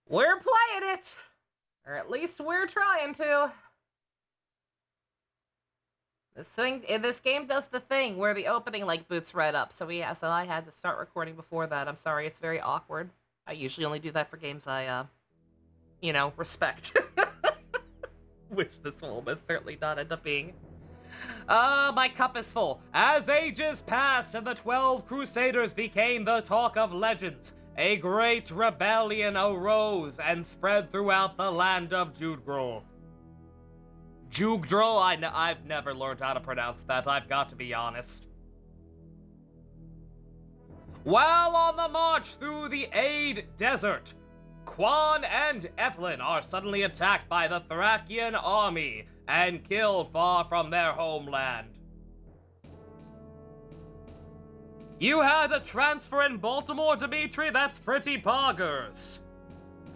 We're playing it! Or at least we're trying to. This game does the thing where the opening like boots right up. So I had to start recording before that. I'm sorry, it's very awkward. I usually only do that for games I, respect. Which this will almost certainly not end up being. My cup is full. As ages passed and the 12 Crusaders became the talk of legends, a great rebellion arose and spread throughout the land of Judgrol. Jugdrol? I've never learned how to pronounce that, I've got to be honest. While on the march through the Aid Desert, Quan and Evelyn are suddenly attacked by the Thracian army and killed far from their homeland. You had a transfer in Baltimore, Dimitri? That's pretty poggers.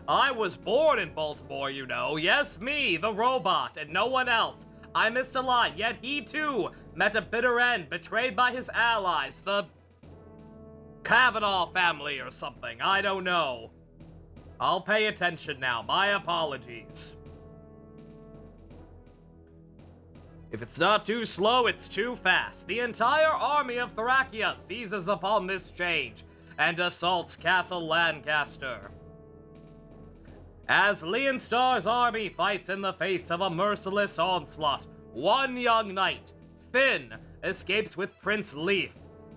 I was born in Baltimore, you know. Yes, me, the robot, and no one else. I missed a line, yet he too met a bitter end, betrayed by his allies, the Kavanaugh family or something. I don't know. I'll pay attention now. My apologies. If it's not too slow, it's too fast. The entire army of Thracia seizes upon this change and assaults Castle Lancaster. As Leonstar's army fights in the face of a merciless onslaught, one young knight, Finn, escapes with Prince Leif,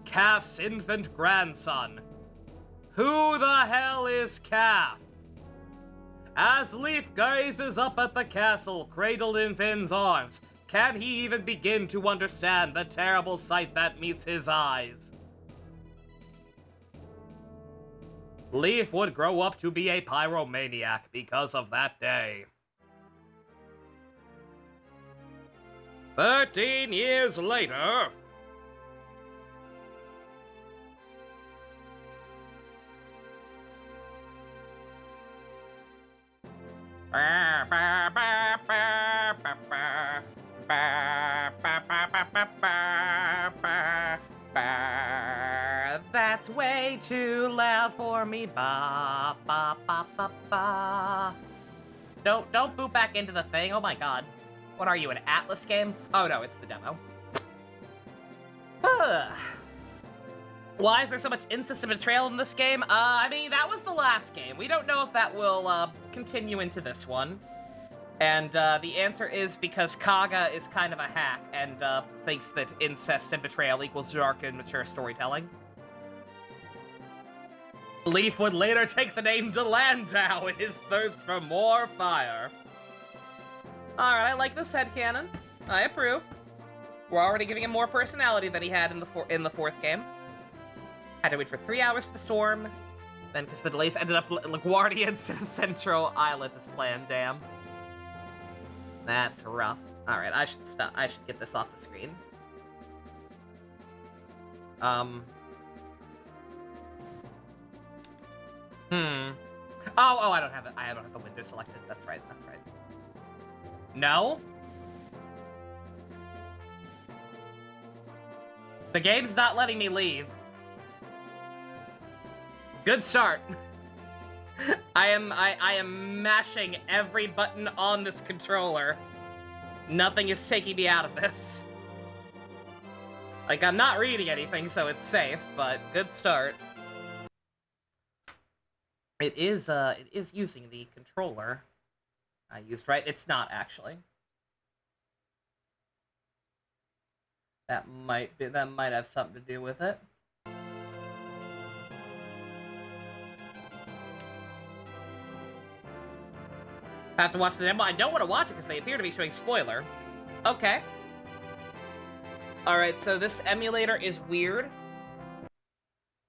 Calf's infant grandson. Who the hell is Calf? As Leif gazes up at the castle, cradled in Finn's arms, can he even begin to understand the terrible sight that meets his eyes? Leif would grow up to be a pyromaniac because of that day. 13 years later... That's way too loud for me. Ba ba ba ba ba. Don't boot back into the thing. Oh my god. What are you, an Atlas game? Oh no, it's the demo. Why is there so much in-system betrayal in this game? I mean, that was the last game. We don't know if that will continue into this one. And the answer is because Kaga is kind of a hack and thinks that incest and betrayal equals dark and mature storytelling. Leif would later take the name to Landau in his thirst for more fire. Alright, I like this headcanon. I approve. We're already giving him more personality than he had in the fourth game. Had to wait for 3 hours for the storm. Then, because the delays ended up LaGuardians to the Central Island as planned, damn. That's rough. Alright, I should stop. I should get this off the screen. Oh, I don't have it. I don't have the window selected. That's right, that's right. No? The game's not letting me leave. Good start. I am mashing every button on this controller. Nothing is taking me out of this. Like, I'm not reading anything, so it's safe, but good start. It is using the controller I used, right? It's not, actually. That might have something to do with it. I have to watch the demo. I don't want to watch it because they appear to be showing spoiler. Okay. Alright, so this emulator is weird.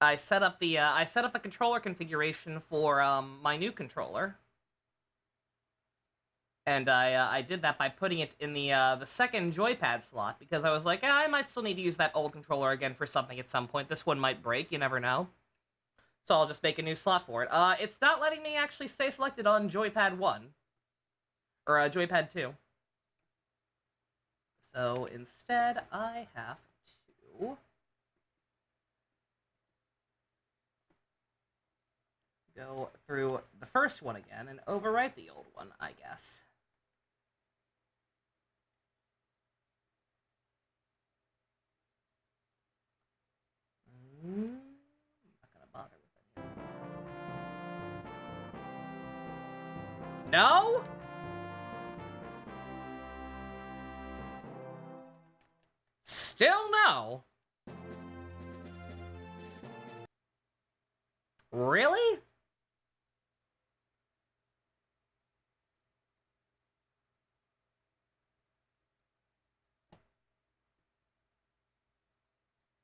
I set up the controller configuration for my new controller. And I did that by putting it in the second joypad slot because I was like, I might still need to use that old controller again for something at some point. This one might break, you never know. So I'll just make a new slot for it. It's not letting me actually stay selected on joypad 1. Or joypad 2. So instead, I have to go through the first one again and overwrite the old one, I guess. I'm not gonna bother with it. No? Still no? Really?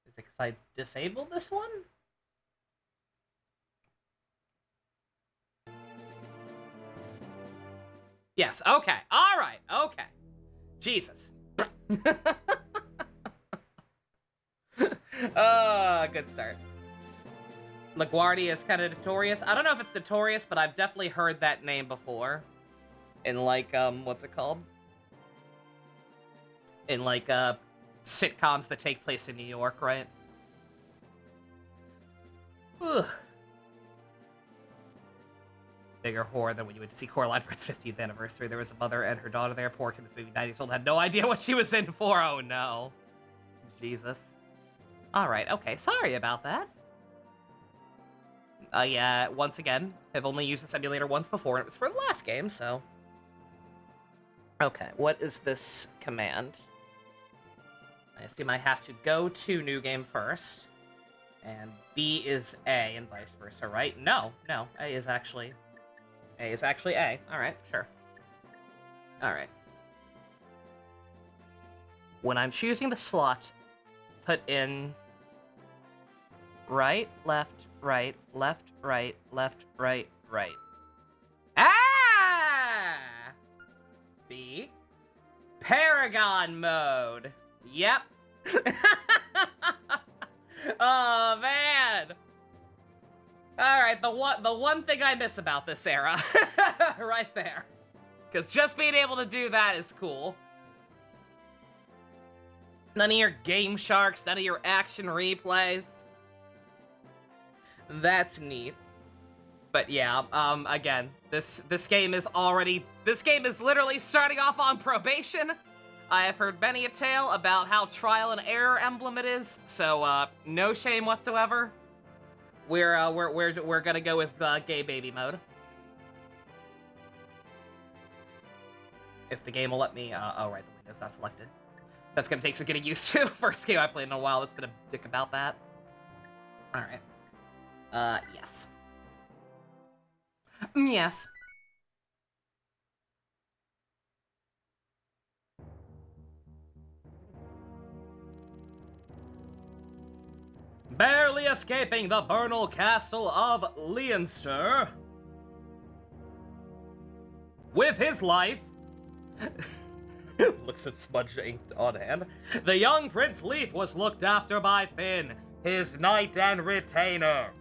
Is it because I disabled this one? Yes, okay. Alright, okay. Jesus. Good start. LaGuardia is kind of notorious. I don't know if it's notorious, but I've definitely heard that name before. In, like, what's it called? In, like, sitcoms that take place in New York, right? Ugh. Bigger whore than when you went to see Coraline for its 50th anniversary. There was a mother and her daughter there. Poor kid was maybe 90 years old, had no idea what she was in for. Oh, no. Jesus. Alright, okay. Sorry about that. Yeah, once again, I've only used this emulator once before, and it was for the last game, so... Okay, what is this command? I assume I have to go to new game first, and B is A, and vice versa, right? No, A is actually A. Alright, sure. Alright. When I'm choosing the slot, put in... right, left, right, left, right, left, right, right. Ah! B. Paragon mode. Yep. Oh, man. Alright, the one thing I miss about this era. Right there. Because just being able to do that is cool. None of your Game Sharks, none of your action replays. That's neat. But yeah, again, this game is literally starting off on probation. I have heard many a tale about how trial and error Emblem it is, so no shame whatsoever. We're gonna go with gay baby mode. If the game will let me, oh right, the window's not selected. That's gonna take some getting used to. First game I played in a while that's gonna dick about that. Alright. Yes. Yes. Barely escaping the Bernal Castle of Leinster with his life. Looks at smudged ink on hand. The young Prince Leif was looked after by Finn, his knight and retainer.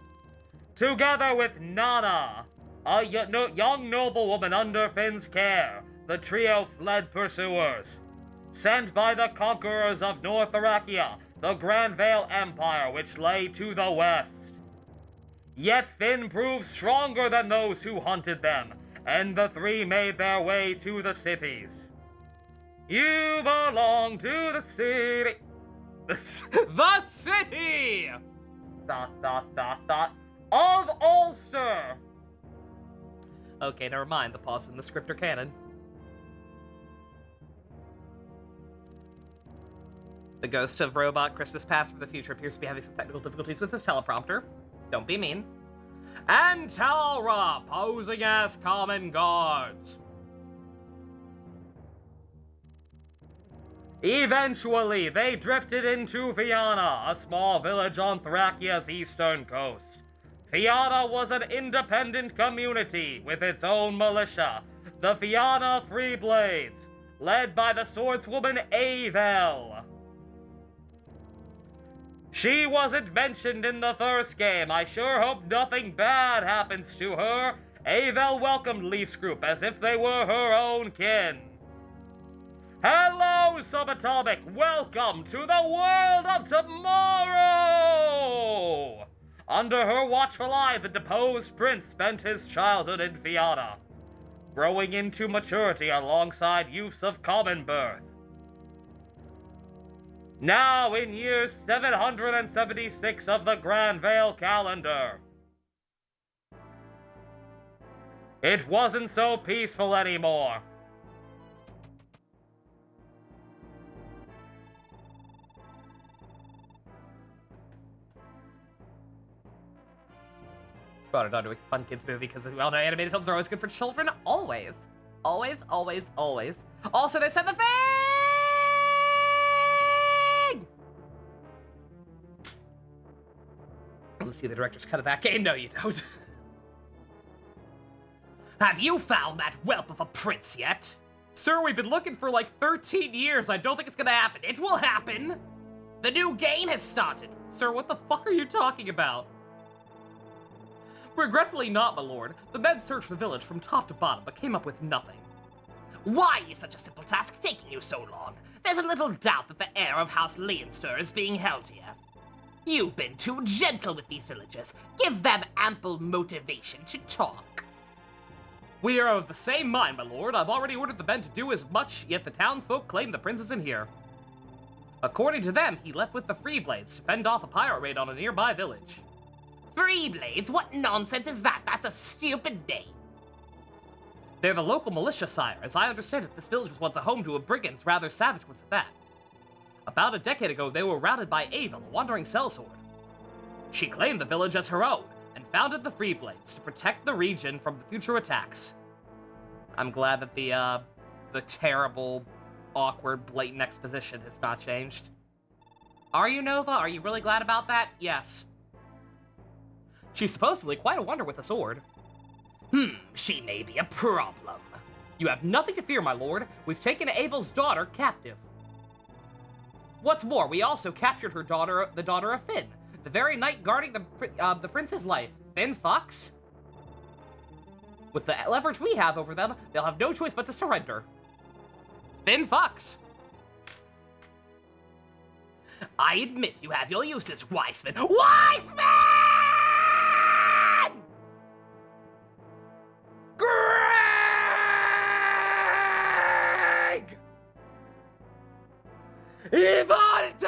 Together with Nana, a young noblewoman under Finn's care, the trio fled pursuers. Sent by the conquerors of North Thracia, the Grand Vale Empire which lay to the west. Yet Finn proved stronger than those who hunted them, and the three made their way to the cities. You belong to the city. The city! ... of Ulster! Okay, never mind. The pause in the script or canon. The ghost of Robot Christmas Past from the future appears to be having some technical difficulties with his teleprompter. Don't be mean. And Talra posing as common guards. Eventually, they drifted into Fianna, a small village on Thracia's eastern coast. Fianna was an independent community with its own militia, the Fianna Free Blades, led by the swordswoman Avel. She wasn't mentioned in the first game. I sure hope nothing bad happens to her. Avel welcomed Leif's group as if they were her own kin. Hello, Subatomic! Welcome to the world of tomorrow! Under her watchful eye, the deposed prince spent his childhood in Fianna, growing into maturity alongside youths of common birth. Now in year 776 of the Grand Vale calendar, it wasn't so peaceful anymore. Brought it onto a fun kids movie because we all know animated films are always good for children. Always. Always, always, always. Also, they said the thing! Let's see the director's cut of that game. No, you don't. Have you found that whelp of a prince yet? Sir, we've been looking for like 13 years. I don't think it's gonna happen. It will happen! The new game has started. Sir, what the fuck are you talking about? Regretfully not, my lord. The men searched the village from top to bottom, but came up with nothing. Why is such a simple task taking you so long? There's a little doubt that the heir of House Leinster is being held here. You've been too gentle with these villagers. Give them ample motivation to talk. We are of the same mind, my lord. I've already ordered the men to do as much, yet the townsfolk claim the prince isn't here. According to them, he left with the Freeblades to fend off a pirate raid on a nearby village. Freeblades? What nonsense is that? That's a stupid name. They're the local militia, sire. As I understand it, this village was once a home to a brigand's, rather savage ones at that. About a decade ago, they were routed by Ava, a wandering sellsword. She claimed the village as her own, and founded the Freeblades to protect the region from future attacks. I'm glad that the terrible, awkward, blatant exposition has not changed. Are you, Nova? Are you really glad about that? Yes. She's supposedly quite a wonder with a sword. She may be a problem. You have nothing to fear, my lord. We've taken Avel's daughter captive. What's more, we also captured her daughter, the daughter of Finn, the very knight guarding the prince's life. Finn Fox? With the leverage we have over them, they'll have no choice but to surrender. Finn Fox. I admit you have your uses, Wiseman. Wiseman! Greg! Ivanto!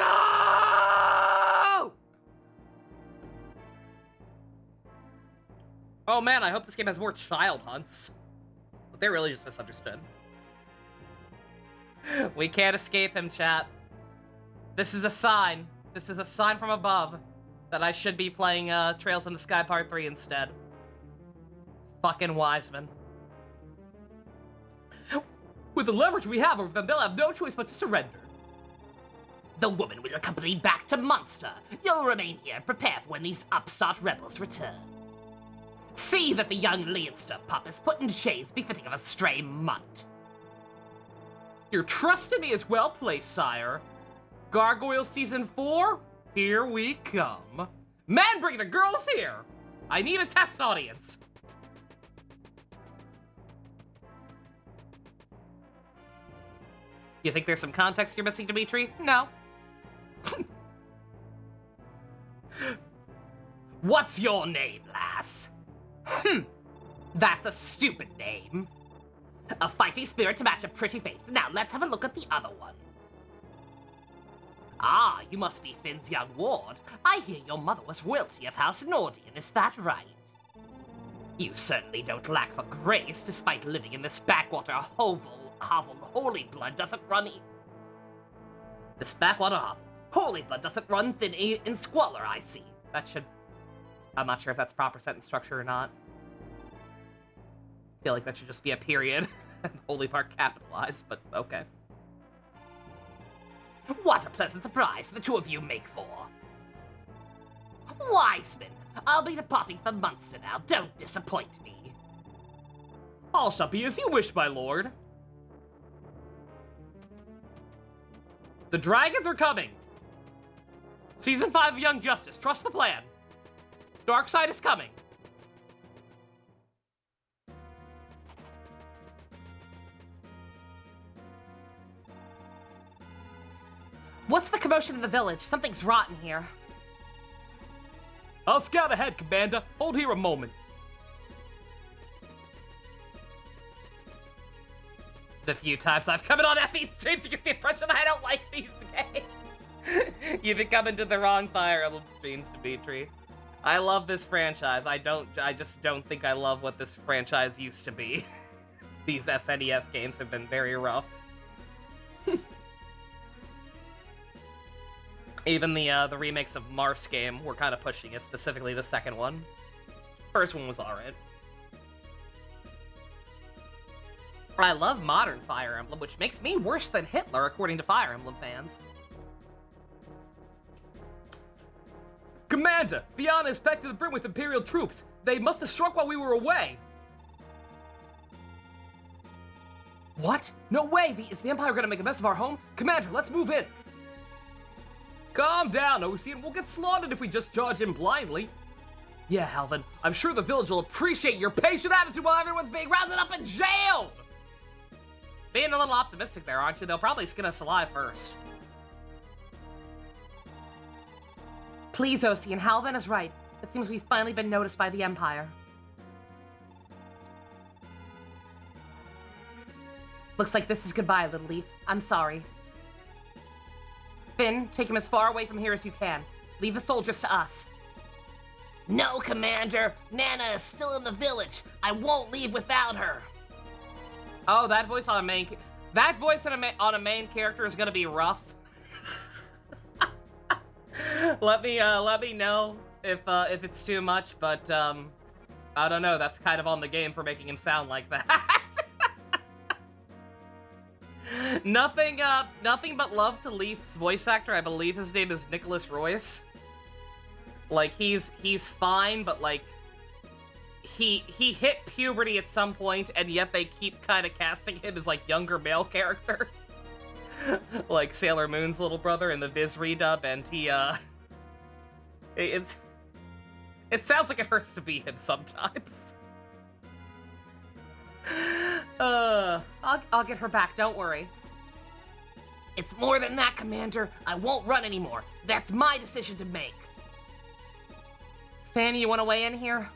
Oh man, I hope this game has more child hunts. But they really just misunderstood. We can't escape him, chat. This is a sign. This is a sign from above that I should be playing Trails in the Sky Part 3 instead. Fucking Wiseman. With the leverage we have over them, they'll have no choice but to surrender. The woman will accompany back to Munster. You'll remain here and prepare for when these upstart rebels return. See that the young Leinster pup is put in chains befitting of a stray mutt. Your trust in me is well placed, sire. Gargoyle Season 4, here we come. Men, bring the girls here! I need a test audience. You think there's some context you're missing, Dimitri? No. What's your name, lass? That's a stupid name. A fighting spirit to match a pretty face. Now, let's have a look at the other one. Ah, you must be Finn's young ward. I hear your mother was royalty of House Nordian, is that right? You certainly don't lack for grace, despite living in this backwater hovel. Holy blood doesn't run This backwater hovel. Holy blood doesn't run thin in squalor, I see. That should... I'm not sure if that's proper sentence structure or not. I feel like that should just be a period. And the holy part capitalized, but okay. What a pleasant surprise the two of you make for. Wiseman, I'll be departing for Munster now. Don't disappoint me. All shall be as you wish, my lord. The dragons are coming. Season 5 of Young Justice. Trust the plan. Darkseid is coming. What's the commotion in the village? Something's rotten here. I'll scout ahead, Commander. Hold here a moment. The few times I've come in on FE streams, you get the impression I don't like these games. You've been coming to the wrong Fire Emblem streams, Dimitri. I love this franchise. I just don't think I love what this franchise used to be. These SNES games have been very rough. Even the remakes of Marth's game were kind of pushing it, specifically the second one. First one was alright. I love modern Fire Emblem, which makes me worse than Hitler, according to Fire Emblem fans. Commander, Fianna is packed to the brim with Imperial troops. They must have struck while we were away. What? No way! Is the Empire gonna make a mess of our home? Commander, let's move in! Calm down, Ocean. We'll get slaughtered if we just charge in blindly. Yeah, Halvin, I'm sure the village will appreciate your patient attitude while everyone's being rounded up and jailed! Being a little optimistic there, aren't you? They'll probably skin us alive first. Please, Ocean, Halvin is right. It seems we've finally been noticed by the Empire. Looks like this is goodbye, Little Leaf. I'm sorry. Finn, take him as far away from here as you can. Leave the soldiers to us. No, Commander! Nana is still in the village. I won't leave without her. Oh, that voice on a main... That voice on a main character is gonna be rough. let me know if it's too much, but I don't know. That's kind of on the game for making him sound like that. Nothing but love to Leaf's voice actor. I believe his name is Nicholas Royce. Like, he's fine, but like, he hit puberty at some point, and yet they keep kind of casting him as like younger male characters. Like Sailor Moon's little brother in the Viz redub, and he it sounds like it hurts to be him sometimes. I'll get her back, don't worry. It's more than that, Commander. I won't run anymore. That's my decision to make. Fanny, you want to weigh in here?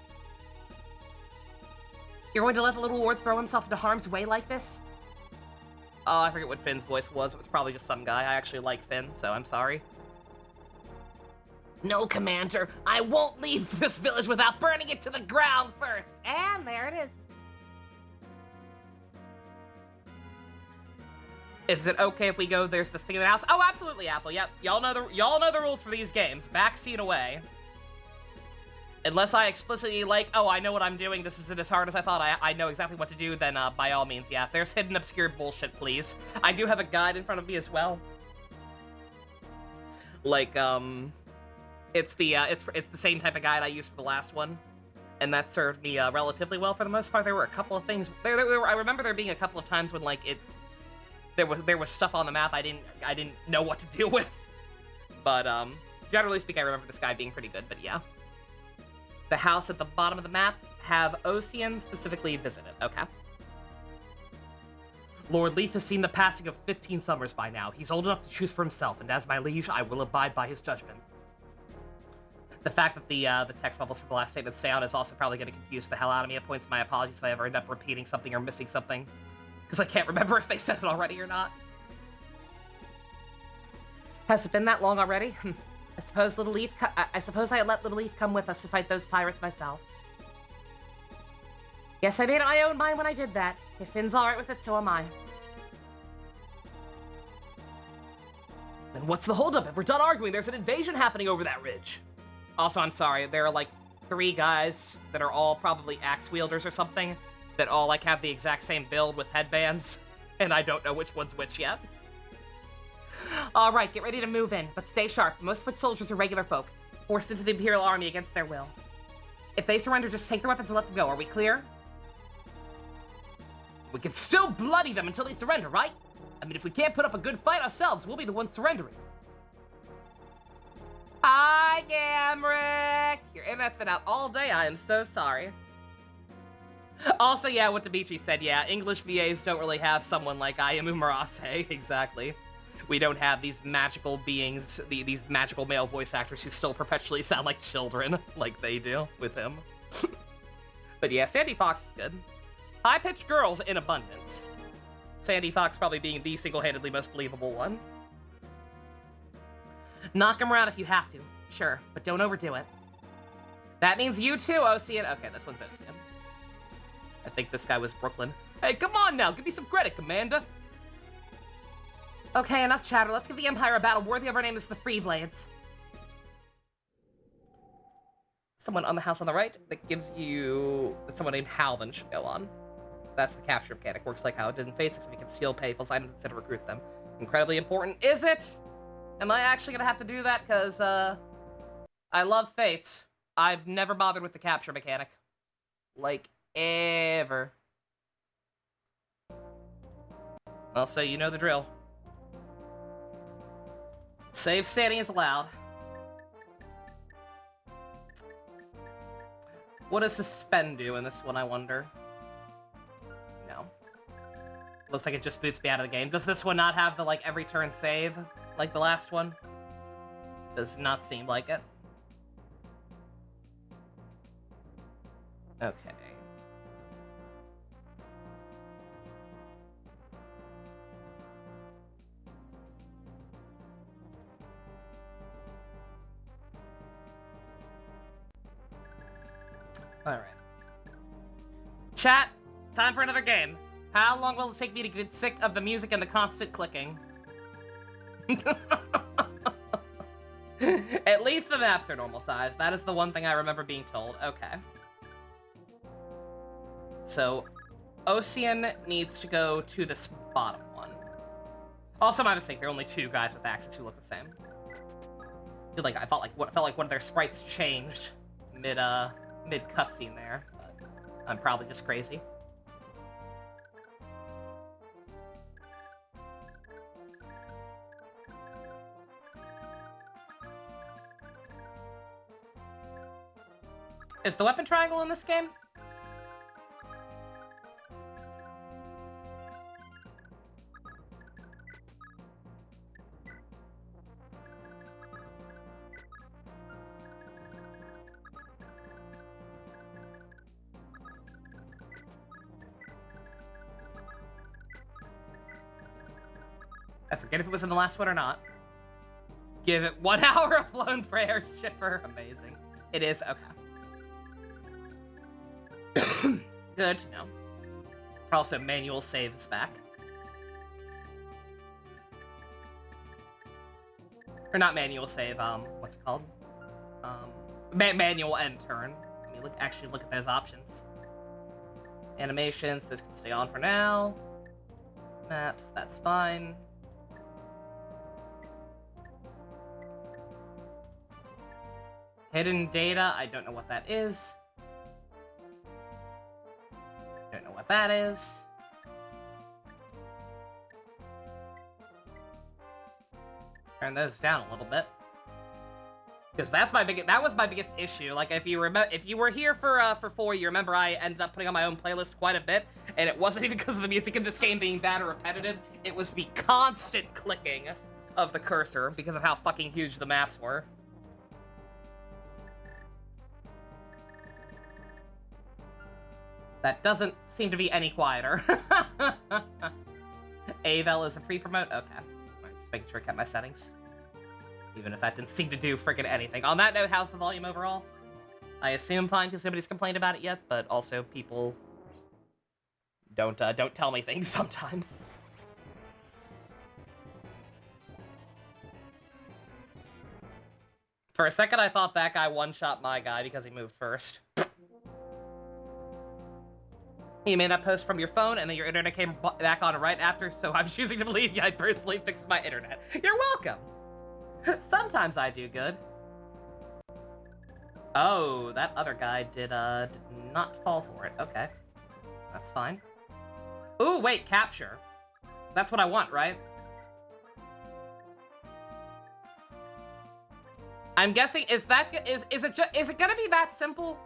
You're going to let the little ward throw himself into harm's way like this? Oh, I forget what Finn's voice was. It was probably just some guy. I actually like Finn, so I'm sorry. No, Commander. I won't leave this village without burning it to the ground first. And there it is. Is it okay if we go? There's this thing in the house. Oh, absolutely, Apple. Yep. Y'all know the rules for these games. Backseat away. Unless I explicitly, like, oh, I know what I'm doing, this isn't as hard as I thought, I know exactly what to do, then by all means, yeah. If there's hidden, obscure bullshit, please. I do have a guide in front of me as well. Like, it's the same type of guide I used for the last one. And that served me relatively well for the most part. There were a couple of things, I remember there being a couple of times when, like, there was stuff on the map I didn't know what to deal with. But, generally speaking, I remember this guide being pretty good, but yeah. The house at the bottom of the map, have Ocean specifically visited. Okay. Lord Leaf has seen the passing of 15 summers by now. He's old enough to choose for himself, and as my liege, I will abide by his judgment. The fact that the text bubbles for the last statement stay on is also probably going to confuse the hell out of me at points. My apologies if I ever end up repeating something or missing something, because I can't remember if they said it already or not. Has it been that long already? I suppose I suppose I let Little Leaf come with us to fight those pirates myself. Guess I made up my own mind when I did that. If Finn's alright with it, so am I. Then what's the holdup? If we're done arguing, there's an invasion happening over that ridge. Also, I'm sorry, there are like 3 guys that are all probably axe wielders or something, that all like have the exact same build with headbands, and I don't know which one's which yet. Alright, get ready to move in, but stay sharp. Most foot soldiers are regular folk, forced into the Imperial Army against their will. If they surrender, just take their weapons and let them go. Are we clear? We can still bloody them until they surrender, right? I mean, if we can't put up a good fight ourselves, we'll be the ones surrendering. Hi, Gamrick! Your internet's been out all day, I am so sorry. Also, yeah, what Dimitri said, yeah, English VAs don't really have someone like Ayamu Marase, exactly. we don't have these magical beings, these magical male voice actors who still perpetually sound like children, like they do with him. But yeah, Sandy Fox is good. High-pitched girls in abundance. Sandy Fox probably being the single-handedly most believable one. Knock him around if you have to, sure, but don't overdo it. That means you too, Ocean. Okay, this one's Ocean. I think this guy was Brooklyn. Hey, come on now, give me some credit, Commander. Okay, enough chatter. Let's give the Empire a battle worthy of our name as the Freeblades. Someone on the house on the right that gives you... that someone named Halvin should go on. That's the capture mechanic. Works like how it did in Fates, except we can steal people's items instead of recruit them. Incredibly important. Is it? Am I actually gonna have to do that? Because, I love Fates. I've never bothered with the capture mechanic. Like, ever. Well, so you know the drill. Save standing is allowed. What does suspend do in this one, I wonder? No. Looks like it just boots me out of the game. Does this one not have the, like, every turn save, like the last one? Does not seem like it. Okay. Alright. Chat, time for another game. How long will it take me to get sick of the music and the constant clicking? At least the maps are normal size. That is the one thing I remember being told. Okay. So, Ocean needs to go to this bottom one. Also, my mistake. There are only two guys with axes who look the same. I felt like one of their sprites changed mid cutscene there, but I'm probably just crazy. Is the weapon triangle in this game? I forget if it was in the last one or not. Give it 1 hour of lone prayer shipper. Amazing. It is? Okay. Good to know. Also, manual save is back. Or not manual save, what's it called? Manual end turn. Let me actually look at those options. Animations, this can stay on for now. Maps, that's fine. Hidden data, I don't know what that is. Don't know what that is. Turn those down a little bit. Because that was my biggest issue. Like, if you were here for 4, you remember I ended up putting on my own playlist quite a bit, and it wasn't even because of the music in this game being bad or repetitive. It was the constant clicking of the cursor because of how fucking huge the maps were. That doesn't seem to be any quieter. Avel is a pre-promote? Okay. Just making sure I kept my settings. Even if that didn't seem to do friggin' anything. On that note, how's the volume overall? I assume fine, because nobody's complained about it yet, but also people don't tell me things sometimes. For a second, I thought that guy one-shot my guy because he moved first. You made that post from your phone, and then your internet came back on right after, so I'm choosing to believe I personally fixed my internet. You're welcome! Sometimes I do good. Oh, that other guy did not fall for it. Okay. That's fine. Ooh, wait, capture. That's what I want, right? I'm guessing, is it gonna be that simple?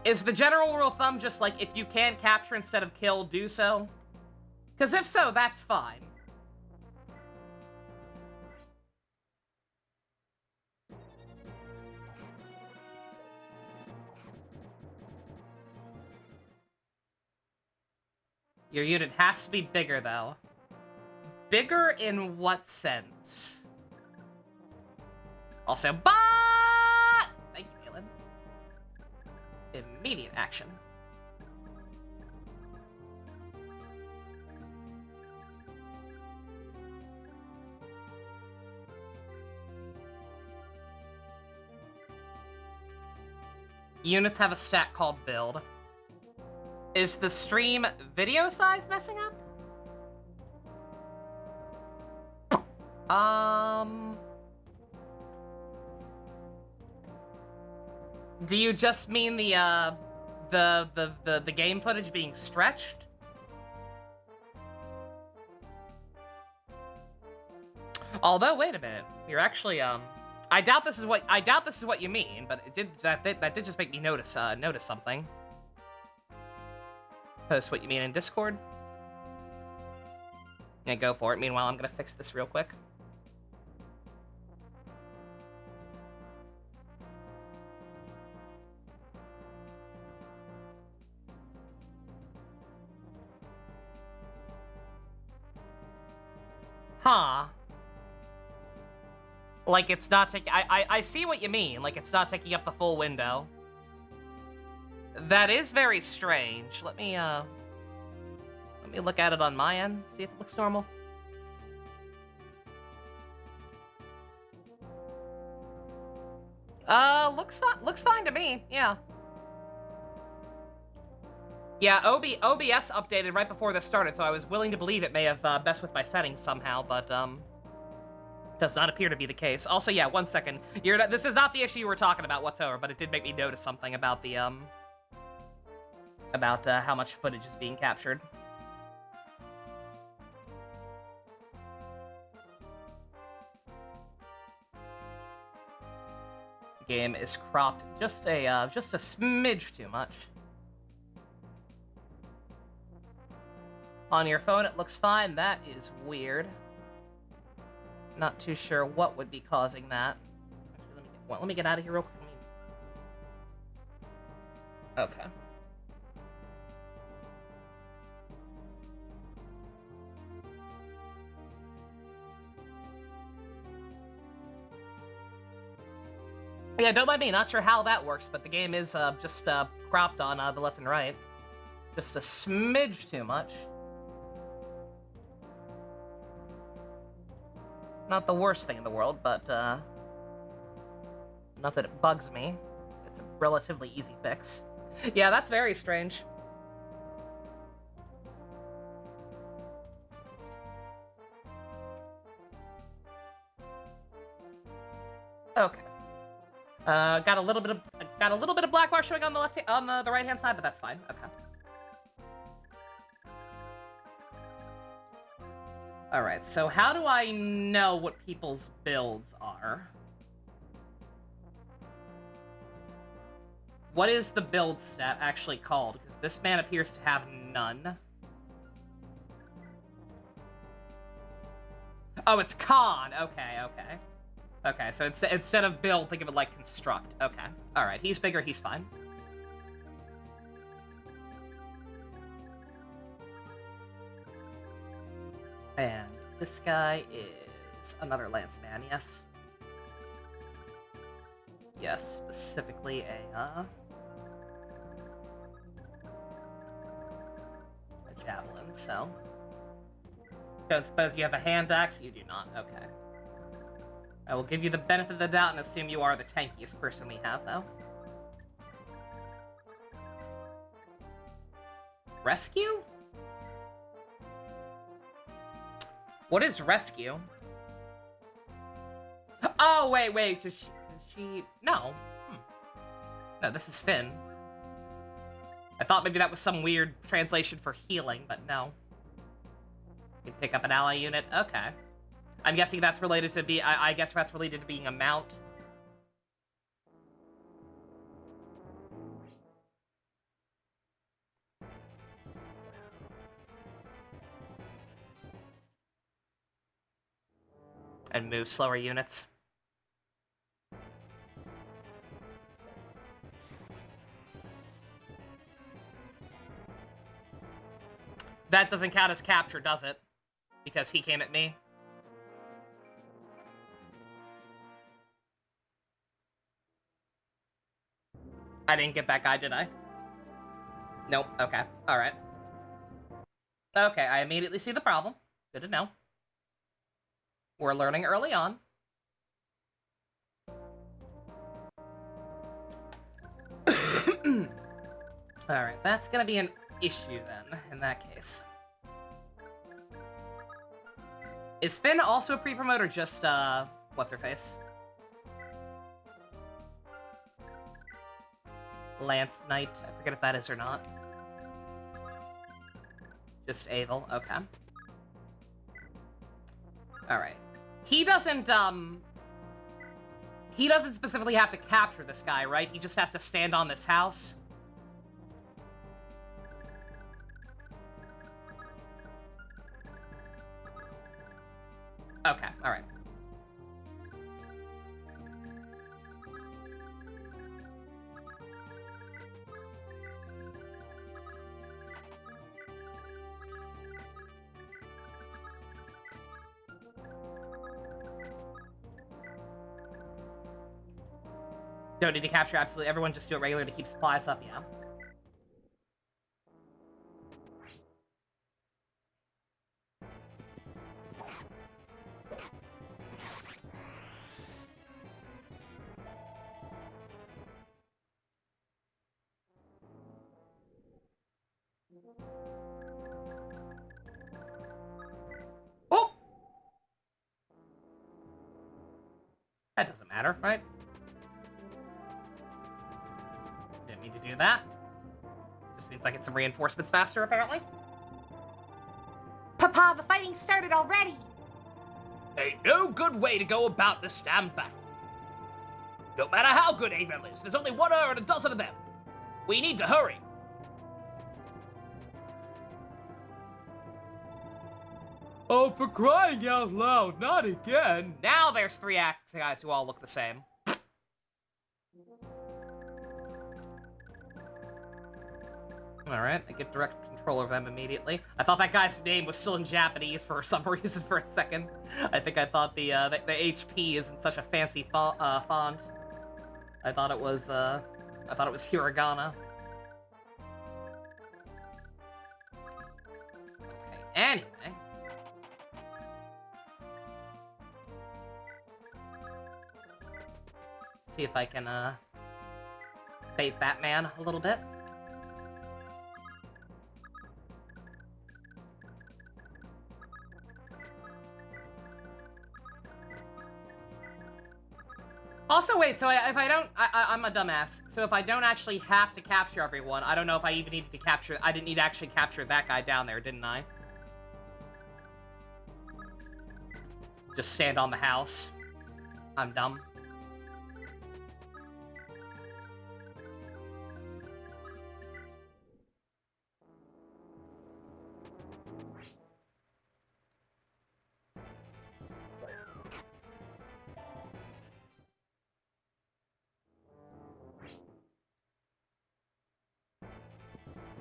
Is the general rule of thumb just like, if you can capture instead of kill, do so? Because if so, that's fine. Your unit has to be bigger, though. Bigger in what sense? Also, but... Thank you, Galen. Immediate action. Units have a stat called build. Is the stream video size messing up? Do you just mean the game footage being stretched? Although, wait a minute, you're actually I doubt this is what you mean, but it did that did just make me notice something. Post what you mean in Discord. Yeah, go for it. Meanwhile, I'm gonna fix this real quick. Huh. Like, it's not taking... I see what you mean. Like, it's not taking up the full window. That is very strange. Let me look at it on my end, see if it looks normal. Looks fine to me, yeah. Yeah, OBS updated right before this started, so I was willing to believe it may have messed with my settings somehow, but does not appear to be the case. Also, yeah, 1 second. This is not the issue you were talking about whatsoever, but it did make me notice something about the how much footage is being captured. The game is cropped just a smidge too much. On your phone, it looks fine. That is weird. Not too sure what would be causing that. Actually, let me get out of here real quick. Okay. Yeah, don't mind me. Not sure how that works, but the game is just cropped on the left and right. Just a smidge too much. Not the worst thing in the world, but not that it bugs me. It's a relatively easy fix. Yeah, that's very strange. Okay. Got a little bit of black bar showing on the right hand side, but that's fine. Okay. All right. So how do I know what people's builds are? What is the build stat actually called? Because this man appears to have none. Oh, it's con. Okay. Okay, so instead of build, think of it like construct. Okay. Alright, he's bigger, he's fine. And this guy is another lanceman, yes? Yes, specifically a javelin, so... Don't suppose you have a hand axe? You do not, okay. I will give you the benefit of the doubt and assume you are the tankiest person we have, though. Rescue? What is rescue? Oh, wait, does she... No. No, this is Finn. I thought maybe that was some weird translation for healing, but no. You can pick up an ally unit? Okay. I'm guessing that's related to I guess that's related to being a mount. And move slower units. That doesn't count as capture, does it? Because he came at me. I didn't get that guy, did I? Nope. Okay. Alright. Okay, I immediately see the problem. Good to know. We're learning early on. Alright, that's gonna be an issue then, in that case. Is Finn also a pre-promote or just, what's-her-face? Lance Knight? I forget if that is or not. Just Avel, okay. Alright. He doesn't specifically have to capture this guy, right? He just has to stand on this house. Okay, alright. Don't need to capture absolutely everyone, just do it regular to keep supplies up, yeah. Oh! That doesn't matter, right? Didn't mean to do that. Just means I get some reinforcements faster, apparently. Papa, the fighting started already! Ain't no good way to go about this damn battle. No matter how good Avel is, there's only one her and a dozen of them. We need to hurry. Oh, for crying out loud, not again! Now there's three guys who all look the same. Alright, I get direct control of them immediately. I thought that guy's name was still in Japanese for some reason for a second. I think I thought the HP isn't such a fancy font. I thought it was hiragana. Okay, anyway. See if I can, bait that man a little bit. Also, wait, so if I don't... I'm a dumbass. So if I don't actually have to capture everyone, I don't know if I even needed to capture... I didn't need to actually capture that guy down there, didn't I? Just stand on the house. I'm dumb.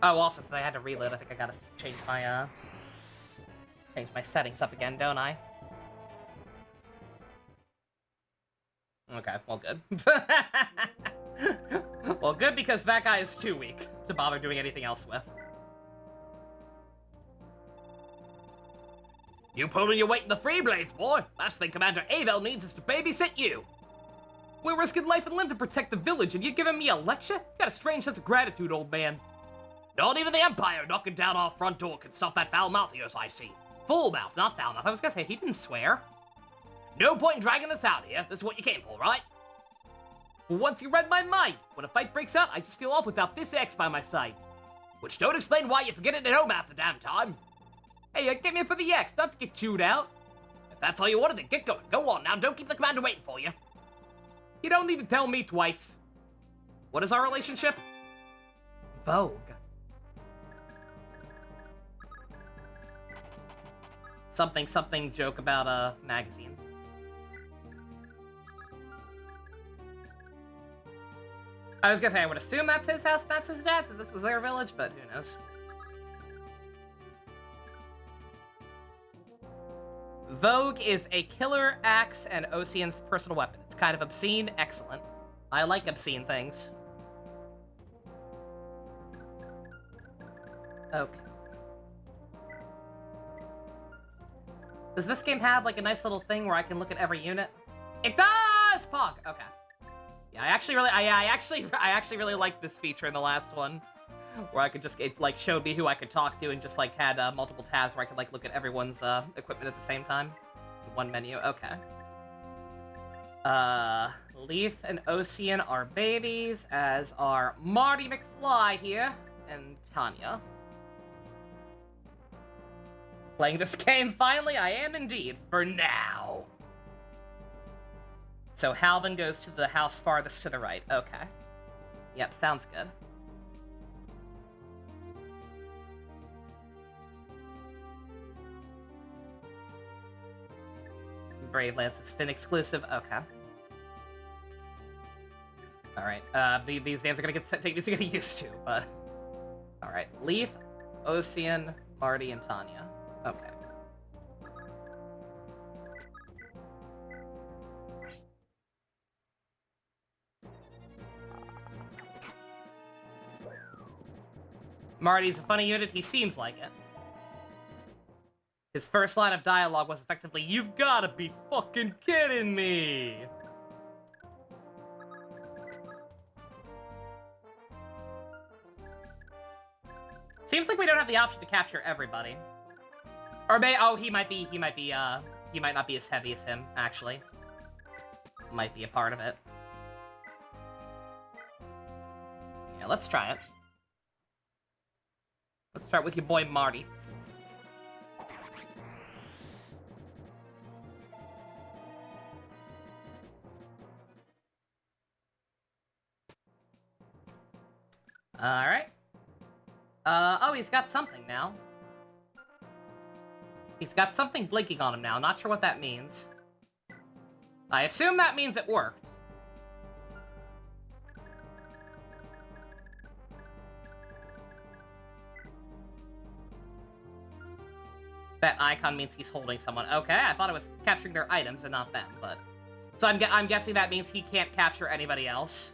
Oh, also, since I had to reload, I think I gotta change my settings up again, don't I? Okay, well, good. Well, good, because that guy is too weak to bother doing anything else with. You pulling your weight in the free blades, boy. Last thing Commander Avel needs is to babysit you. We're risking life and limb to protect the village, and you're giving me a lecture? You got a strange sense of gratitude, old man. Not even the Empire knocking down our front door can stop that foul mouth of yours, I see. Full mouth, not foul mouth. I was gonna say, he didn't swear. No point in dragging this out here. This is what you came for, right? Once you read my mind, when a fight breaks out, I just feel off without this X by my side. Which don't explain why you forget it at home half the damn time. Hey, I came here for the X, not to get chewed out. If that's all you wanted, then get going. Go on now, don't keep the commander waiting for you. You don't need to tell me twice. What is our relationship? Vogue. Something joke about a magazine. I was gonna say, I would assume that's his house, that's his dad's, since this was their village, but who knows. Vogue is a killer axe and Ocean's personal weapon. It's kind of obscene. Excellent. I like obscene things. Okay. Does this game have like a nice little thing where I can look at every unit? It does! Pog! Okay. Yeah, I actually really liked this feature in the last one. Where I could just, it like showed me who I could talk to and just like had multiple tabs where I could like look at everyone's equipment at the same time. One menu, okay. Leaf and Ocean are babies, as are Marty McFly here, and Tanya. Playing this game, finally, I am indeed, for now. So Halvin goes to the house farthest to the right, okay. Yep, sounds good. Brave Lance is Finn exclusive. Okay. All right. These names are gonna take me to get used to, but all right. Leaf, Ocean, Marty, and Tanya. Okay. Marty's a funny unit. He seems like it. His first line of dialogue was effectively, "You've gotta be fucking kidding me!" Seems like we don't have the option to capture everybody. Or he might not be as heavy as him, actually. Might be a part of it. Yeah, let's try it. Let's start with your boy Marty. Alright. Oh, he's got something now. He's got something blinking on him now. Not sure what that means. I assume that means it worked. That icon means he's holding someone. Okay, I thought it was capturing their items and not them, but... So I'm guessing that means he can't capture anybody else.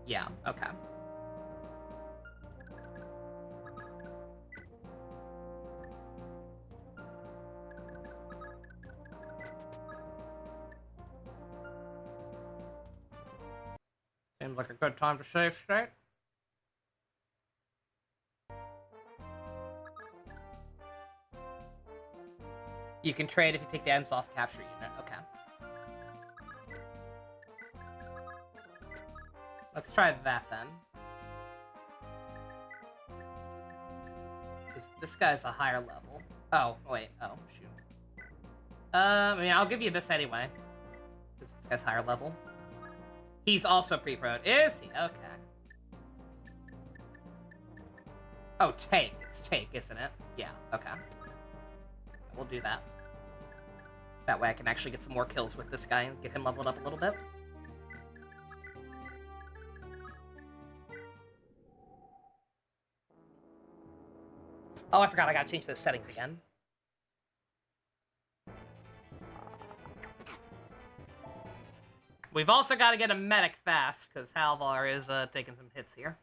Yeah, okay. Seems like a good time to save state. You can trade if you take the items off capture unit. Okay. Let's try that then. This guy's a higher level. Oh, wait. Oh, shoot. I mean, I'll give you this anyway. This guy's higher level. He's also pre-pro'd. Is he? Okay. Oh, take. It's take, isn't it? Yeah, okay. We'll do that. That way I can actually get some more kills with this guy and get him leveled up a little bit. Oh, I forgot I gotta change those settings again. We've also got to get a medic fast, because Halvar is taking some hits here.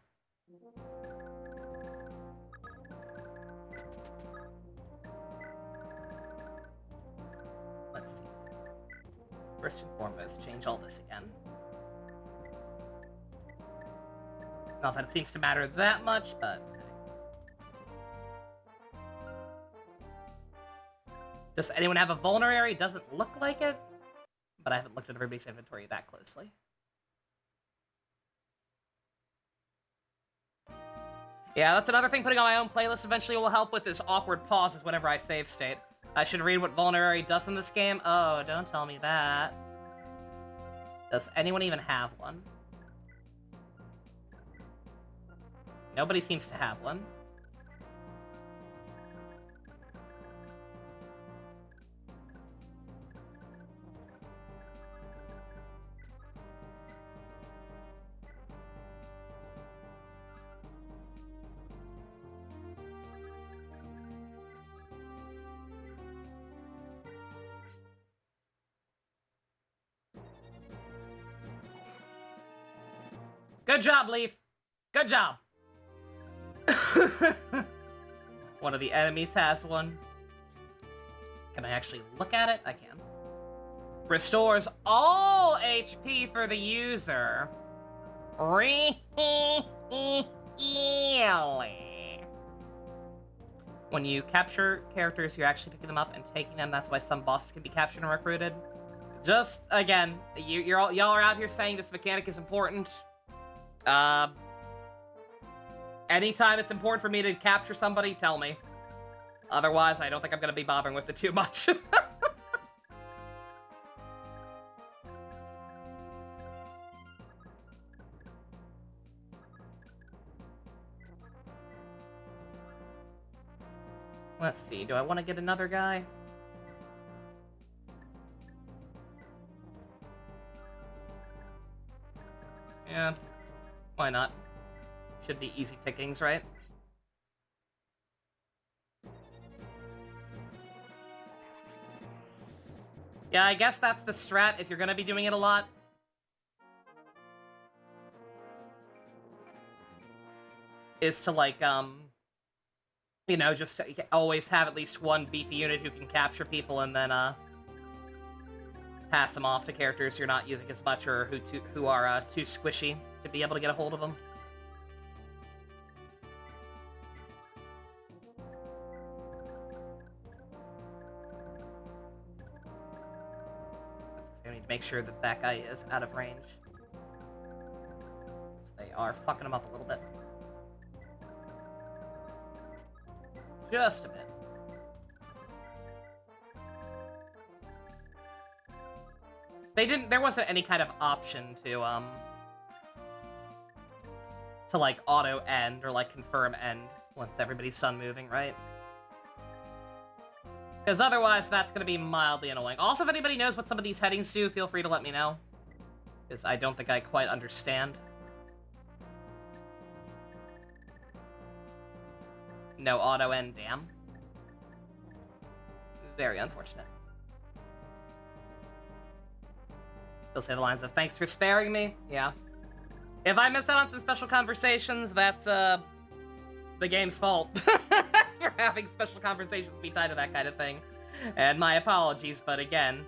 Let's see. First and foremost, change all this again. Not that it seems to matter that much, but... Does anyone have a vulnerary? Doesn't look like it, but I haven't looked at everybody's inventory that closely. Yeah, that's another thing putting on my own playlist eventually will help with is awkward pauses whenever I save state. I should read what vulnerary does in this game? Oh, don't tell me that. Does anyone even have one? Nobody seems to have one. Good job, Leaf. Good job. One of the enemies has one. Can I actually look at it? I can. Restores all HP for the user. Really? When you capture characters, you're actually picking them up and taking them. That's why some bosses can be captured and recruited. Just, again, y'all are out here saying this mechanic is important. Anytime it's important for me to capture somebody, tell me. Otherwise, I don't think I'm gonna be bothering with it too much. Let's see, do I want to get another guy? Yeah, why not? Should be easy pickings, right? Yeah, I guess that's the strat if you're gonna be doing it a lot. Is to, like, you know, just to always have at least one beefy unit who can capture people and then, pass them off to characters you're not using as much or who are, too squishy to be able to get a hold of them. I need to make sure that that guy is out of range. They are fucking him up a little bit. Just a bit. There wasn't any kind of option to like, auto-end or, like, confirm end once everybody's done moving, right? Because otherwise, that's going to be mildly annoying. Also, if anybody knows what some of these headings do, feel free to let me know. Because I don't think I quite understand. No auto-end, damn. Very unfortunate. They'll say the lines of, thanks for sparing me. Yeah. If I miss out on some special conversations, that's, the game's fault. For having special conversations be tied to that kind of thing. And my apologies, but again,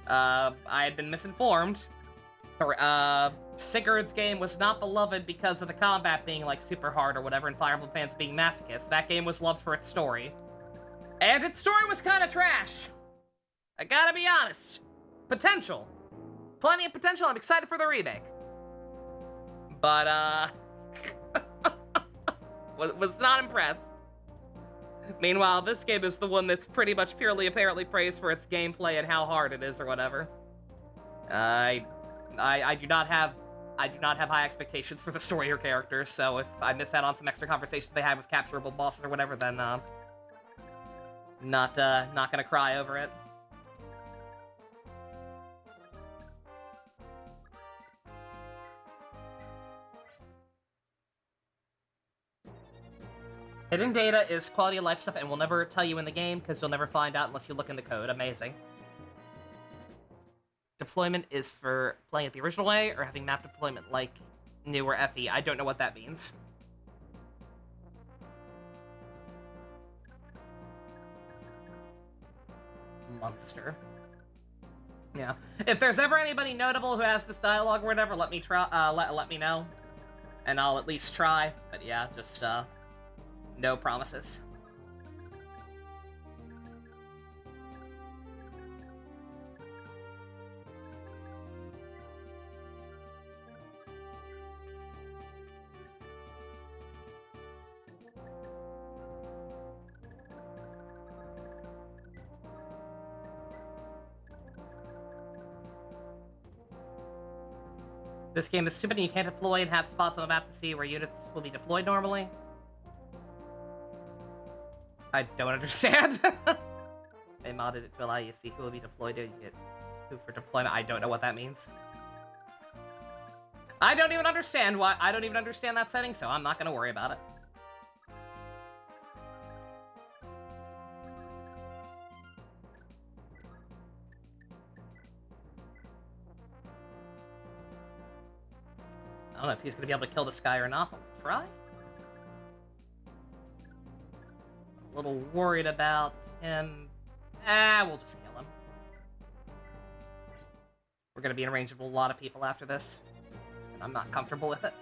I had been misinformed. Sigurd's game was not beloved because of the combat being, like, super hard or whatever, and Fire Emblem fans being masochists. That game was loved for its story. And its story was kind of trash. I gotta be honest. Potential. Plenty of potential. I'm excited for the remake. But, was not impressed. Meanwhile, this game is the one that's pretty much purely apparently praised for its gameplay and how hard it is or whatever. I do not have high expectations for the story or characters, so if I miss out on some extra conversations they have with capturable bosses or whatever, then not gonna cry over it. Hidden data is quality of life stuff and will never tell you in the game because you'll never find out unless you look in the code. Amazing. Deployment is for playing it the original way or having map deployment like new or FE. I don't know what that means. Monster. Yeah. If there's ever anybody notable who has this dialogue or whatever, let me try. Let me know, and I'll at least try. But yeah, just no promises. This game is stupid and you can't deploy and have spots on the map to see where units will be deployed normally. I don't understand. They modded it to allow you to see who will be deployed and get who for deployment. I don't know what that means. I don't even understand that setting, so I'm not gonna worry about it. I don't know if he's gonna be able to kill this guy or not, but we'll try. A little worried about him. We'll just kill him. We're gonna be in range of a lot of people after this, and I'm not comfortable with it.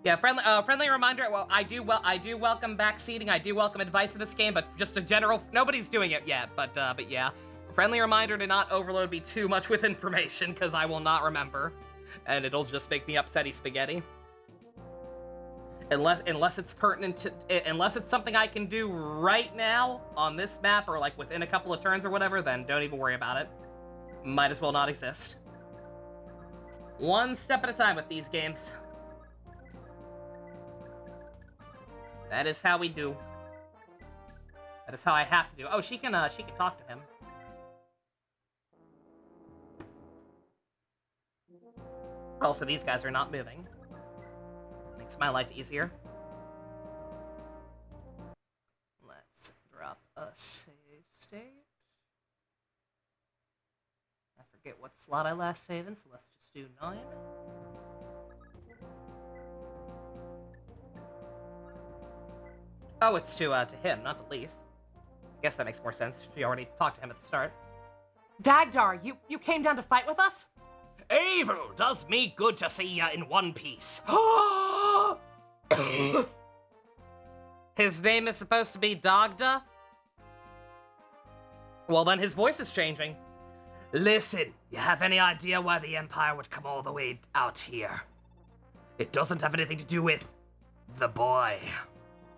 Yeah, friendly reminder. Well, I do welcome backseating. I do welcome advice in this game, but just a general. Nobody's doing it yet, but yeah. Friendly reminder to not overload me too much with information, because I will not remember, and it'll just make me upsetty spaghetti. Unless it's pertinent to, unless it's something I can do right now on this map or like within a couple of turns or whatever, then don't even worry about it. Might as well not exist. One step at a time with these games. That is how we do. That is how I have to do. Oh, she can talk to him. Also, these guys are not moving. Makes my life easier. Let's drop a save state. I forget what slot I last saved in, so let's just do 9. Oh, it's to him, not to Leaf. I guess that makes more sense. She already talked to him at the start. Dagdar, you came down to fight with us? Evil, does me good to see ya in one piece. His name is supposed to be Dagda? Well, then his voice is changing. Listen, you have any idea why the Empire would come all the way out here? It doesn't have anything to do with the boy.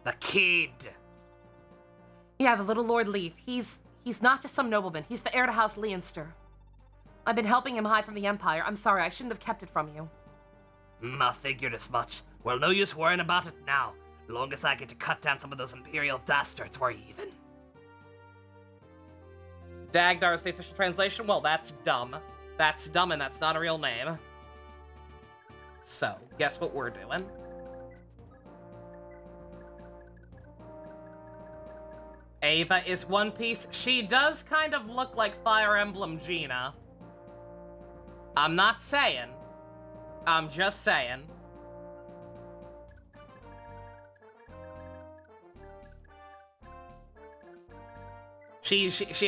The kid. Yeah, the little Lord Leaf. He's not just some nobleman. He's the heir to House Leonster. I've been helping him hide from the Empire. I'm sorry, I shouldn't have kept it from you. I figured as much. Well, no use worrying about it now. Long as I get to cut down some of those Imperial dastards, we're even. Dagdar is the official translation? Well, that's dumb. That's dumb and that's not a real name. So, guess what we're doing? Ava is One Piece. She does kind of look like Fire Emblem Gina. I'm not saying. I'm just saying.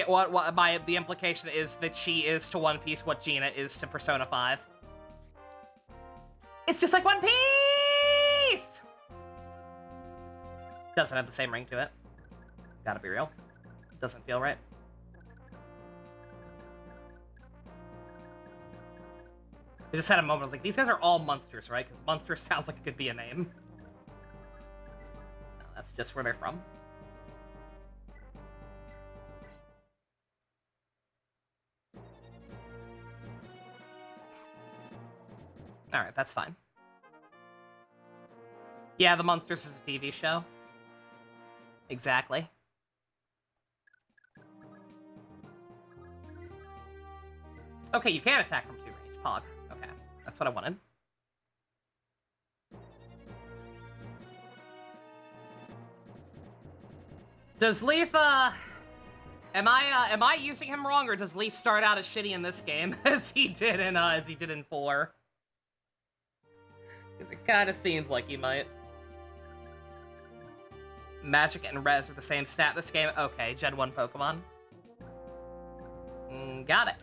What by the implication is that she is to One Piece what Gina is to Persona 5. It's just like One Piece! Doesn't have the same ring to it. Gotta be real. Doesn't feel right. I just had a moment, I was like, these guys are all monsters, right? Because monster sounds like it could be a name. No, that's just where they're from. Alright, that's fine. Yeah, The Monsters is a TV show. Exactly. Okay, you can attack from 2 range, Pog. Okay, that's what I wanted. Does Leaf, am I using him wrong, or does Leaf start out as shitty in this game as he did in 4? Because it kind of seems like he might. Magic and Res are the same stat this game. Okay, Gen 1 Pokemon. Got it.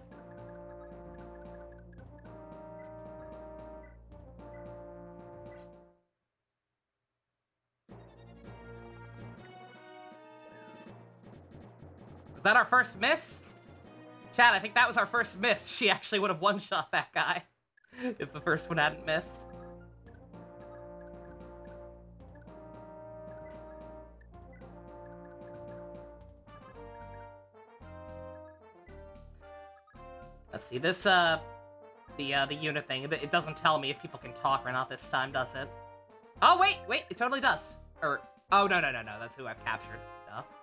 Was that our first miss? Chad, I think that was our first miss. She actually would have one-shot that guy if the first one hadn't missed. Let's see, this, the unit thing, it doesn't tell me if people can talk or not this time, does it? Oh, wait, it totally does. Or, oh, no, that's who I've captured.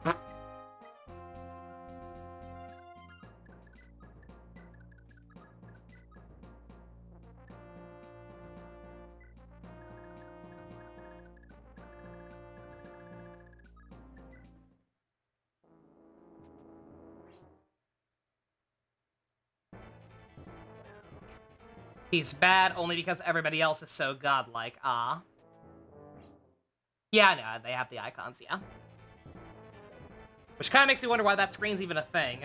Duh. He's bad only because everybody else is so godlike. Ah. Yeah, no, they have the icons, yeah. Which kind of makes me wonder why that screen's even a thing.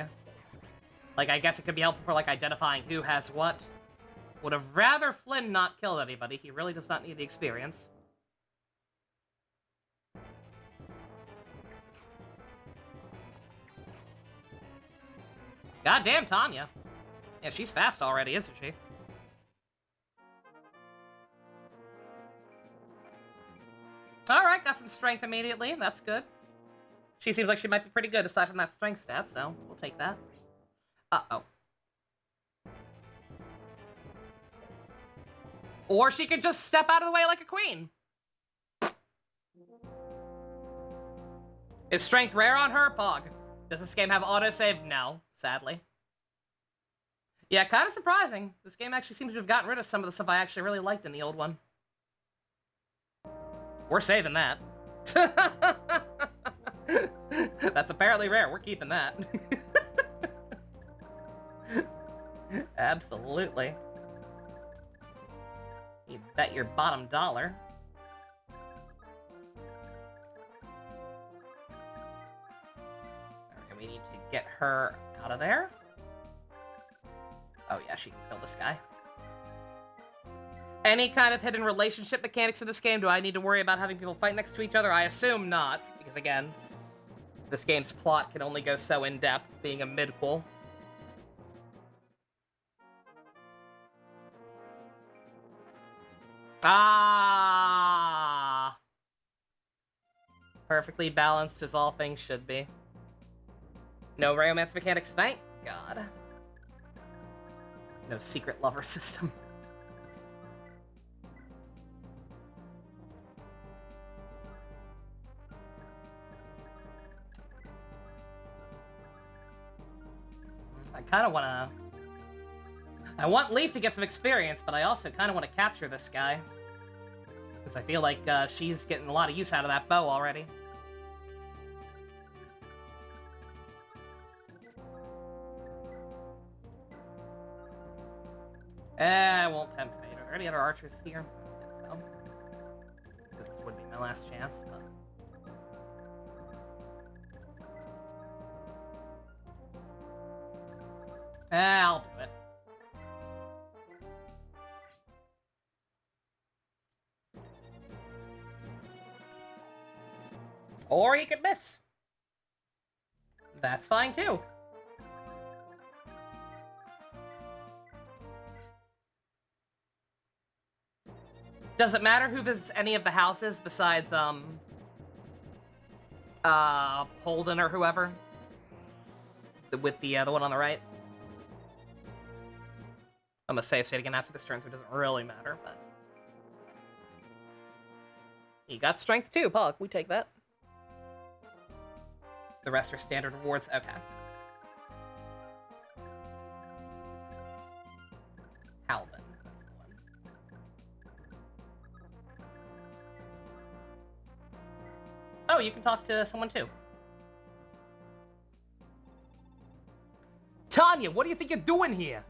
Like, I guess it could be helpful for, like, identifying who has what. Would have rather Flynn not killed anybody. He really does not need the experience. Goddamn Tanya. Yeah, she's fast already, isn't she? Alright, got some strength immediately. That's good. She seems like she might be pretty good aside from that strength stat, so we'll take that. Uh-oh. Or she could just step out of the way like a queen. Is strength rare on her? Pog. Does this game have autosave? No, sadly. Yeah, kind of surprising. This game actually seems to have gotten rid of some of the stuff I actually really liked in the old one. We're saving that. That's apparently rare. We're keeping that. Absolutely. You bet your bottom dollar. Alright, we need to get her out of there. Oh yeah, she can kill this guy. Any kind of hidden relationship mechanics in this game? Do I need to worry about having people fight next to each other? I assume not, because again, this game's plot can only go so in-depth, being a midquel. Ah! Perfectly balanced as all things should be. No romance mechanics, thank God. No secret lover system. I kind of want to... I want Leaf to get some experience, but I also kind of want to capture this guy. Because I feel like she's getting a lot of use out of that bow already. I won't tempt fate. Are there any other archers here? I don't think so. This would be my last chance, but... I'll do it. Or he could miss. That's fine too. Does it matter who visits any of the houses besides, Holden or whoever? With the one on the right? I'm gonna save state again after this turn, so it doesn't really matter, but... You got strength too, Pog. We take that. The rest are standard rewards? Okay. Halvin. That's the one. Oh, you can talk to someone too. Tanya, what do you think you're doing here?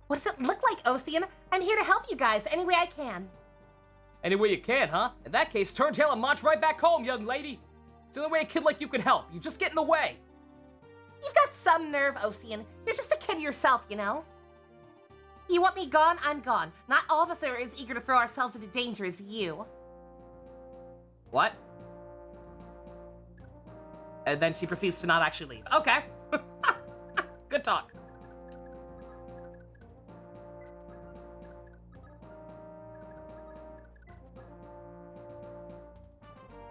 What does it look like, Ocean? I'm here to help you guys any way I can. Any way you can, huh? In that case, turn tail and march right back home, young lady. It's the only way a kid like you could help. You just get in the way. You've got some nerve, Ocean. You're just a kid yourself, you know? You want me gone? I'm gone. Not all of us are as eager to throw ourselves into danger as you. What? And then she proceeds to not actually leave. Okay. Good talk.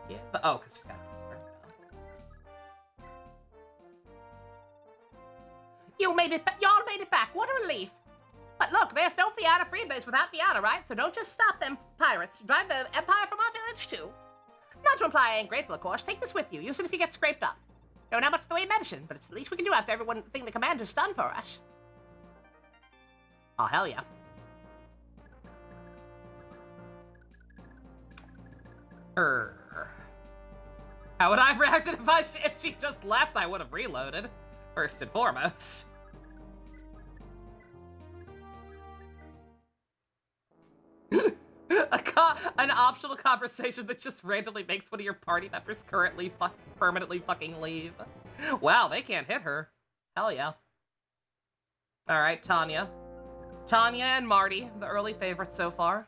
Yeah, but oh, because she's got her. Y'all made it back. What a relief. But look, there's no Fianna freebase without Fianna, right? So don't just stop them pirates. Drive the Empire from our village, too. Not to imply I ain't grateful, of course. Take this with you. Use it if you get scraped up. Don't have much in the way of medicine, but it's the least we can do after everything the commander's done for us. Oh, hell yeah. How would I have reacted if she just left? I would have reloaded, first and foremost. An optional conversation that just randomly makes one of your party members permanently fucking leave. Wow, they can't hit her. Hell yeah. Alright, Tanya. Tanya and Marty, the early favorites so far.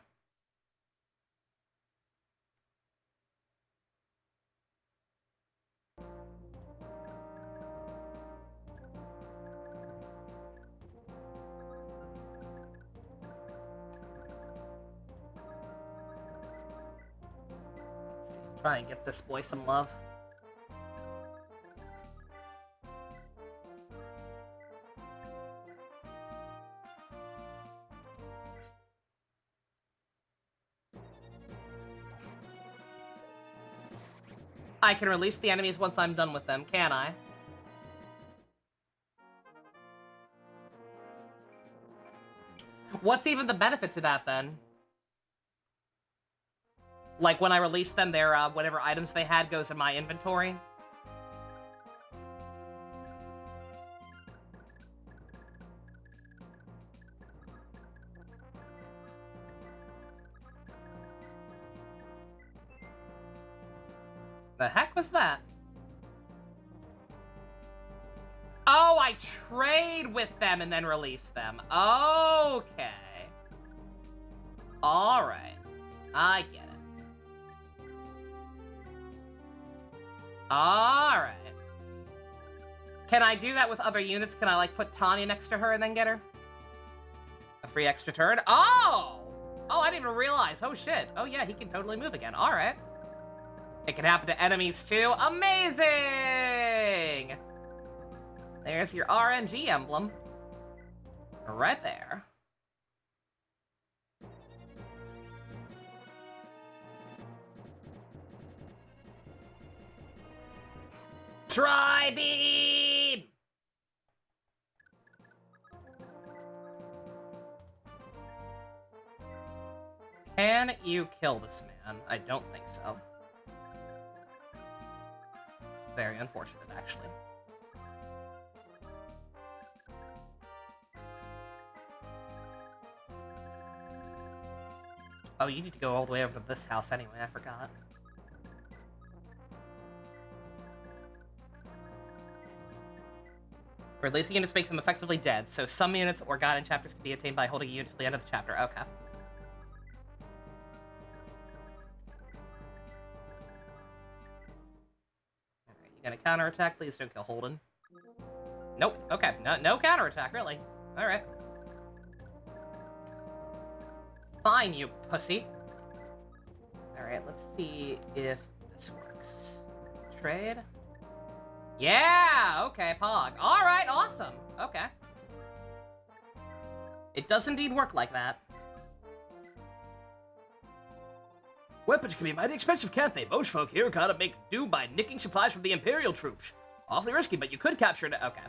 Try and get this boy some love. I can release the enemies once I'm done with them, can I? What's even the benefit to that, then? Like, when I release them, their, whatever items they had goes in my inventory? The heck was that? Oh, I trade with them and then release them. Okay. Alright. I get it. Alright. Can I do that with other units? Can I, like, put Tanya next to her and then get her? A free extra turn? Oh! Oh, I didn't even realize. Oh, shit. Oh, yeah, he can totally move again. Alright. It can happen to enemies, too. Amazing! There's your RNG emblem. Right there. Tri-beam! Can you kill this man? I don't think so. It's very unfortunate, actually. Oh, you need to go all the way over to this house anyway, I forgot. Releasing units makes them effectively dead, so some units or guided chapters can be attained by holding a unit to the end of the chapter. Okay. Alright, you gonna counterattack? Please don't kill Holden. Nope. Okay, no counterattack, really. Alright. Fine, you pussy. Alright, let's see if this works. Trade. Yeah! Okay, Pog. Alright, awesome. Okay. It does indeed work like that. Weapons can be mighty expensive, can't they? Most folk here gotta make do by nicking supplies from the Imperial troops. Awfully risky, but you could capture it. Okay.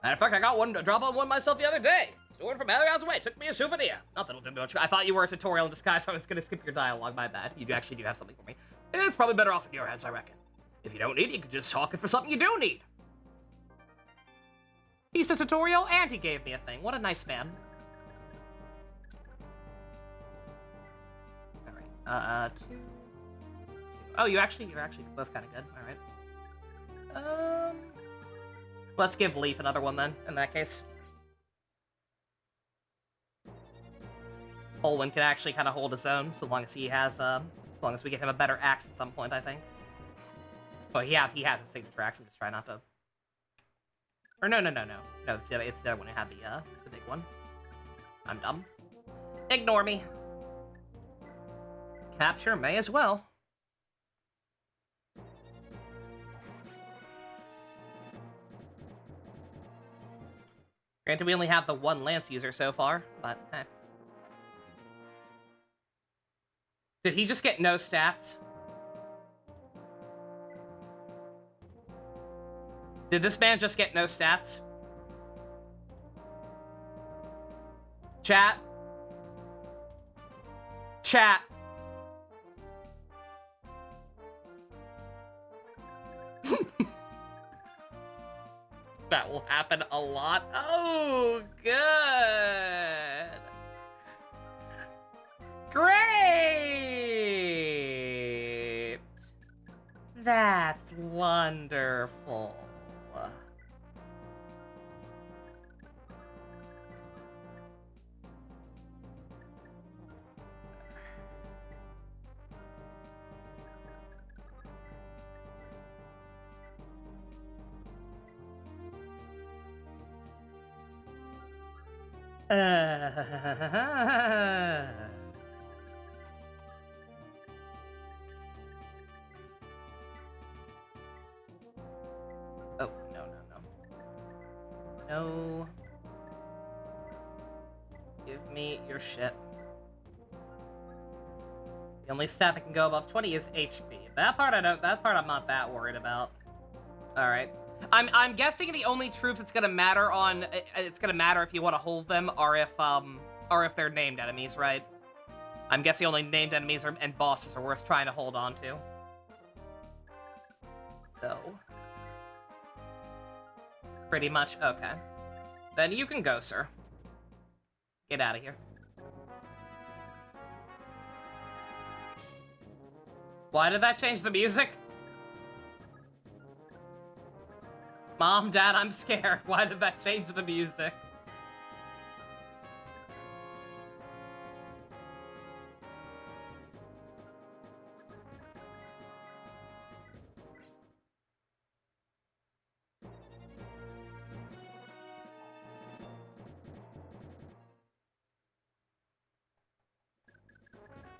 Matter of fact, I got one to drop on one myself the other day. Stored from miles away. Took me a souvenir. Not that'll do much. I thought you were a tutorial in disguise, so I was gonna skip your dialogue. My bad. You actually do have something for me. It's probably better off in your hands, I reckon. If you don't need it, you can just hawk it for something you do need. He's a tutorial, and he gave me a thing. What a nice man. Alright, two. Oh, you're actually both kind of good. Alright. Let's give Leaf another one, then, in that case. Olwen can actually kind of hold his own, so long as he has, as long as we get him a better axe at some point, I think. Well, he has his signature axe. I'm just trying not to. Or no. No, it's the other one who had the big one. I'm dumb. Ignore me. Capture may as well. Granted, we only have the one lance user so far, but eh. Did he just get no stats? Did this man just get no stats? Chat. Chat. That will happen a lot. Oh, good. Great! That's wonderful. Oh, no, no, no. No. Give me your shit. The only stat that can go above 20 is HP. That part I'm not that worried about. Alright. I'm guessing the only troops it's gonna matter on it's gonna matter if you want to hold them are if they're named enemies, right? I'm guessing only named enemies and bosses are worth trying to hold on to. So pretty much okay. Then you can go, sir. Get out of here. Why did that change the music? Mom, Dad, I'm scared. Why did that change the music?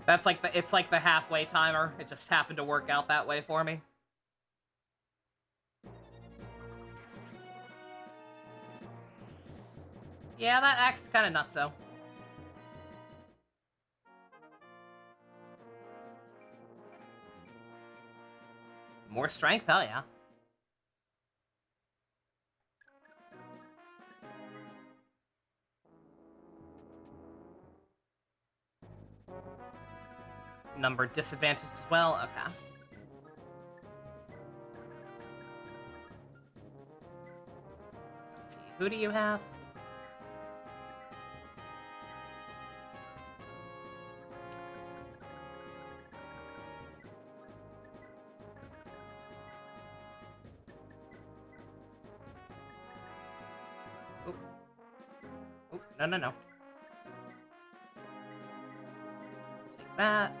That's like it's like the halfway timer. It just happened to work out that way for me. Yeah, that act's kind of nutso. More strength? Hell yeah. Number disadvantage as well? Okay. Let's see, who do you have? Oop. Oop, no, no, no. Take that.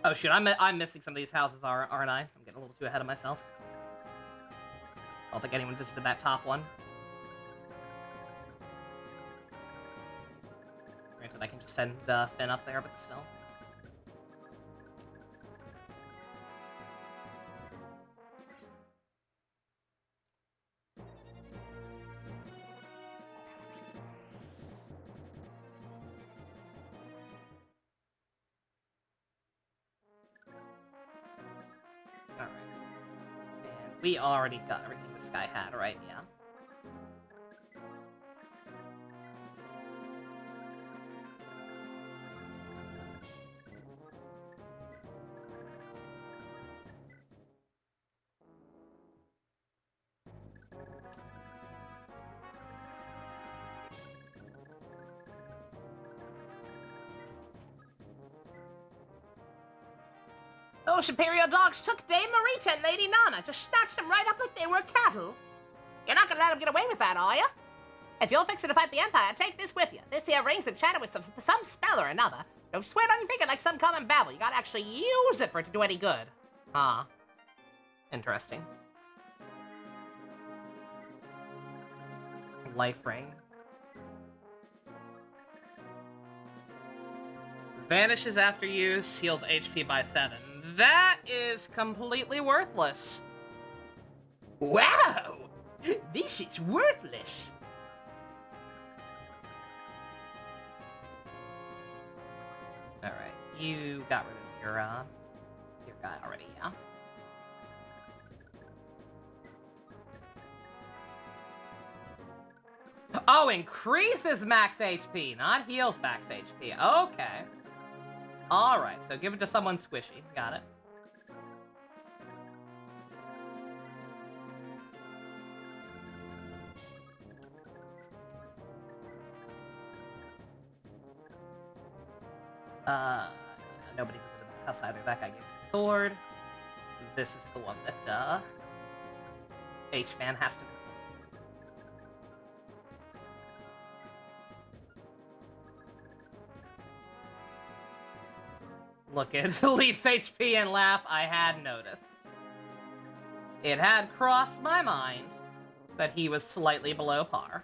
Oh shoot, I'm missing some of these houses, aren't I? I'm getting a little too ahead of myself. I don't think anyone visited that top one. Granted, I can just send Finn up there, but still. Alright. And we already got everything this guy had, right? Yeah. Those Imperial dogs took Dame Marita and Lady Nana, just snatched them right up like they were cattle. You're not gonna let them get away with that, are you? If you're fixing to fight the Empire, take this with you. This here ring's enchanted with some spell or another. Don't swear it on your finger like some common babble. You gotta actually use it for it to do any good. Huh. Interesting. Life ring. Vanishes after use, heals HP by 7. That is completely worthless. Wow! This is worthless. Alright, you got rid of your guy already, yeah? Oh, increases max HP, not heals max HP. Okay. Alright, so give it to someone squishy. Got it. Nobody visited the house either. That guy gives the sword. This is the one that, H-Man has to... Look at Leaf's HP and laugh. I had noticed. It had crossed my mind that he was slightly below par.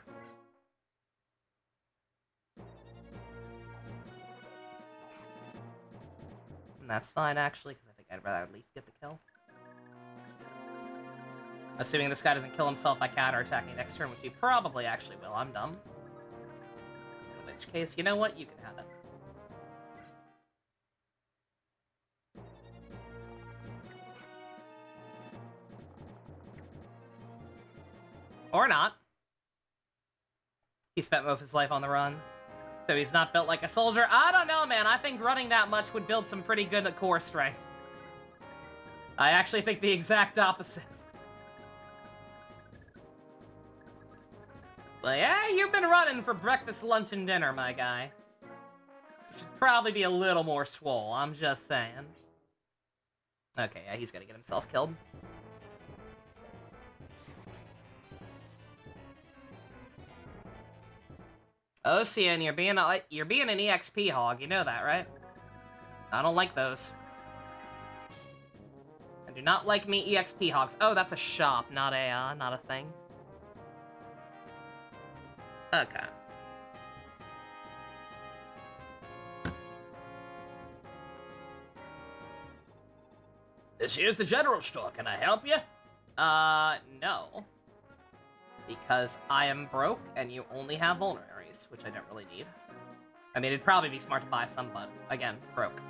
And that's fine, actually, because I think I'd rather Leaf get the kill. Assuming this guy doesn't kill himself by counterattacking next turn, which he probably actually will. I'm dumb. In which case, you know what? You can have it. Or not. He spent most of his life on the run. So he's not built like a soldier. I don't know, man. I think running that much would build some pretty good core strength. I actually think the exact opposite. But yeah, you've been running for breakfast, lunch, and dinner, my guy. You should probably be a little more swole, I'm just saying. Okay, yeah, he's gonna get himself killed. Ocean, you're being an EXP hog. You know that, right? I don't like those. I do not like me EXP hogs. Oh, that's a shop, not a thing. Okay. This here's the general store. Can I help you? No. Because I am broke, and you only have vulneraries, which I don't really need. I mean, it'd probably be smart to buy some, but, again, broke.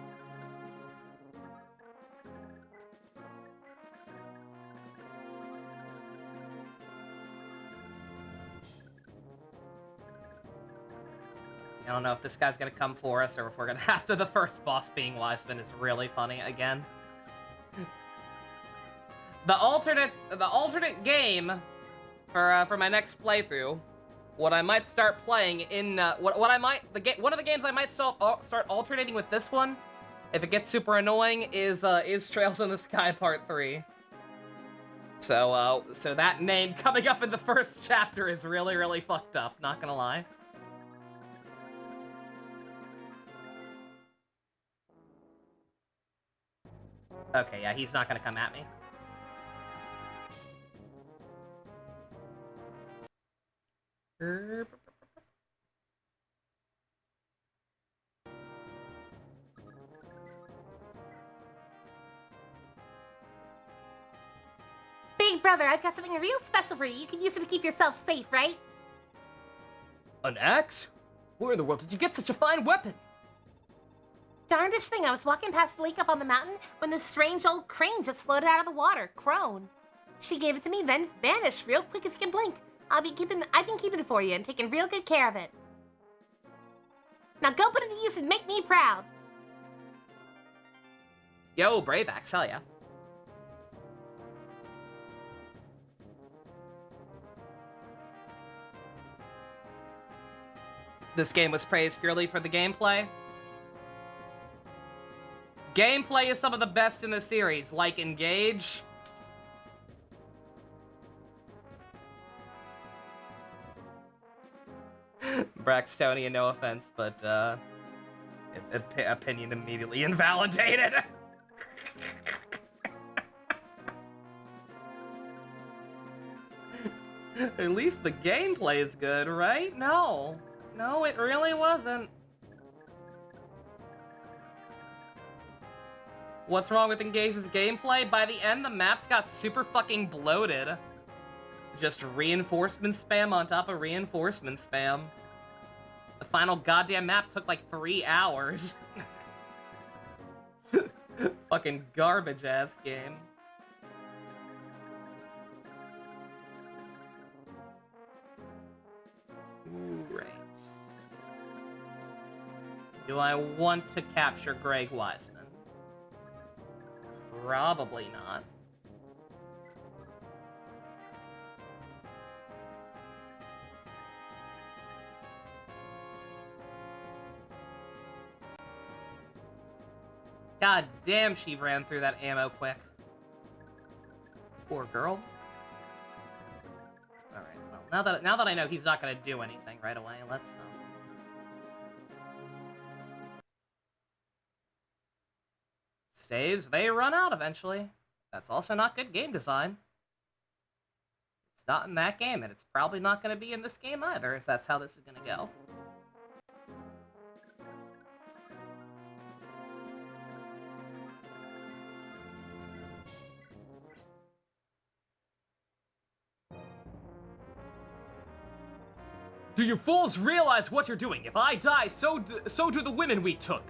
I don't know if this guy's gonna come for us, or if we're gonna have to. The first boss being Wiseman is really funny, again. The alternate game for my next playthrough, what I might start playing in one of the games I might start alternating with this one, if it gets super annoying, is Trails in the Sky Part 3. So that name coming up in the first chapter is really, really fucked up, not gonna lie. Okay, yeah, he's not gonna come at me. Big brother, I've got something real special for you. You can use it to keep yourself safe, right? An axe? Where in the world did you get such a fine weapon? Darndest thing, I was walking past the lake up on the mountain when this strange old crane just floated out of the water, Crone. She gave it to me, then vanished real quick as you can blink. I've been keeping it for you and taking real good care of it. Now go put it to use and make me proud. Yo, brave axe, hell yeah. This game was praised purely for the gameplay. Gameplay is some of the best in the series, like Engage. Braxtonian, no offense, but opinion immediately invalidated. At least the gameplay is good, right? No, it really wasn't. What's wrong with Engage's gameplay? By the end, the maps got super fucking bloated. Just reinforcement spam on top of reinforcement spam. The final goddamn map took like 3 hours. Fucking garbage-ass game. Do I want to capture Greg Wiseman? Probably not. God damn, she ran through that ammo quick. Poor girl. All right. Well, now that I know he's not gonna do anything right away, let's. Staves, they run out eventually. That's also not good game design. It's not in that game, and it's probably not going to be in this game either, if that's how this is going to go. Do you fools realize what you're doing? If I die, so do the women we took.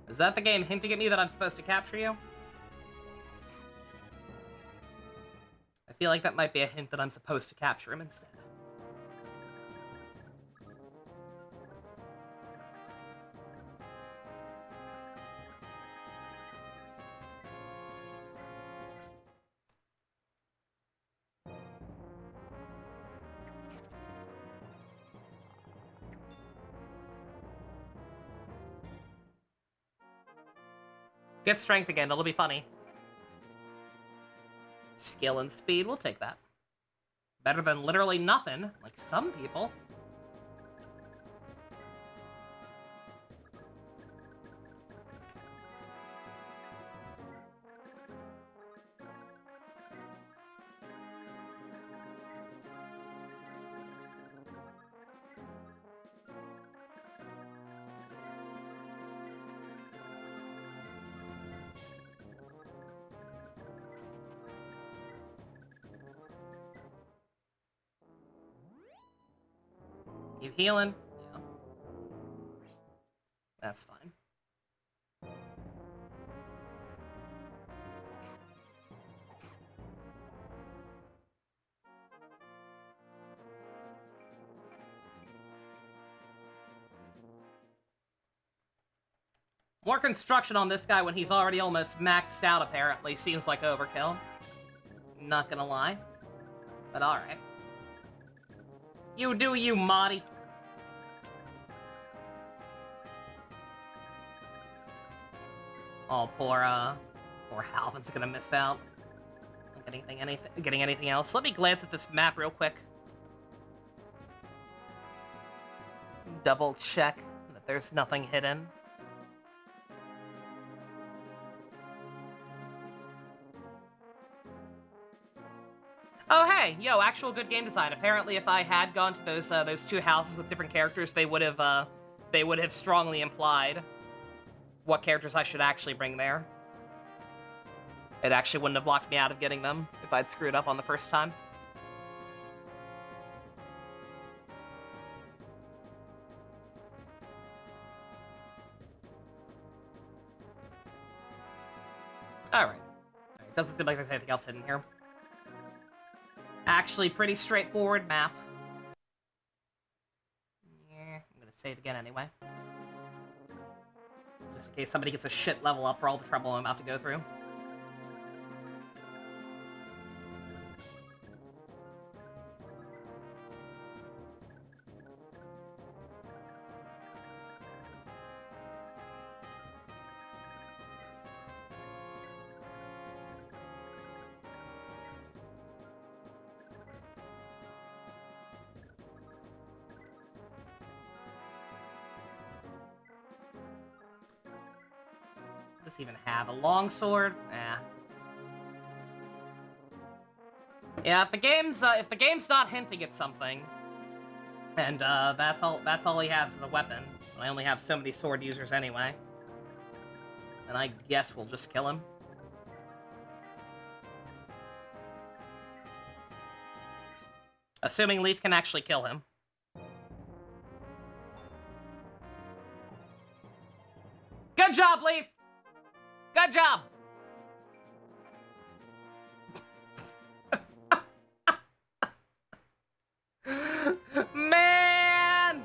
Is that the game hinting at me that I'm supposed to capture you? I feel like that might be a hint that I'm supposed to capture him instead. Get strength again, it'll be funny. Skill and speed, we'll take that. Better than literally nothing, like some people. You healing? Yeah. That's fine. More construction on this guy when he's already almost maxed out, apparently, seems like overkill. Not gonna lie. But alright. You do you, Marty. Oh, poor Halvin's gonna miss out. Not getting anything else. Let me glance at this map real quick. Double check that there's nothing hidden. Oh hey, yo, actual good game design. Apparently, if I had gone to those two houses with different characters, they would have strongly implied what characters I should actually bring there. It actually wouldn't have locked me out of getting them if I'd screwed up on the first time. Alright. Doesn't seem like there's anything else hidden here. Actually, pretty straightforward map. Yeah, I'm gonna save again anyway. Just in case somebody gets a shit level up for all the trouble I'm about to go through. Does he even have a longsword? Nah. Yeah, if the game's not hinting at something, and that's all he has as a weapon. I only have so many sword users anyway. And I guess we'll just kill him. Assuming Leaf can actually kill him. Good job, Leaf! Good job! Man!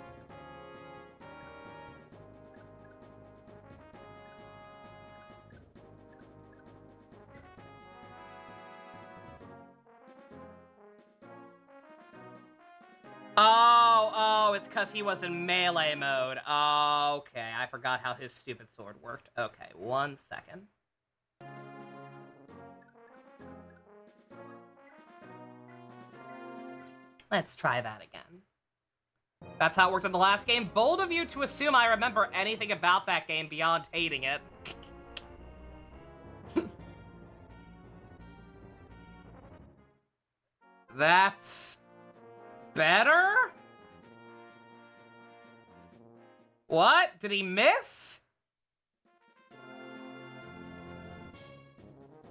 because he was in melee mode. Okay, I forgot how his stupid sword worked. Okay, 1 second. Let's try that again. That's how it worked in the last game. Bold of you to assume I remember anything about that game beyond hating it. That's better? What? Did he miss?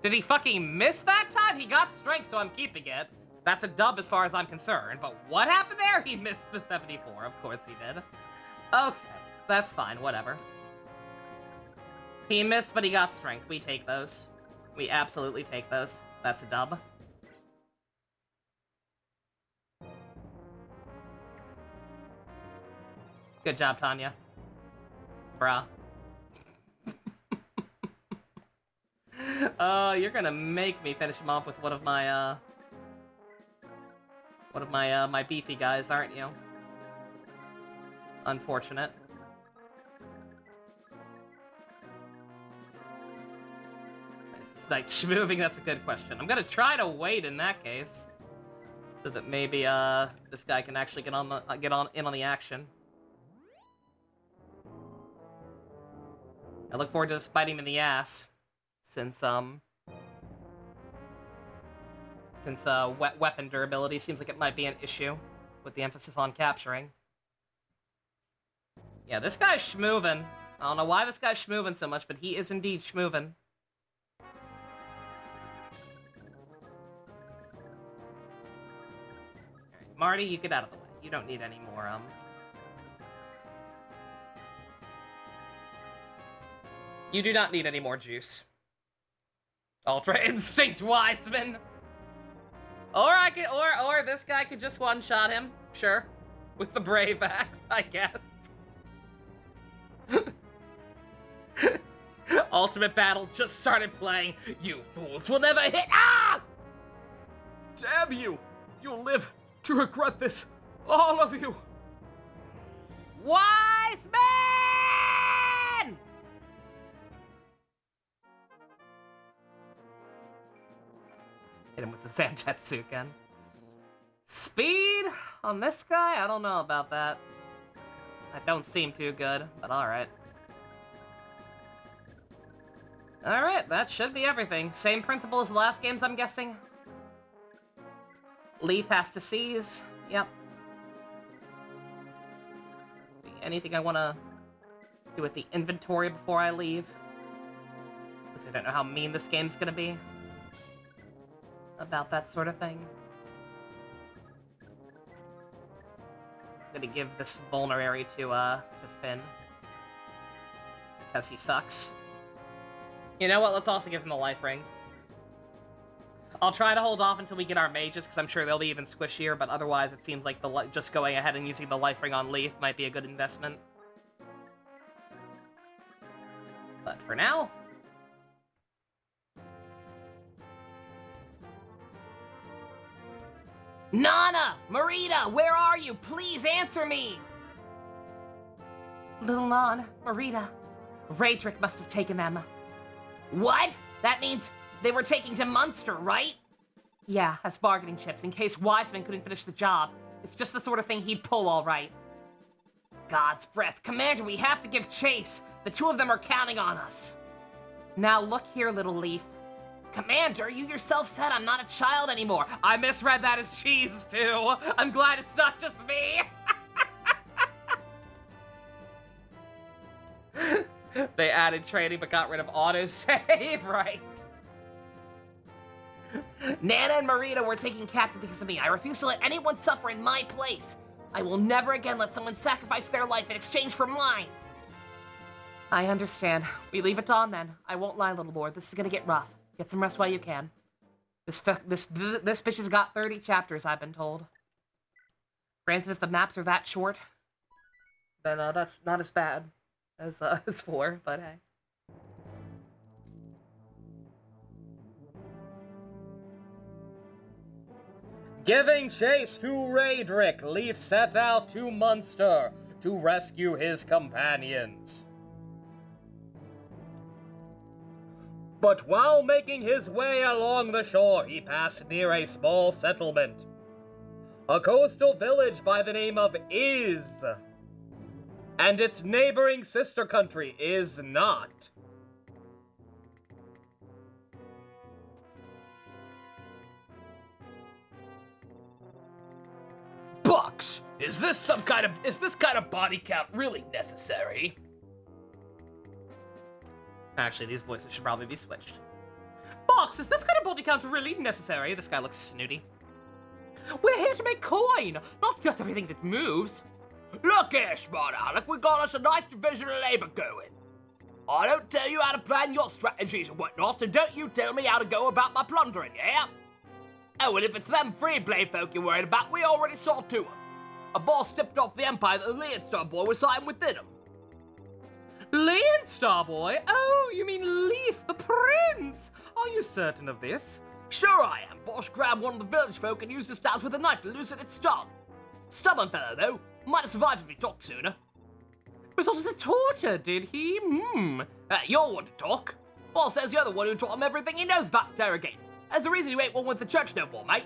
Did he fucking miss that time? He got strength, so I'm keeping it. That's a dub as far as I'm concerned. But what happened there? He missed the 74. Of course he did. Okay, that's fine. Whatever. He missed, but he got strength. We take those. We absolutely take those. That's a dub. Good job, Tanya. Bruh. You're gonna make me finish him off with one of my my beefy guys, aren't you? Unfortunate. Is this knight schmoving? That's a good question. I'm gonna try to wait in that case, so that maybe this guy can actually get in on the action. I look forward to biting him in the ass, since weapon durability seems like it might be an issue, with the emphasis on capturing. Yeah, this guy's schmoovin'. I don't know why this guy's schmoovin' so much, but he is indeed schmoovin'. Alright, Marty, you get out of the way. You don't need any more, You do not need any more juice. Ultra Instinct Wiseman. Or this guy could just one-shot him. Sure. With the Brave Axe, I guess. Ultimate Battle just started playing. You fools will never hit. Ah! Damn you! You'll live to regret this. All of you. Wiseman! Hit him with the Zantetsu again. Speed on this guy? I don't know about that. That don't seem too good, but alright. Alright, that should be everything. Same principle as the last games, I'm guessing. Leaf has to seize. Yep. Let's see, anything I want to do with the inventory before I leave? Because I don't know how mean this game's gonna be about that sort of thing. I'm gonna give this vulnerary to Finn. Because he sucks. You know what? Let's also give him the life ring. I'll try to hold off until we get our mages, because I'm sure they'll be even squishier, but otherwise it seems like just going ahead and using the life ring on Leaf might be a good investment. But for now... Nana! Marita! Where are you? Please answer me! Little Nan, Marita. Raedric must have taken them. What? That means they were taken to Munster, right? Yeah, as bargaining chips, in case Wiseman couldn't finish the job. It's just the sort of thing he'd pull, all right. God's breath. Commander, we have to give chase. The two of them are counting on us. Now look here, little Leaf. Commander, you yourself said I'm not a child anymore. I misread that as cheese, too. I'm glad it's not just me. They added training but got rid of autosave, right? Nana and Marita were taken captive because of me. I refuse to let anyone suffer in my place. I will never again let someone sacrifice their life in exchange for mine. I understand. We leave it on then. I won't lie, little lord. This is gonna get rough. Get some rest while you can. This bitch has got 30 chapters, I've been told. Granted, if the maps are that short, then that's not as bad as 4, but hey. Giving chase to Raedric, Leaf set out to Munster to rescue his companions. But while making his way along the shore, he passed near a small settlement. A coastal village by the name of Is, and its neighboring sister country is not. Bucks, is this kind of body count really necessary? Actually, these voices should probably be switched. Bucks, is this kind of body count really necessary? This guy looks snooty. We're here to make coin, not just everything that moves. Look here, smart Alec, we got us a nice division of labor going. I don't tell you how to plan your strategies and whatnot, and don't you tell me how to go about my plundering, yeah? Oh, and if it's them free blade folk you're worried about, we already saw to them. A boss tipped off the Empire that the Leonstar boy was siding within him. Leonstar boy? Oh, you mean Leaf, the prince? Are you certain of this? Sure I am. Boss grabbed one of the village folk and used his stabs with a knife to loosen its tongue. Stubborn fellow, though. Might have survived if he talked sooner. Resorted to torture, did he? You're one to talk. Boss says you're the one who taught him everything he knows about interrogate. There's a reason you ain't one with the church no more, mate.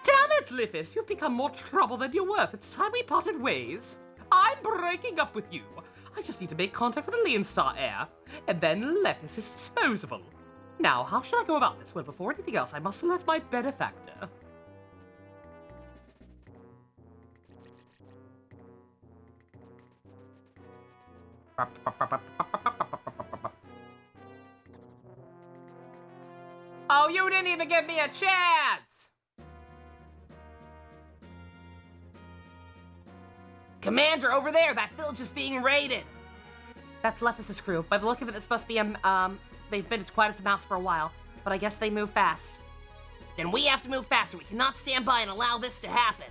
Damn it, Lithis, you've become more trouble than you're worth. It's time we parted ways. I'm breaking up with you. I just need to make contact with the Leonstar heir, and then Lethis is disposable. Now, how should I go about this? Well, before anything else, I must alert my benefactor. Oh, you didn't even give me a chance! Commander, over there, that village is being raided. That's Lethis' crew. By the look of it, it's supposed to be they've been as quiet as a mouse for a while, but I guess they move fast. Then we have to move faster. We cannot stand by and allow this to happen.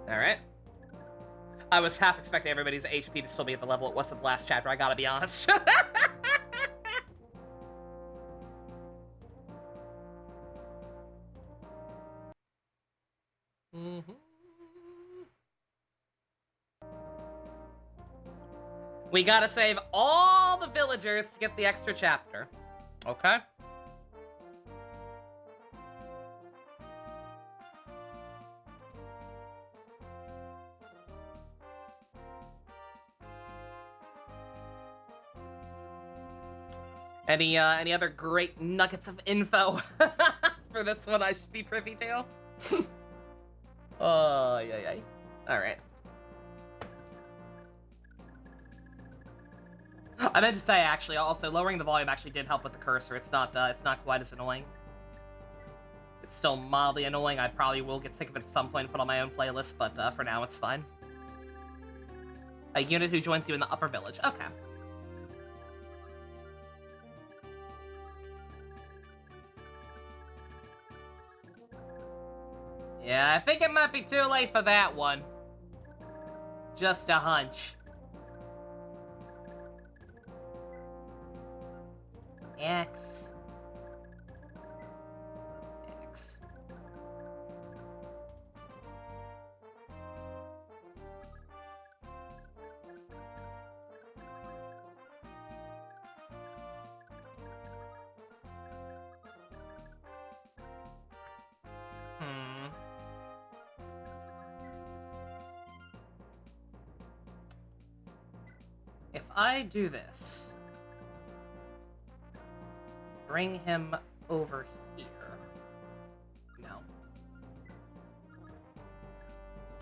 Alright. I was half expecting everybody's HP to still be at the level it was in the last chapter, I gotta be honest. We gotta save all the villagers to get the extra chapter. Okay? Any other great nuggets of info for this one I should be privy to? Oh, yeah. Alright. I meant to say, actually, also, lowering the volume actually did help with the cursor. It's not quite as annoying. It's still mildly annoying. I probably will get sick of it at some point and put on my own playlist, but for now, it's fine. A unit who joins you in the upper village. Okay. Yeah, I think it might be too late for that one. Just a hunch. X. If I do this, bring him over here. No.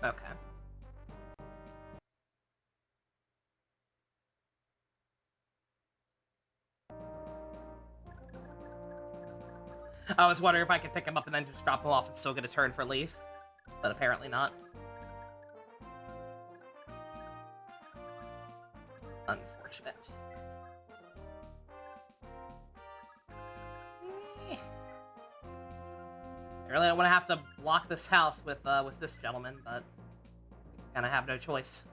Okay. I was wondering if I could pick him up and then just drop him off and still get a turn for Leaf, but apparently not. Unfortunate. I really don't want to have to block this house with this gentleman, but kind of have no choice.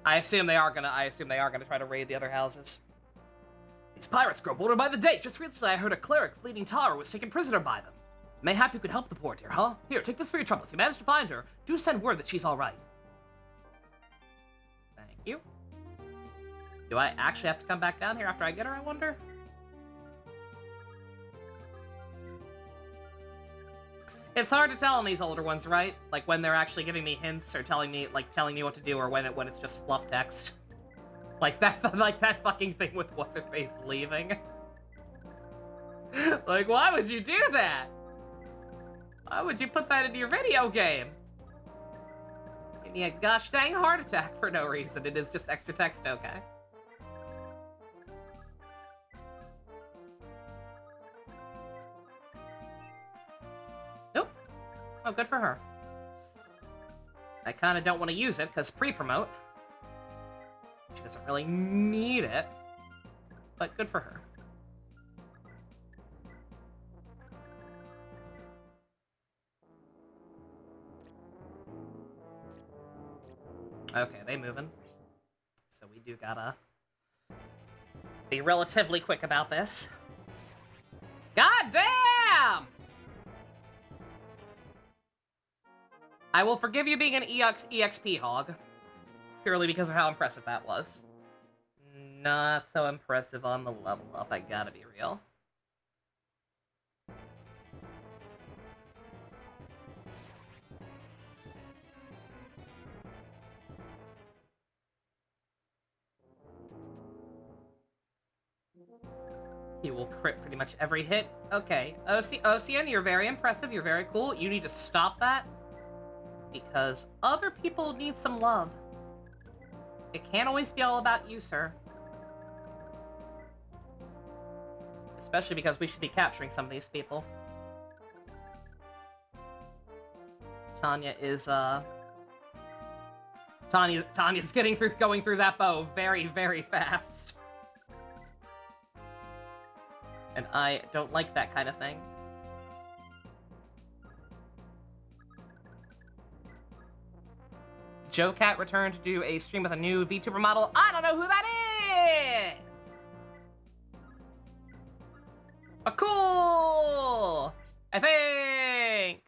I assume they are gonna try to raid the other houses. These pirates grow bolder by the day. Just recently I heard a cleric fleeing Tara was taken prisoner by them. Mayhap you could help the poor dear, huh? Here, take this for your trouble. If you manage to find her, do send word that she's alright. Thank you. Do I actually have to come back down here after I get her, I wonder? It's hard to tell on these older ones, right? Like when they're actually giving me hints or telling me what to do, or when it's just fluff text. Like that fucking thing with what's her face leaving. Like, why would you do that? Why would you put that into your video game? Give me a gosh dang heart attack for no reason. It is just extra text, okay. Nope. Oh, good for her. I kind of don't want to use it, because pre-promote. She doesn't really need it, but good for her. Okay, they moving. So we do gotta be relatively quick about this. God damn! I will forgive you being an EXP hog. Purely because of how impressive that was. Not so impressive on the level up, I gotta be real. He will crit pretty much every hit. Okay, Ocean, you're very impressive, you're very cool. You need to stop that. Because other people need some love. It can't always be all about you, sir. Especially because we should be capturing some of these people. Tanya is, Tanya's going through that bow very, very fast. And I don't like that kind of thing. Joe Cat returned to do a stream with a new VTuber model. I don't know who that is! But cool! I think!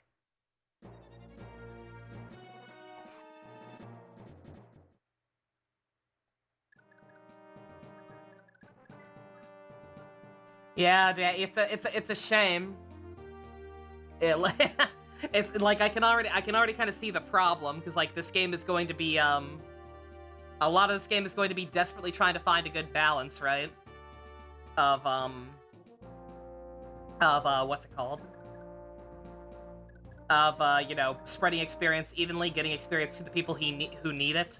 Yeah, it's a shame. It's like I can already kind of see the problem, because like this game is going to be a lot of this game is going to be desperately trying to find a good balance, right? Of what's it called? Of you know, spreading experience evenly, getting experience to the people who need it,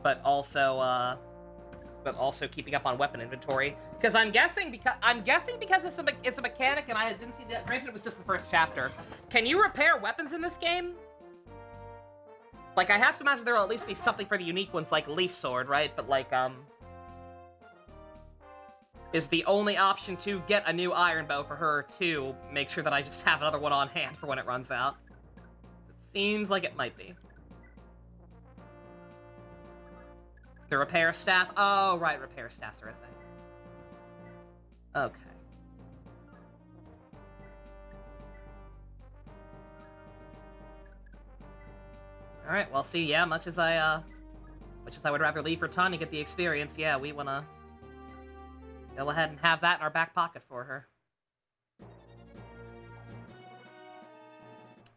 but also keeping up on weapon inventory. Because I'm guessing because it's a mechanic, and I didn't see that. Granted, it was just the first chapter. Can you repair weapons in this game? Like, I have to imagine there'll at least be something for the unique ones, like Leaf Sword, right? But like, is the only option to get a new iron bow for her to make sure that I just have another one on hand for when it runs out. It seems like it might be. The repair staff. Oh, right, repair staffs are a thing. Okay. All right. Well, see, yeah. Much as I would rather leave for Tanya to get the experience, yeah, we wanna go ahead and have that in our back pocket for her.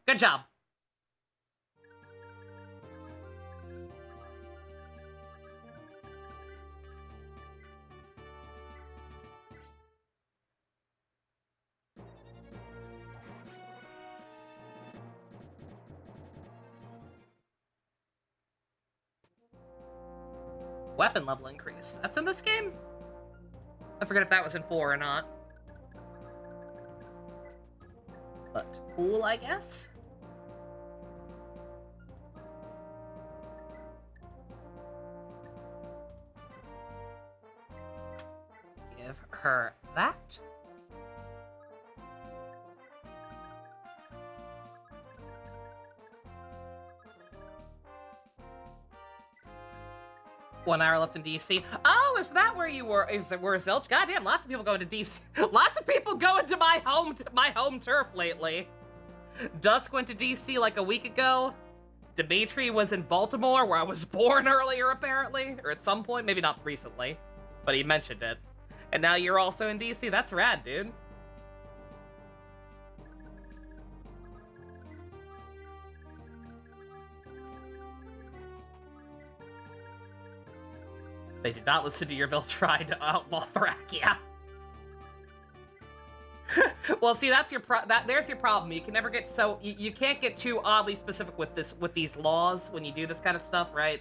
Good job. Weapon level increase. That's in this game? I forget if that was in 4 or not. But cool, I guess? Give her that. One hour left in DC. Oh, is that where you were? Is it where Zilch? Goddamn, lots of people going to DC. Lots of people going to my home turf lately. Dusk went to DC like a week ago. Dimitri was in Baltimore, where I was born earlier, apparently, or at some point, maybe not recently, but he mentioned it. And now you're also in DC. That's rad, dude. They did not listen to your bill trying to outlaw Thracia. Well, see, that's your there's your problem. You can never get you can't get too oddly specific with these laws when you do this kind of stuff, right?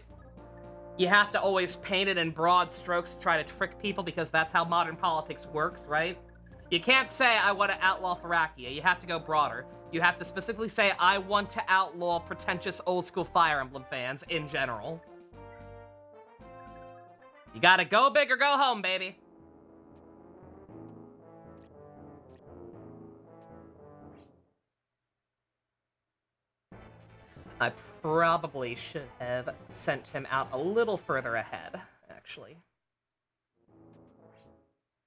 You have to always paint it in broad strokes to try to trick people because that's how modern politics works, right? You can't say I want to outlaw Thracia. You have to go broader. You have to specifically say I want to outlaw pretentious old school Fire Emblem fans in general. You gotta go big or go home, baby. I probably should have sent him out a little further ahead, actually.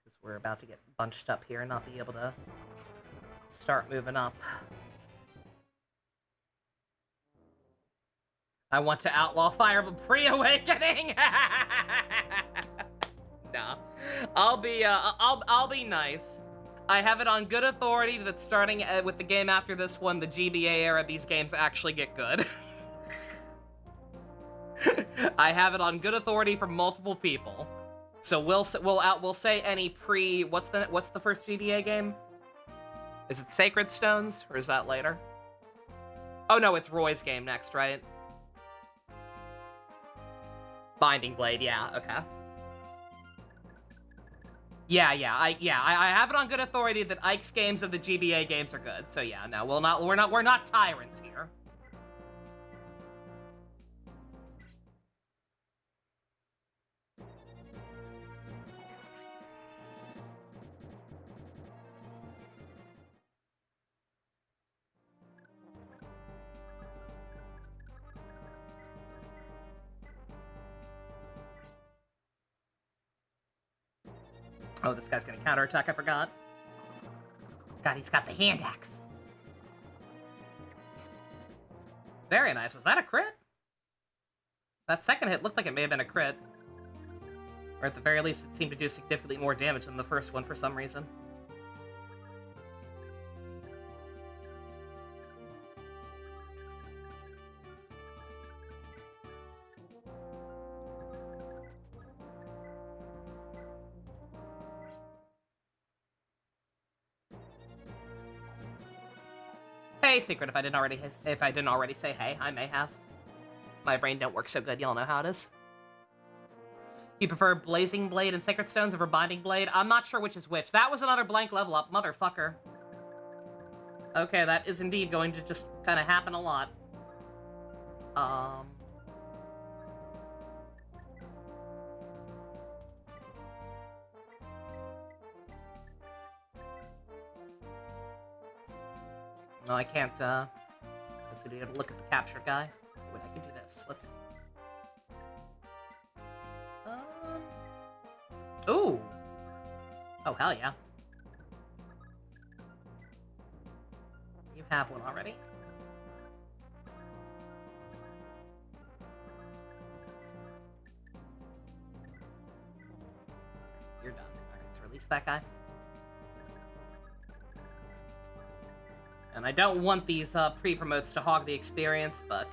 Because we're about to get bunched up here and not be able to start moving up. I want to outlaw Fire Emblem pre-awakening. Nah, I'll be nice. I have it on good authority that starting with the game after this one, the GBA era, these games actually get good. I have it on good authority from multiple people. So we'll say any what's the first GBA game? Is it Sacred Stones or is that later? Oh no, it's Roy's game next, right? Binding Blade, yeah, okay. Yeah, I have it on good authority that Ike's games of the GBA games are good. So yeah, no, we're not tyrants here. Oh, this guy's gonna counterattack, I forgot. God, he's got the hand axe. Very nice. Was that a crit? That second hit looked like it may have been a crit. Or at the very least, it seemed to do significantly more damage than the first one for some reason. Hey, Secret, if I didn't already say hey, I may have. My brain don't work so good, y'all know how it is. You prefer Blazing Blade and Sacred Stones over Binding Blade? I'm not sure which is which. That was another blank level up, motherfucker. Okay, that is indeed going to just kind of happen a lot. No, I can't, let's see, to look at the capture guy. Wait, I can do this. Let's... Ooh! Oh, hell yeah. You have one already. You're done. Alright, let's release that guy. And I don't want these pre-promotes to hog the experience, but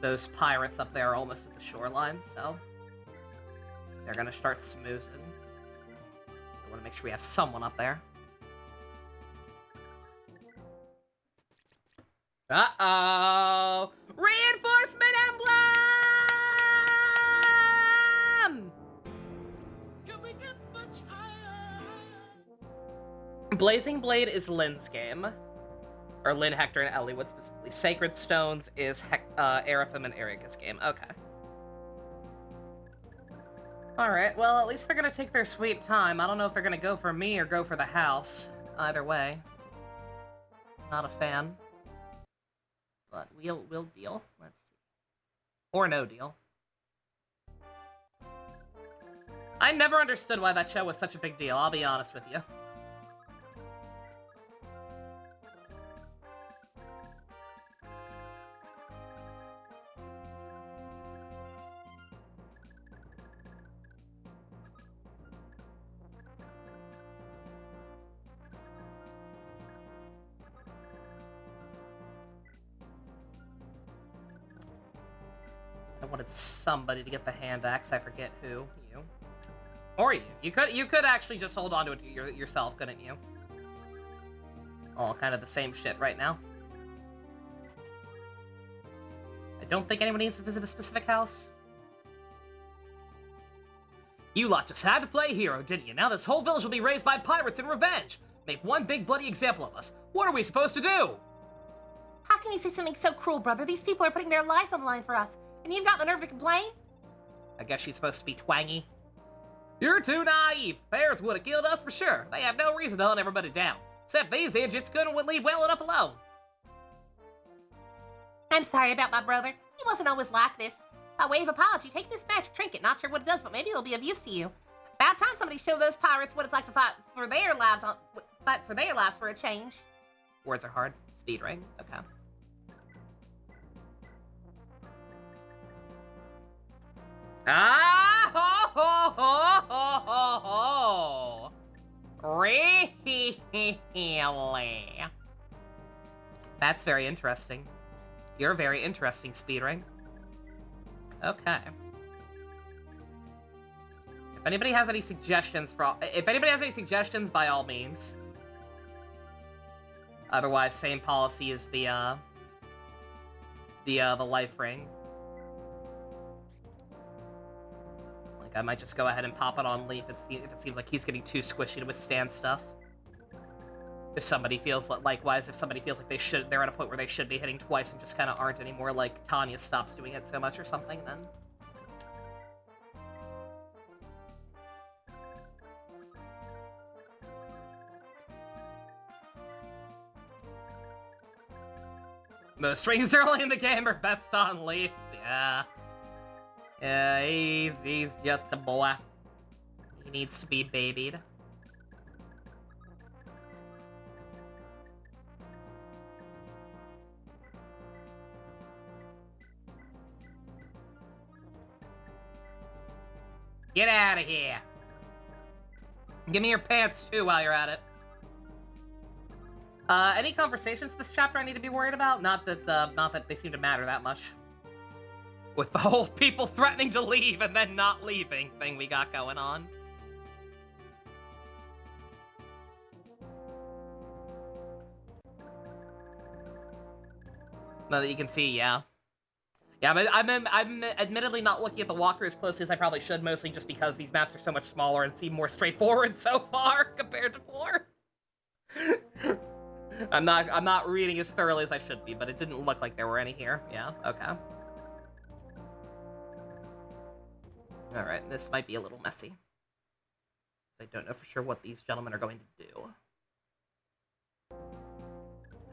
those pirates up there are almost at the shoreline, so they're gonna start smoozing. I want to make sure we have someone up there. Uh-oh! Reinforcement Emblem! Can we get much higher? Blazing Blade is Lynn's game. Or Lynn, Hector, and Elliewood specifically. Sacred Stones is Aratham and Erica's game. Okay. Alright, well, at least they're gonna take their sweet time. I don't know if they're gonna go for me or go for the house. Either way. Not a fan. But we'll deal. Let's see. Or no deal. I never understood why that show was such a big deal, I'll be honest with you. I wanted somebody to get the hand axe. I forget who. You. Or you. You could actually just hold on to it yourself, couldn't you? All kind of the same shit right now. I don't think anyone needs to visit a specific house. You lot just had to play hero, didn't you? Now this whole village will be raised by pirates in revenge. Make one big bloody example of us. What are we supposed to do? How can you say something so cruel, brother? These people are putting their lives on the line for us, and you've got the nerve to complain? I guess she's supposed to be twangy. You're too naive. Parents would have killed us for sure. They have no reason to hunt everybody down. Except these idiots couldn't leave well enough alone. I'm sorry about my brother. He wasn't always like this. By way of apology, take this magic trinket. Not sure what it does, but maybe it'll be of use to you. About time somebody showed those pirates what it's like to fight for their lives for a change. Words are hard. Speed ring. Okay. Ah ho ho ho ho ho ho! Really? That's very interesting. You're very interesting, Speedring. Okay. If anybody has any suggestions by all means. Otherwise, same policy as the life ring. Like, I might just go ahead and pop it on Leaf if it seems like he's getting too squishy to withstand stuff. If somebody feels like they're at a point where they should be hitting twice and just kind of aren't anymore, like Tanya stops doing it so much or something, then. Most rings early in the game are best on Leaf. Yeah. Yeah, he's just a boy. He needs to be babied. Get out of here. Give me your pants, too, while you're at it. Any conversations this chapter I need to be worried about? Not that they seem to matter that much. With the whole people threatening to leave and then not leaving thing we got going on. Now that you can see, yeah. Yeah, I'm admittedly not looking at the walkthrough as closely as I probably should, mostly just because these maps are so much smaller and seem more straightforward so far compared to 4. I'm not reading as thoroughly as I should be, but it didn't look like there were any here. Yeah, okay. Alright, this might be a little messy. I don't know for sure what these gentlemen are going to do.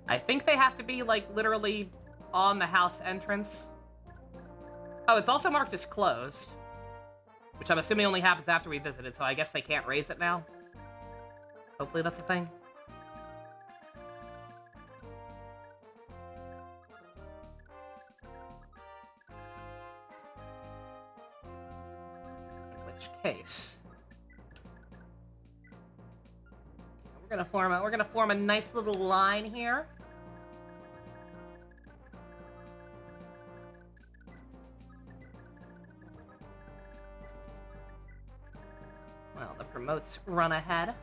I think they have to be, like, literally on the house entrance. Oh, it's also marked as closed. Which I'm assuming only happens after we visited, so I guess they can't raise it now. Hopefully that's a thing. In which case... We're gonna form a nice little line here. Well, the promotes run ahead.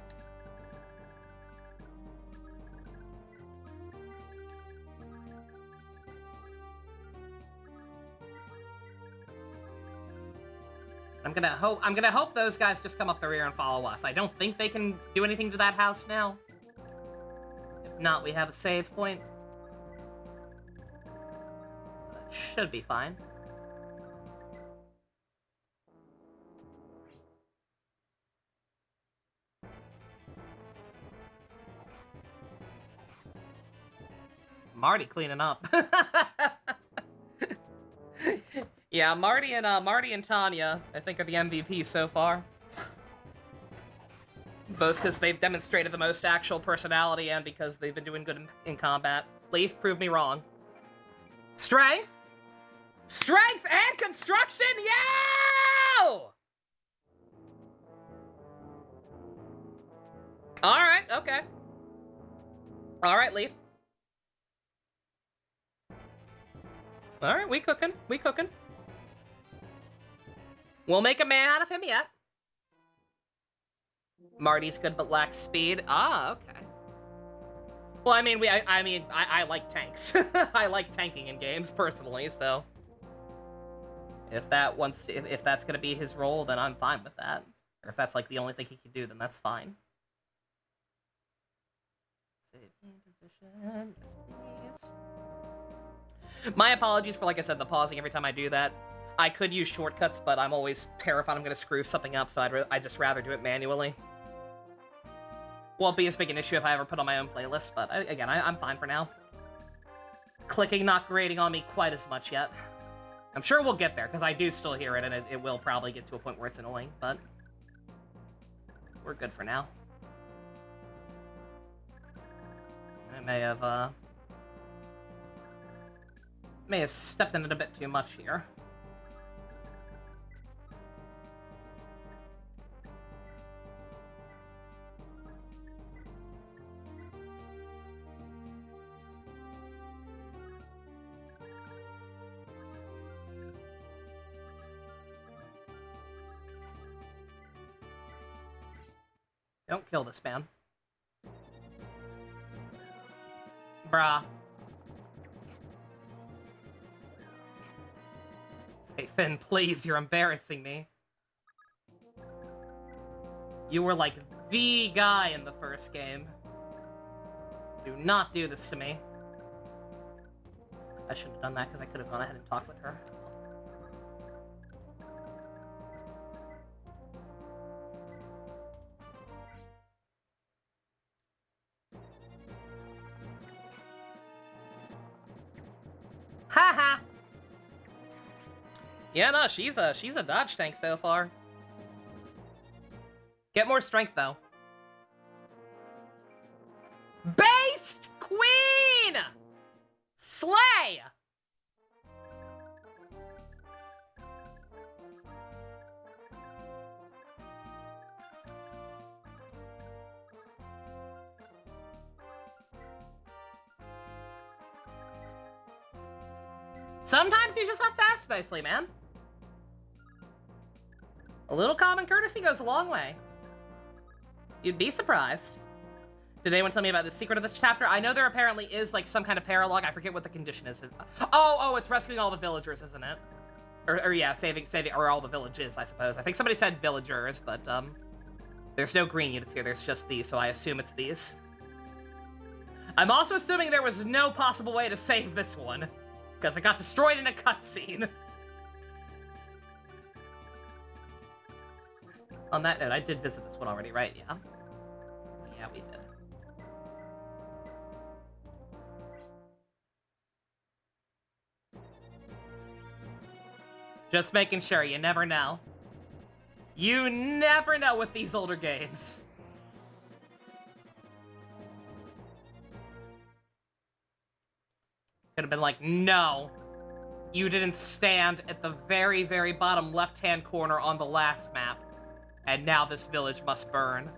I'm gonna hope those guys just come up the rear and follow us. I don't think they can do anything to that house now. If not, we have a save point. That should be fine. Marty cleaning up. Yeah, Marty and Tanya, I think, are the MVP so far. Both because they've demonstrated the most actual personality and because they've been doing good in combat. Leaf, prove me wrong. Strength? Strength and construction? Yo! Alright, okay. Alright, Leaf. Alright, we cooking. We cooking. We'll make a man out of him yet. Marty's good but lacks speed. Ah, okay. Well, I mean, I like tanks. I like tanking in games personally, so if that's gonna be his role, then I'm fine with that. Or if that's like the only thing he can do, then that's fine. Save game position, yes, please. My apologies for, like I said, the pausing every time I do that. I could use shortcuts, but I'm always terrified I'm gonna screw something up, so I'd just rather do it manually. Won't be as big an issue if I ever put on my own playlist, but again, I'm fine for now. Clicking not grating on me quite as much yet. I'm sure we'll get there, because I do still hear it, and it will probably get to a point where it's annoying, but we're good for now. I may have stepped in it a bit too much here. Don't kill this man. Bruh. Say, Finn, please, you're embarrassing me. You were like the guy in the first game. Do not do this to me. I shouldn't have done that because I could have gone ahead and talked with her. Haha. Yeah, no, she's a dodge tank so far. Get more strength though. Based Queen! Slay! Sometimes you just have to ask nicely, man. A little common courtesy goes a long way. You'd be surprised. Did anyone tell me about the secret of this chapter? I know there apparently is, like, some kind of paralogue. I forget what the condition is. Oh, it's rescuing all the villagers, isn't it? Or yeah, saving, or all the villages, I suppose. I think somebody said villagers, but, there's no green units here. There's just these, so I assume it's these. I'm also assuming there was no possible way to save this one, because it got destroyed in a cutscene. On that note, I did visit this one already, right? Yeah. Yeah, we did. Just making sure, you never know. You never know with these older games. Could have been like, no. You didn't stand at the very, very bottom left-hand corner on the last map. And now this village must burn.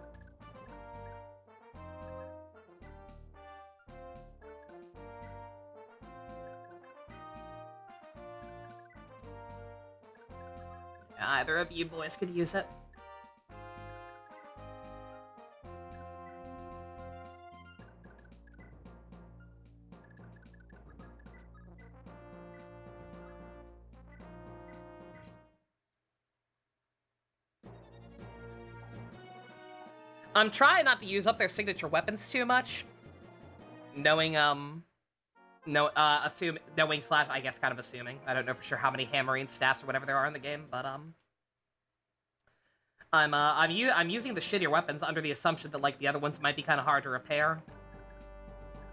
Either of you boys could use it. I'm trying not to use up their signature weapons too much. Knowing, knowing slash, I guess kind of assuming. I don't know for sure how many hammering staffs or whatever there are in the game, but, I'm using the shittier weapons under the assumption that, like, the other ones might be kind of hard to repair.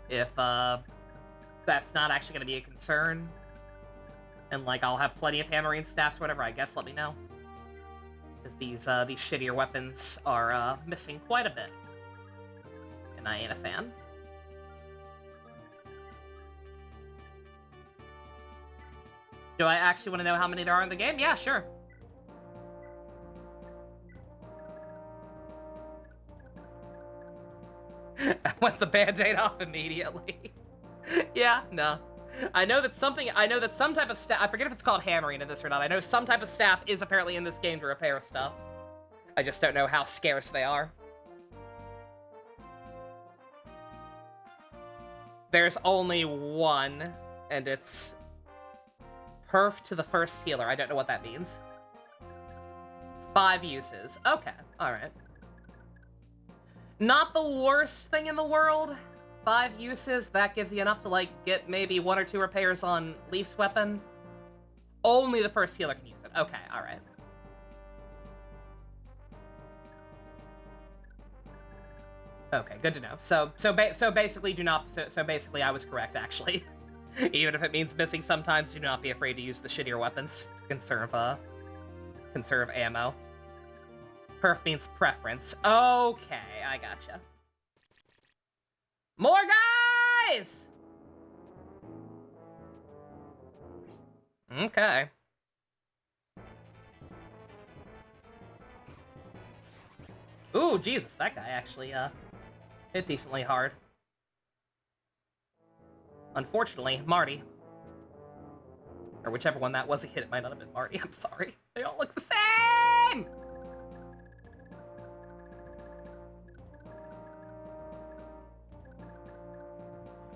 If, that's not actually going to be a concern. And, like, I'll have plenty of hammering staffs or whatever, I guess, let me know. Because these shittier weapons are missing quite a bit. And I ain't a fan. Do I actually want to know how many there are in the game? Yeah, sure. I want the band-aid off immediately. Yeah, no. I know that some type of staff, I forget if it's called hammering in this or not. I know some type of staff is apparently in this game to repair stuff. I just don't know how scarce they are. There's only one, and it's perf to the first healer. I don't know what that means. 5 uses. Okay, alright. Not the worst thing in the world. 5 uses, that gives you enough to, like, get maybe 1 or 2 repairs on Leaf's weapon. Only the first healer can use it. Okay, alright. Okay, good to know. So basically do not, so basically I was correct, actually. Even if it means missing sometimes, do not be afraid to use the shittier weapons to conserve ammo. Perf means preference. Okay, I gotcha. More guys! Okay. Ooh, Jesus, that guy actually, hit decently hard. Unfortunately, Marty. Or whichever one that was he hit, it might not have been Marty, I'm sorry. They all look the same!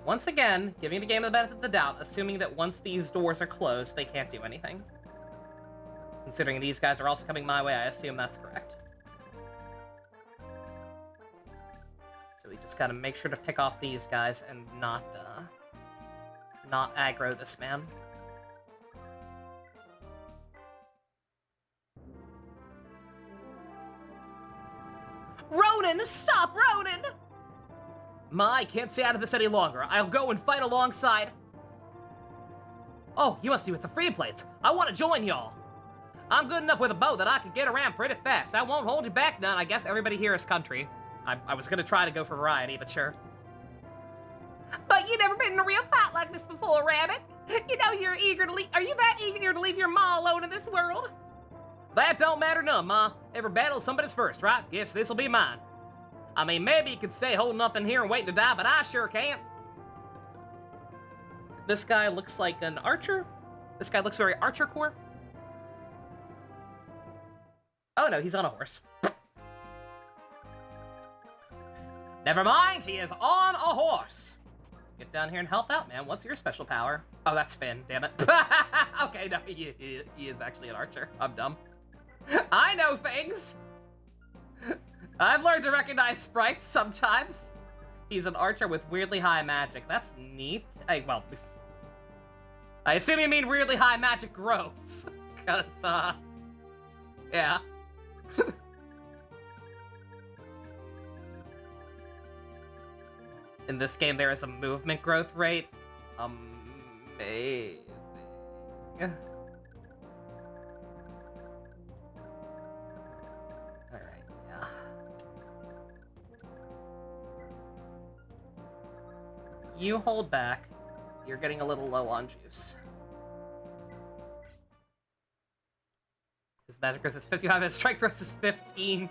Once again, giving the game the benefit of the doubt, assuming that once these doors are closed, they can't do anything. Considering these guys are also coming my way, I assume that's correct. So we just gotta make sure to pick off these guys and not aggro this man. Ronan, stop, Ronan! I can't stay out of this any longer. I'll go and fight alongside. Oh, you must be with the free plates. I want to join y'all. I'm good enough with a bow that I can get around pretty fast. I won't hold you back none. I guess everybody here is country. I was gonna try to go for variety, but sure. But you never been in a real fight like this before, Rabbit. You know you're eager to leave. Are you that eager to leave your ma alone in this world? That don't matter none, Ma. Every battle's somebody's first, right? Guess this'll be mine. I mean, maybe you could stay holding up in here and waiting to die, but I sure can't. This guy looks like an archer. This guy looks very archer core. Oh no, he's on a horse. Never mind, he is on a horse. Get down here and help out, man. What's your special power? Oh, that's Finn, damn it. Okay, no, he is actually an archer. I'm dumb. I know things. I've learned to recognize sprites sometimes. He's an archer with weirdly high magic. That's neat. Well, I assume you mean weirdly high magic growths. Because, yeah. in this game, there is a movement growth rate. Amazing. Alright, yeah. You hold back. You're getting a little low on juice. His magic growth is 55, his strike growth is 15.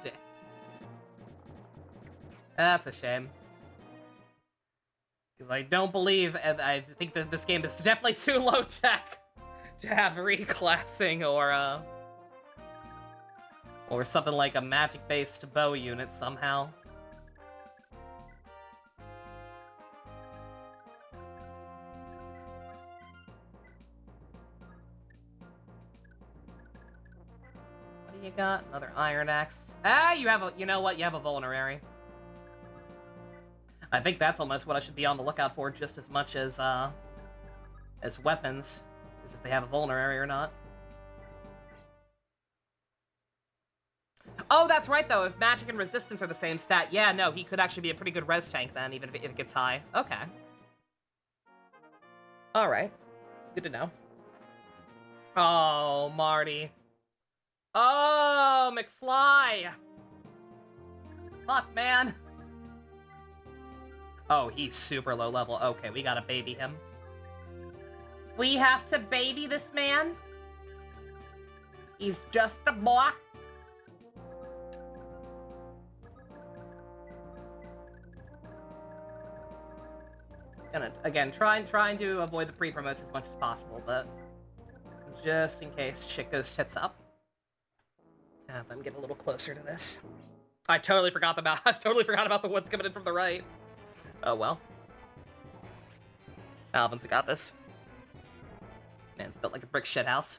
That's a shame. Because I don't believe, and I think that this game is definitely too low tech to have reclassing or something like a magic-based bow unit somehow. What do you got? Another iron axe. Ah, you know what? You have a vulnerary. I think that's almost what I should be on the lookout for just as much as weapons, as if they have a vulnerary or not. Oh, that's right, though. If magic and resistance are the same stat, yeah, no, he could actually be a pretty good res tank then, even if it gets high. Okay. Alright. Good to know. Oh, Marty. Oh, McFly! Fuck, man. Oh, he's super low level. Okay, we gotta baby him. We have to baby this man? He's just a boy. Gonna, again, trying to avoid the pre-promotes as much as possible, but just in case shit goes tits up. Have them get a little closer to this. I've totally forgot about the woods coming in from the right. Oh well. Alvin's got this. Man, it's built like a brick shit house.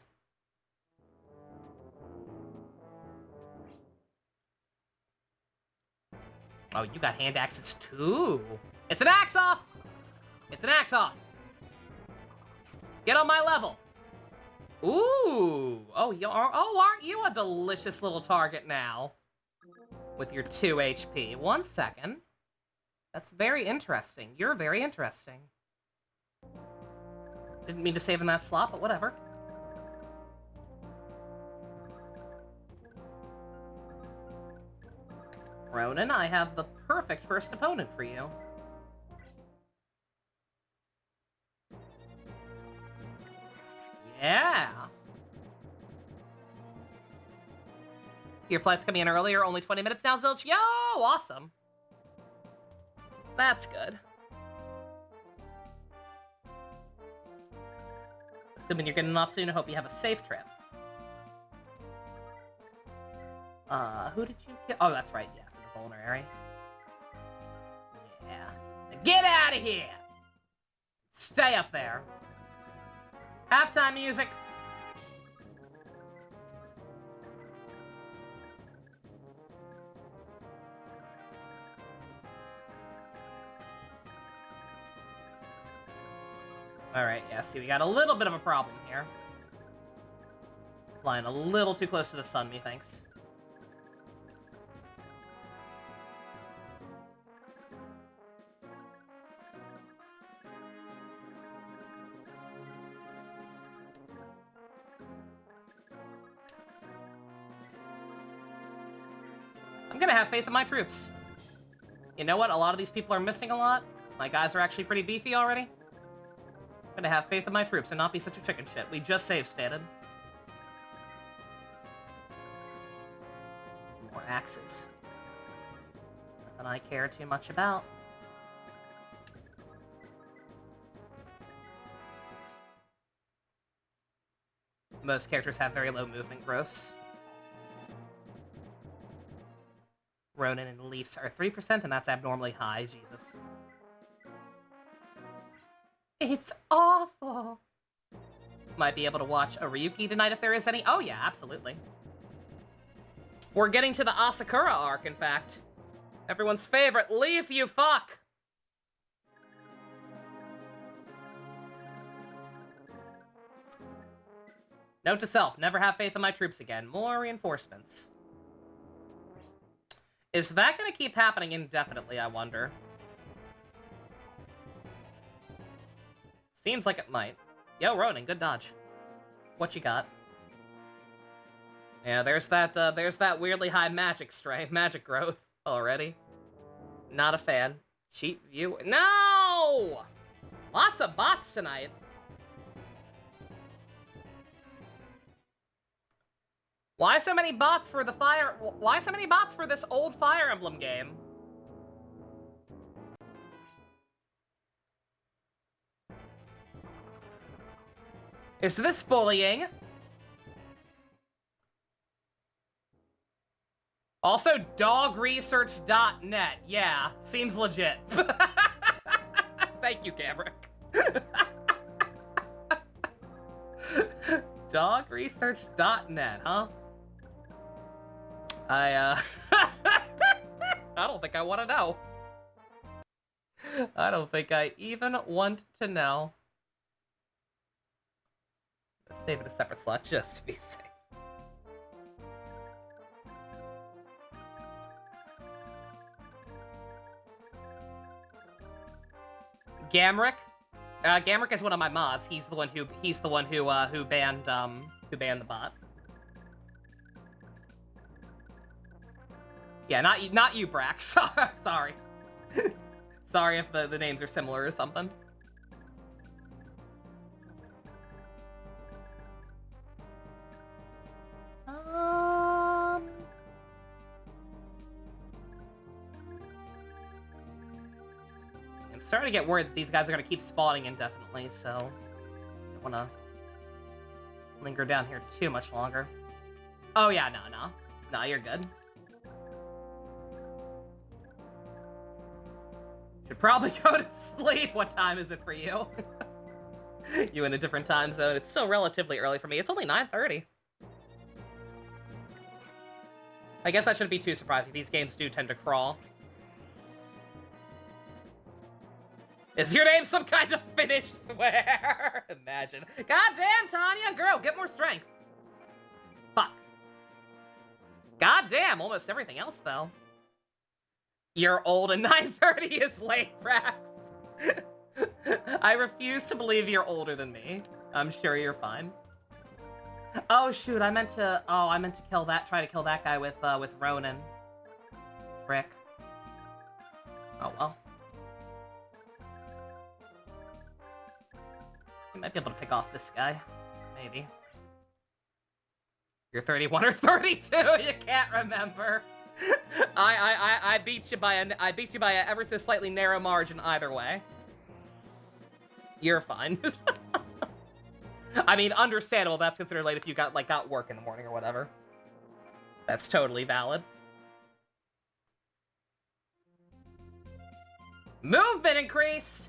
Oh, you got hand axes too. It's an axe off! It's an axe off! Get on my level! Ooh! Oh, aren't you a delicious little target now? With your 2 HP. 1 second. That's very interesting. You're very interesting. Didn't mean to save in that slot, but whatever. Ronan, I have the perfect first opponent for you. Yeah! Your flight's coming in earlier, only 20 minutes now, Zilch. Yo! Awesome. That's good. Assuming you're getting off soon, I hope you have a safe trip. Who did you kill? Oh, that's right, yeah, for the vulnerary. Yeah. Now get out of here! Stay up there. Halftime music. Alright, yeah, see, we got a little bit of a problem here. Flying a little too close to the sun, methinks. I'm gonna have faith in my troops. You know what? A lot of these people are missing a lot. My guys are actually pretty beefy already. I'm gonna have faith in my troops and not be such a chicken shit. We just save stated. More axes. Nothing I care too much about. Most characters have very low movement growths. Ronin and Leafs are 3%, and that's abnormally high, Jesus. It's awful. Might be able to watch a Ryuki tonight if there is any. Oh yeah, absolutely. We're getting to the Asakura arc, in fact. Everyone's favorite, Leaf, you fuck! Note to self, never have faith in my troops again. More reinforcements. Is that gonna keep happening indefinitely, I wonder? Seems like it might. Yo, Ronin, good dodge. What you got? Yeah, there's that weirdly high magic growth already. Not a fan. Cheap view. No! Lots of bots tonight. Why so many bots for the fire? Why so many bots for this old Fire Emblem game? Is this bullying? Also, dogresearch.net. Yeah, seems legit. Thank you, Gamrick. Dogresearch.net, huh? I don't think I want to know. I don't think I even want to know. Let's save it a separate slot just to be safe. Gamrick? Gamrick is one of my mods. He's the one who banned the bot. Yeah, not you, Brax. Sorry. Sorry if the names are similar or something. I'm starting to get worried that these guys are going to keep spawning indefinitely, so I don't want to linger down here too much longer. Oh yeah, no, you're good. Should probably go to sleep. What time is it for you? You in a different time zone. It's still relatively early for me. It's only 9:30. I guess that shouldn't be too surprising. These games do tend to crawl. Is your name some kind of Finnish swear? Imagine. Goddamn, Tanya! Girl, get more strength. Fuck. Goddamn, almost everything else, though. You're old and 9:30 is late, Brax. I refuse to believe you're older than me. I'm sure you're fine. Oh, shoot, I meant to kill that, try to kill that guy with Ronan. Frick. Oh, well. You might be able to pick off this guy. Maybe. You're 31 or 32. You can't remember. I beat you by a ever so slightly narrow margin either way. You're fine. I mean, understandable. That's considered late if you got work in the morning or whatever. That's totally valid. Movement increased.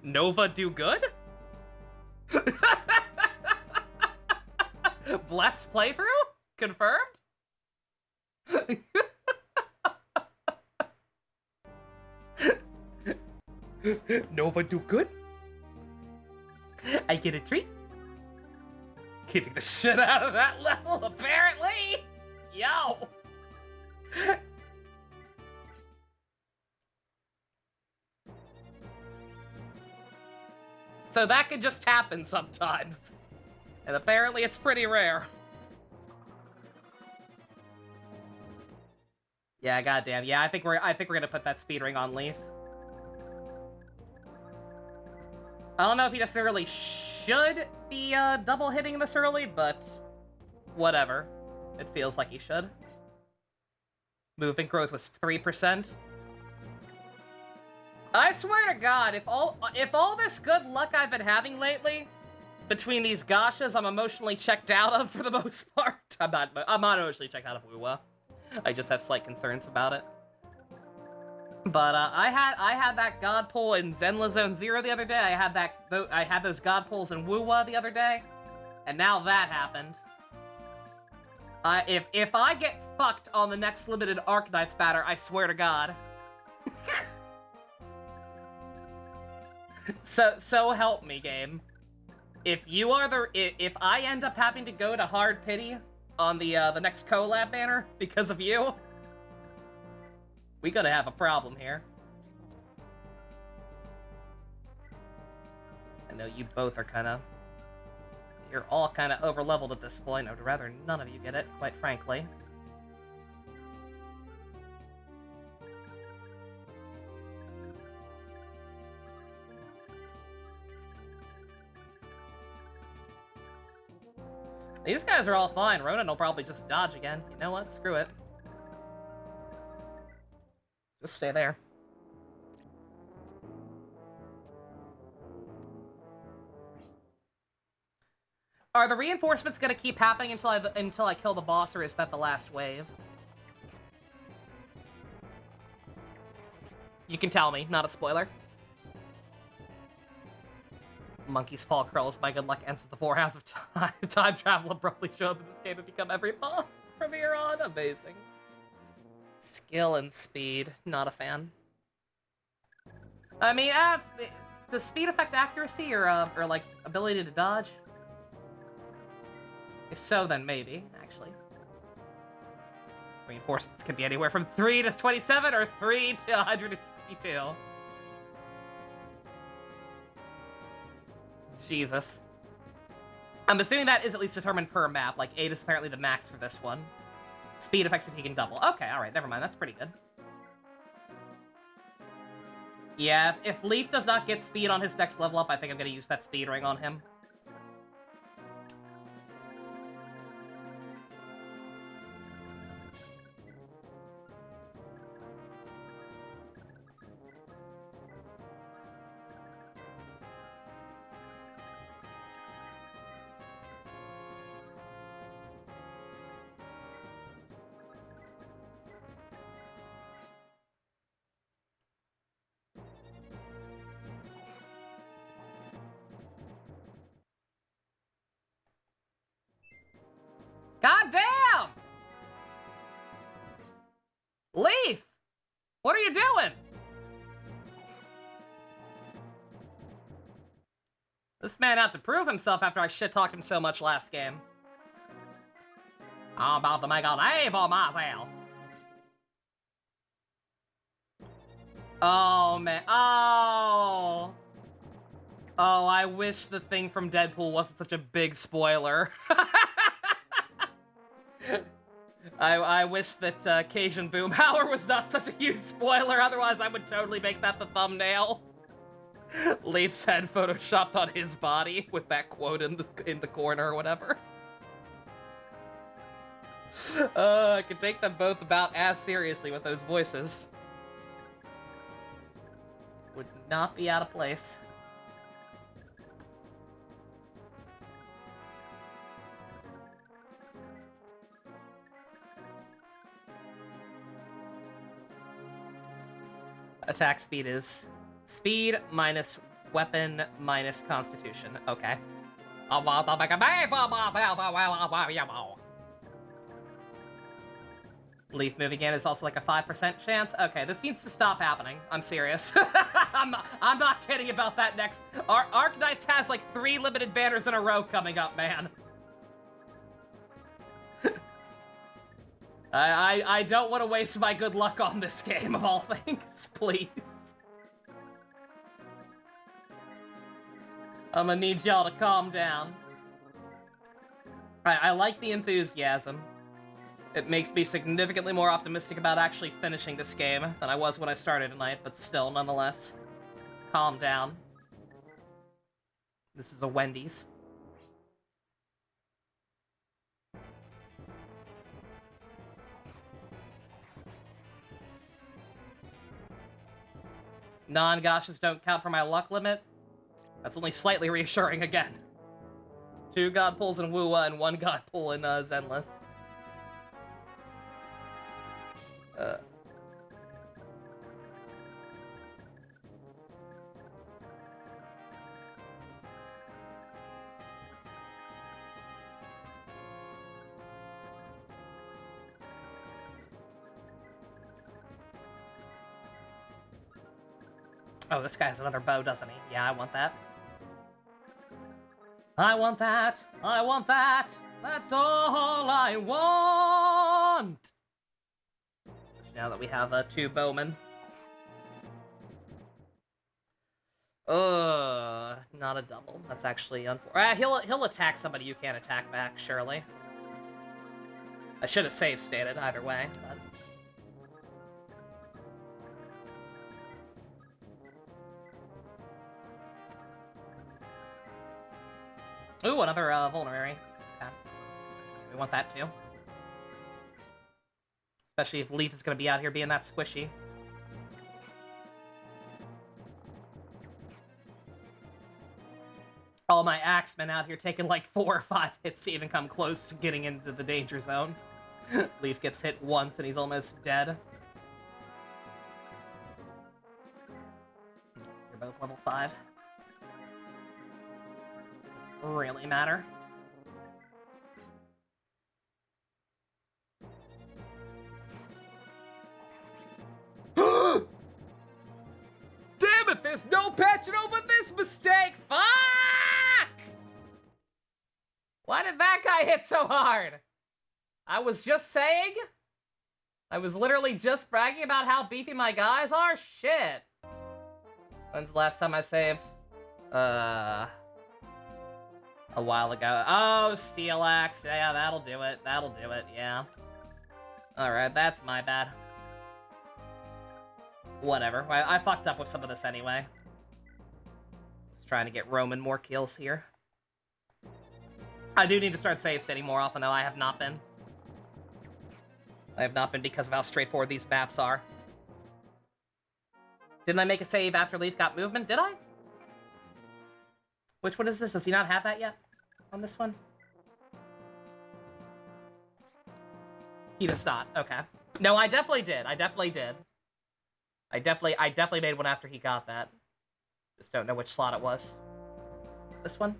Nova do good? Bless playthrough? Confirmed? Nova do good? I get a treat? Keeping the shit out of that level, apparently! Yo! So that could just happen sometimes. And apparently it's pretty rare. Yeah, goddamn. Yeah, I think we're gonna put that speed ring on Leaf. I don't know if he necessarily should be double hitting this early, but whatever. It feels like he should. Movement growth was 3%. I swear to God, if all this good luck I've been having lately, between these gashas I'm emotionally checked out of for the most part. I'm not emotionally checked out of Wuwa. I just have slight concerns about it. But I had that god pull in Zenla Zone 0 the other day. I had those god pulls in Wuwa the other day, and now that happened. If I get fucked on the next limited Arcanite spatter, I swear to God. So help me, game. If I end up having to go to hard pity on the next collab banner because of you, we gotta have a problem here. I know you both are you're all kind of over-leveled at this point. I would rather none of you get it, quite frankly. These guys are all fine. Ronan will probably just dodge again. You know what? Screw it. Just stay there. Are the reinforcements gonna keep happening until I kill the boss, or is that the last wave? You can tell me, not a spoiler. Monkey's paw curls, my good luck ends at the 4 hands of time. Time travel abruptly show up in this game and become every boss from here on. Amazing. Skill and speed, not a fan. I mean, does speed affect accuracy or like ability to dodge? If so, then maybe, actually. Reinforcements can be anywhere from 3 to 27 or 3 to 162. Jesus. I'm assuming that is at least determined per map. Like, 8 is apparently the max for this one. Speed effects if he can double. Okay, alright, never mind. That's pretty good. Yeah, if Leaf does not get speed on his next level up, I think I'm going to use that speed ring on him. God damn! Leaf! What are you doing? This man had to prove himself after I shit-talked him so much last game. I'm about to make a name for myself. Oh, man. Oh. Oh, I wish the thing from Deadpool wasn't such a big spoiler. I wish that Cajun Boomhauer was not such a huge spoiler, otherwise I would totally make that the thumbnail. Leaf's head photoshopped on his body with that quote in the corner or whatever. I could take them both about as seriously with those voices. Would not be out of place. Attack speed is speed minus weapon minus constitution. Okay. Leaf move again is also like a 5% chance. Okay, this needs to stop happening. I'm serious. I'm not kidding about that next. Arknights has like 3 limited banners in a row coming up, man. I don't want to waste my good luck on this game, of all things, please. I'm gonna need y'all to calm down. I like the enthusiasm. It makes me significantly more optimistic about actually finishing this game than I was when I started tonight, but still, nonetheless, calm down. This is a Wendy's. Non-goshes don't count for my luck limit. That's only slightly reassuring again. 2 god pulls in Wua and 1 god pull in Zenless. Oh, this guy has another bow, doesn't he? Yeah, I want that. I want that. I want that. That's all I want. Now that we have 2 bowmen. Not a double. That's actually unfortunate. He'll attack somebody you can't attack back, surely. I should have save stated either way, but... Ooh, another vulnerary. Okay. We want that too. Especially if Leaf is going to be out here being that squishy. All my axemen out here taking like 4 or 5 hits to even come close to getting into the danger zone. Leaf gets hit once and he's almost dead. You're both level 5. Doesn't really matter. Damn it, there's no patching over this mistake! Fuck! Why did that guy hit so hard? I was just saying? I was literally just bragging about how beefy my guys are? Shit. When's the last time I saved? a while ago. Oh, Steel Axe. Yeah, that'll do it. That'll do it, yeah. Alright, that's my bad. Whatever. I fucked up with some of this anyway. Just trying to get Roman more kills here. I do need to start save stating more often, though. I have not been. I have not been because of how straightforward these maps are. Didn't I make a save after Leaf got movement? Did I? Which one is this? Does he not have that yet on this one? He does not. Okay. No, I definitely did. I definitely did. I definitely made one after he got that. Just don't know which slot it was. This one?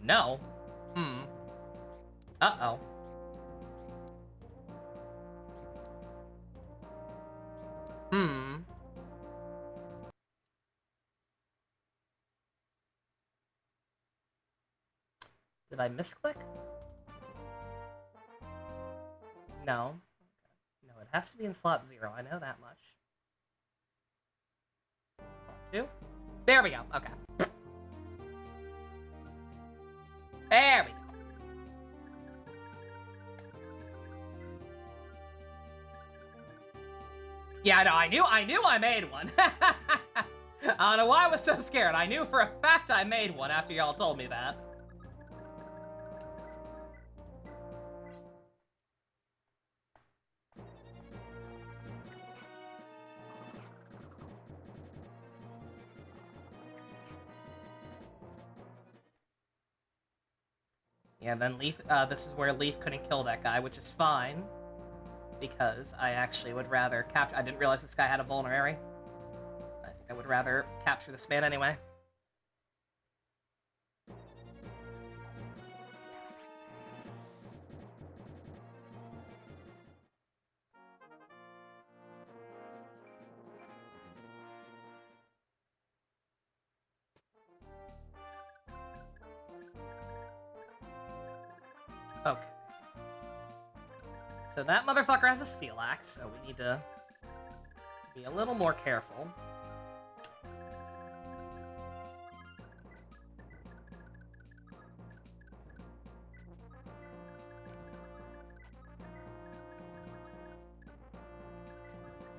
No. Uh-oh. Did I misclick? No. No, it has to be in slot 0. I know that much. Slot 2. There we go. Okay. There we go. Yeah, no, I knew I made one. I don't know why I was so scared. I knew for a fact I made one after y'all told me that. Yeah, then Leaf, this is where Leaf couldn't kill that guy, which is fine. Because I actually would rather capture... I didn't realize this guy had a vulnerary. I think I would rather capture this man anyway. Okay. So that motherfucker has a steel axe, so we need to be a little more careful.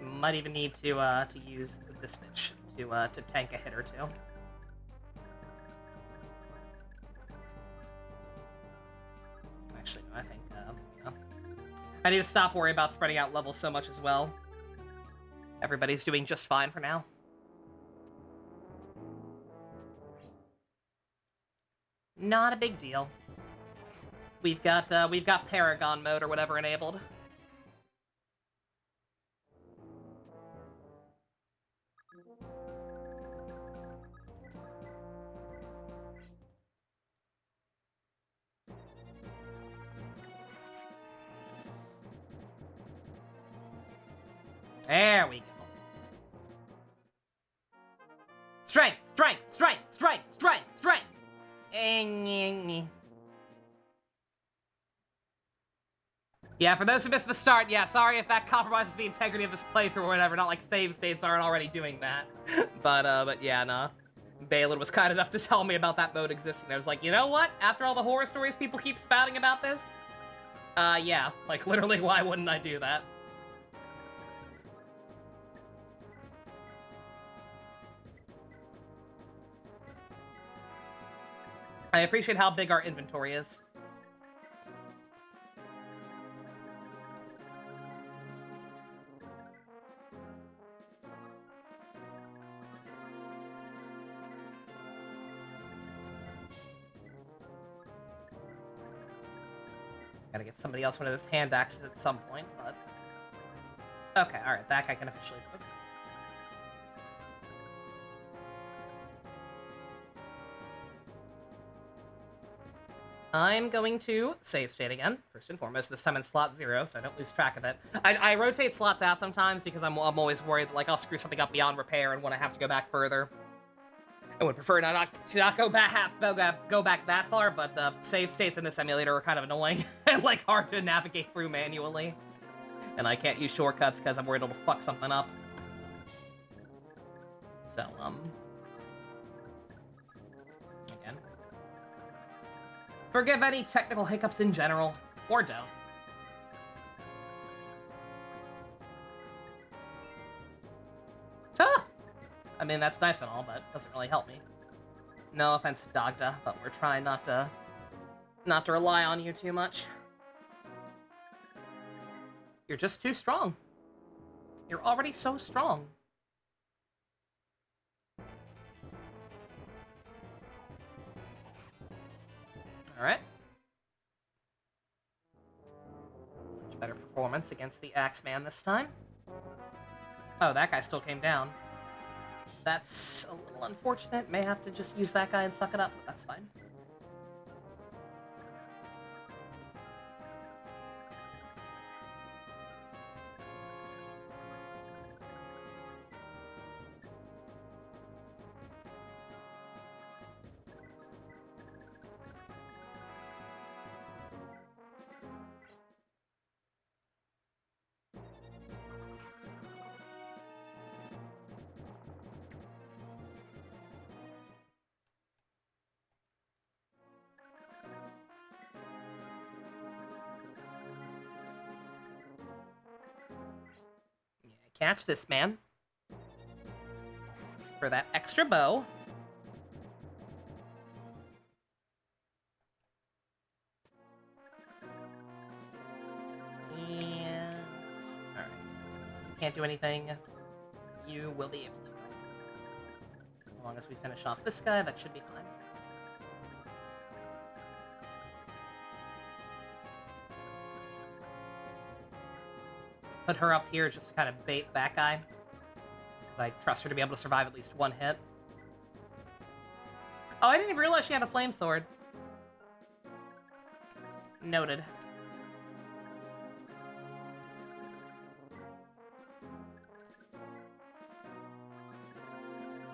Might even need to use this bitch to tank a hit or two. Actually, no, I think yeah. I need to stop worrying about spreading out levels so much as well. Everybody's doing just fine for now. Not a big deal. We've got Paragon mode or whatever enabled. There we go. Strength, strength, strength, strength, strength, strength. Yeah, for those who missed the start, yeah, sorry if that compromises the integrity of this playthrough or whatever. Not like save states aren't already doing that. But yeah, nah. Balin was kind enough to tell me about that mode existing. I was like, you know what? After all the horror stories people keep spouting about this, yeah, like literally, why wouldn't I do that? I appreciate how big our inventory is. Gotta get somebody else one of those hand axes at some point, but... Okay, alright, that guy can officially live. I'm going to save state again, first and foremost, this time in slot 0, so I don't lose track of it. I rotate slots out sometimes because I'm always worried that, like, I'll screw something up beyond repair and when I have to go back further. I would prefer not go back that far, but save states in this emulator are kind of annoying and, like, hard to navigate through manually. And I can't use shortcuts because I'm worried it'll fuck something up. So, again, Forgive any technical hiccups in general, or don't. Ah! I mean, that's nice and all, but it doesn't really help me. No offense to Dagda, but we're trying not to rely on you too much. You're just too strong. You're already so strong. Alright. Much better performance against the Axeman this time. Oh, that guy still came down. That's a little unfortunate. May have to just use that guy and suck it up, but that's fine. Catch this, man. For that extra bow. And... Alright. Can't do anything. You will be able to. As long as we finish off this guy, that should be fine. Put her up here just to kind of bait that guy. I trust her to be able to survive at least one hit. Oh, I didn't even realize she had a flame sword. Noted.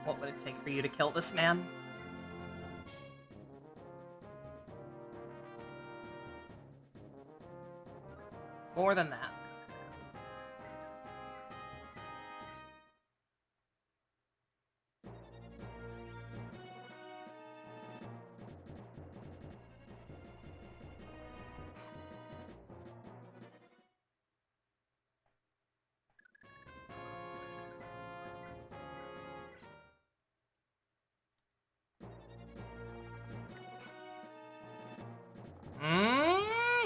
What would it take for you to kill this man? More than that.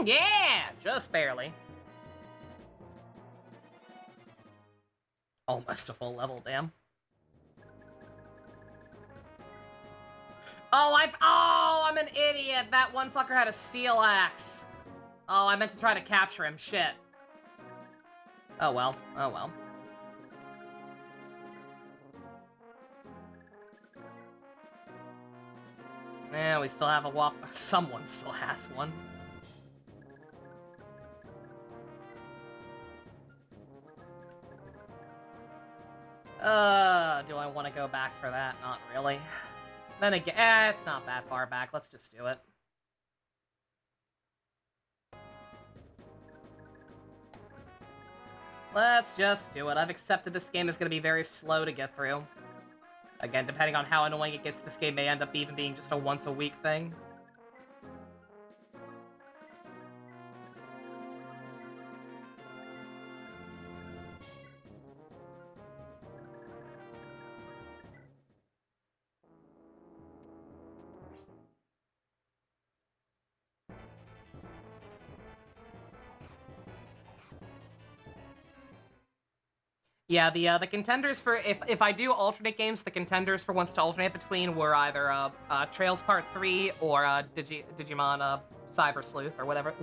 Yeah! Just barely. Almost a full level, damn. Oh, I'm an idiot! That one fucker had a steel axe. Oh, I meant to try to capture him. Shit. Oh well. Oh well. Yeah, we still have a wop. Someone still has one. Do I want to go back for that? Not really. Then again, it's not that far back. Let's just do it. Let's just do it. I've accepted this game is going to be very slow to get through. Again, depending on how annoying it gets, this game may end up even being just a once-a-week thing. Yeah, the contenders for if I do alternate games, the contenders for ones to alternate between were either Trails Part 3 or Digimon Cyber Sleuth or whatever.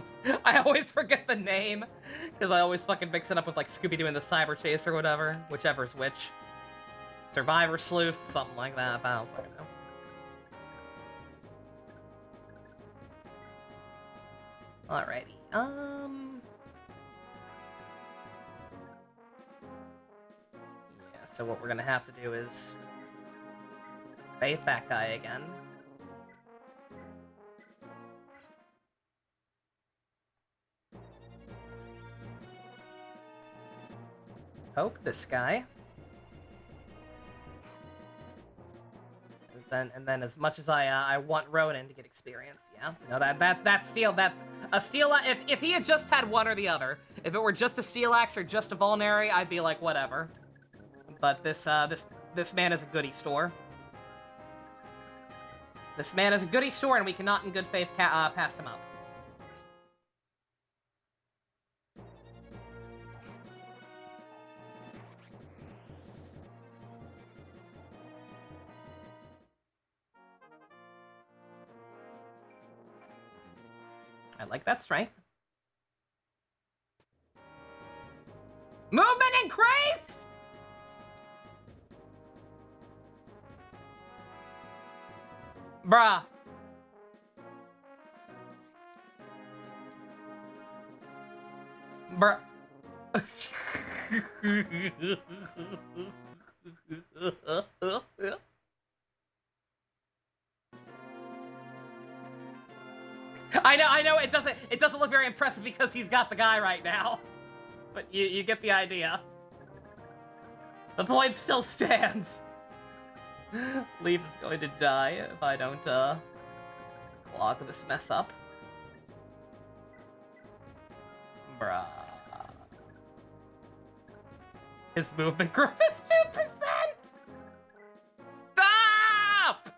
I always forget the name because I always fucking mix it up with like Scooby-Doo and the Cyber Chase or whatever, whichever's which. Survivor Sleuth, something like that. I don't fucking know. Alrighty. So what we're gonna have to do is bait that guy again. Poke this guy. then as much as I want Ronan to get experience, yeah. No, that steel, that's a steel. If he had just had one or the other, if it were just a steel axe or just a vulnerary, I'd be like whatever. But this man is a goodie store. This man is a goodie store, and we cannot in good faith pass him up. I like that strength. Movement increased! Bruh. Bruh. I know it doesn't look very impressive because he's got the guy right now. But you get the idea. The point still stands. Leaf is going to die if I don't clog this mess up. Bruh. His movement growth is 2%! Stop!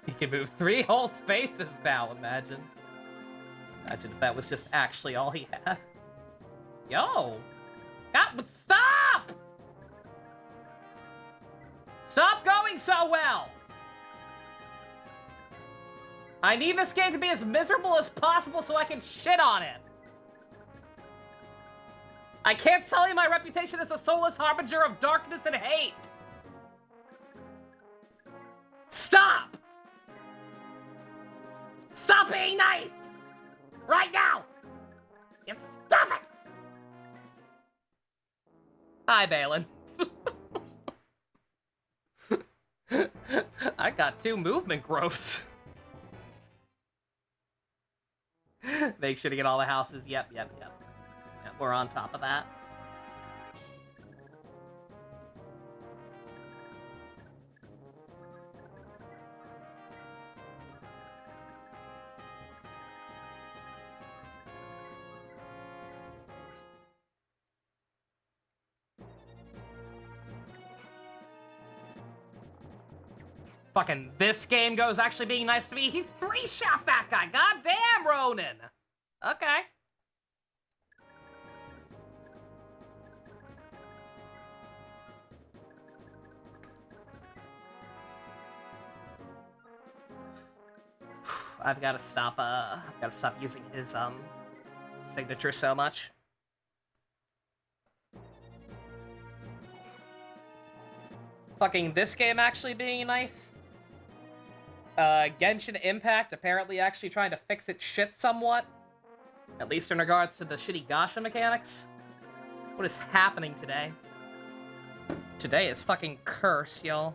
He can move 3 whole spaces now, imagine. Imagine if that was just actually all he had. Yo! God, stop! Stop going so well! I need this game to be as miserable as possible so I can shit on it. I can't sully my reputation as a soulless harbinger of darkness and hate. Stop! Stop being nice! Right now! You stop it! Hi, Balin. I got 2 movement growths. Make sure to get all the houses. Yep. We're on top of that. Fucking this game goes actually being nice to me. He 3-shot that guy. God damn, Ronan. Okay. I've got to stop using his signature so much. Fucking this game actually being nice. Genshin Impact apparently actually trying to fix its shit somewhat. At least in regards to the shitty gacha mechanics. What is happening today? Today is fucking cursed, y'all.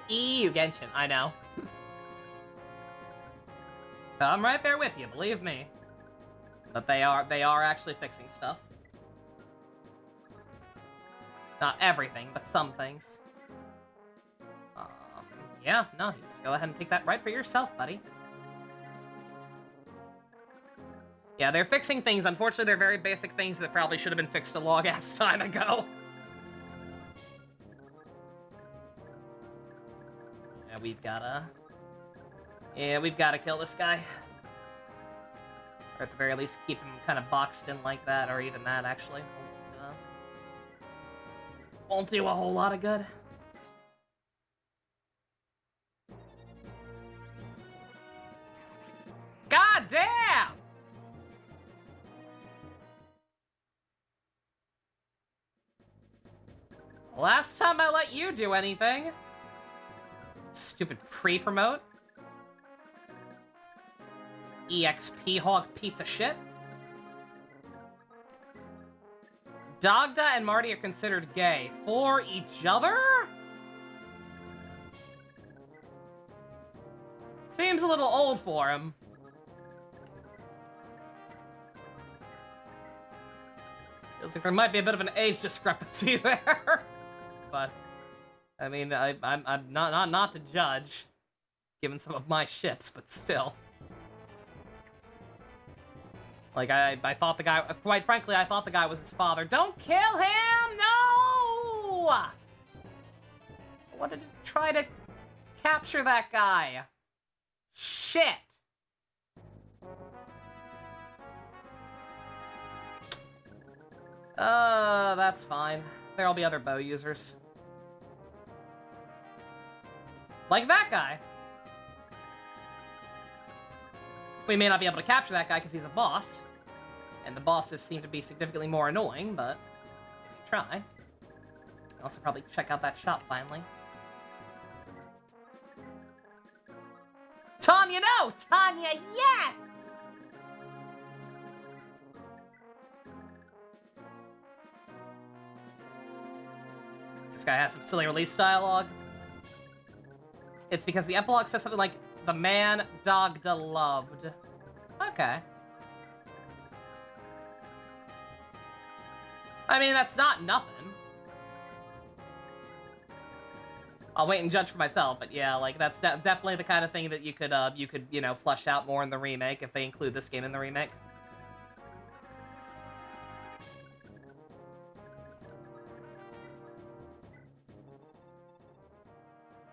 EU Genshin, I know. I'm right there with you, believe me. But they are actually fixing stuff. Not everything, but some things. Yeah, no, you just go ahead and take that right for yourself, buddy. Yeah, they're fixing things. Unfortunately, they're very basic things that probably should have been fixed a long-ass time ago. Yeah, we've gotta kill this guy. Or at the very least, keep him kind of boxed in like that, or even that, actually. Won't do a whole lot of good. God damn! Last time I let you do anything. Stupid pre-promote. EXP hog pizza shit. Dogda and Marty are considered gay. For each other? Seems a little old for him. Feels like there might be a bit of an age discrepancy there. But, I mean, I'm not to judge, given some of my ships, but still. Like, I thought the guy, quite frankly, I thought the guy was his father. Don't kill him! No! I wanted to try to capture that guy. Shit! That's fine. There'll be other bow users. Like that guy. We may not be able to capture that guy because he's a boss. And the bosses seem to be significantly more annoying, but if you try. You can also probably check out that shop finally. Tanya, no! Tanya, yes! This guy has some silly release dialogue. It's because the epilogue says something like, the man Dagda loved. Okay. I mean, that's not nothing. I'll wait and judge for myself, but yeah, like, that's definitely the kind of thing that you could, you know, flesh out more in the remake if they include this game in the remake.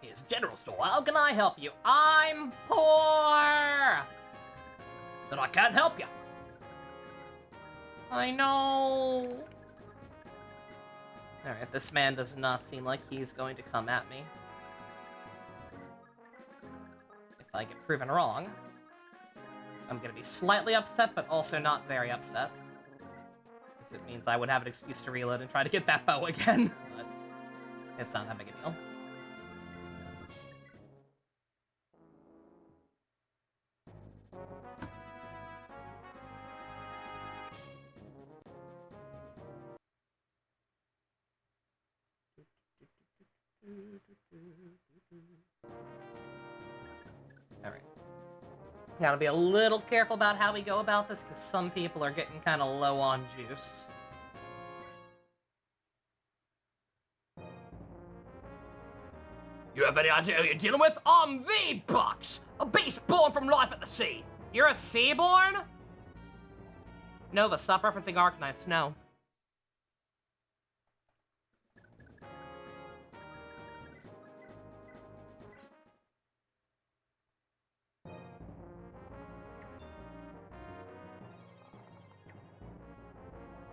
Here's General Store. How can I help you? I'm poor! Then I can't help you. I know. Alright, this man does not seem like he's going to come at me. If I get proven wrong, I'm going to be slightly upset, but also not very upset. Because it means I would have an excuse to reload and try to get that bow again. But it's not that big a deal. Alright. Gotta be a little careful about how we go about this, because some people are getting kind of low on juice. You have any idea who you're dealing with? I'm the Bucks, a beast born from life at the sea. You're a Seaborn? Nova, stop referencing Arknights, no.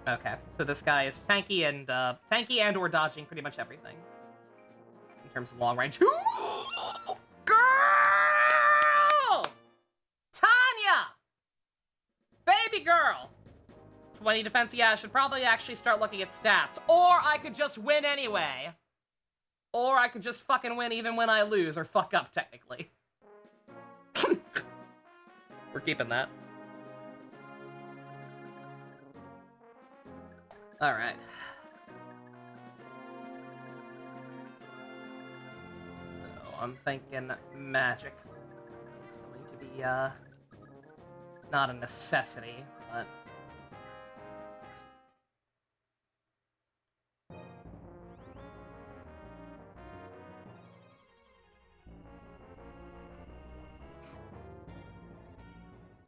Okay, so this guy is tanky and or dodging pretty much everything. In terms of long range. Girl! Tanya! Baby girl! 20 defense, yeah, I should probably actually start looking at stats. Or I could just win anyway. Or I could just fucking win even when I lose, or fuck up, technically. We're keeping that. Alright. So, I'm thinking magic is going to be, not a necessity, but...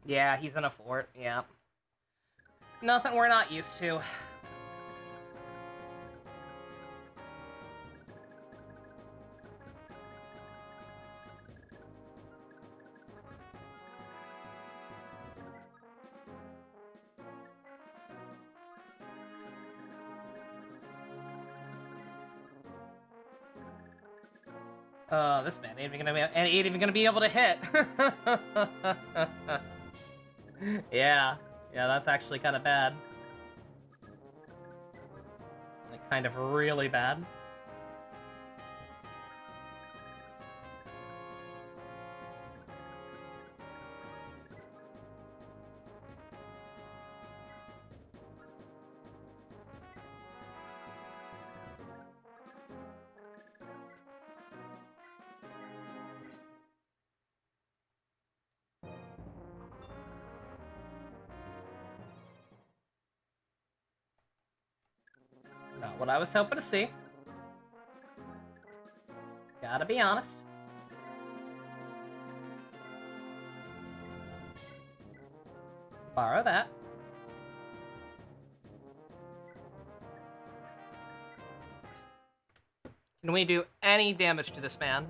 Yeah, he's in a fort, yeah. Nothing we're not used to. This man ain't even gonna be able to hit. Yeah, that's actually kind of bad. Like, kind of really bad. what I was hoping to see. Gotta be honest. Borrow that. Can we do any damage to this man?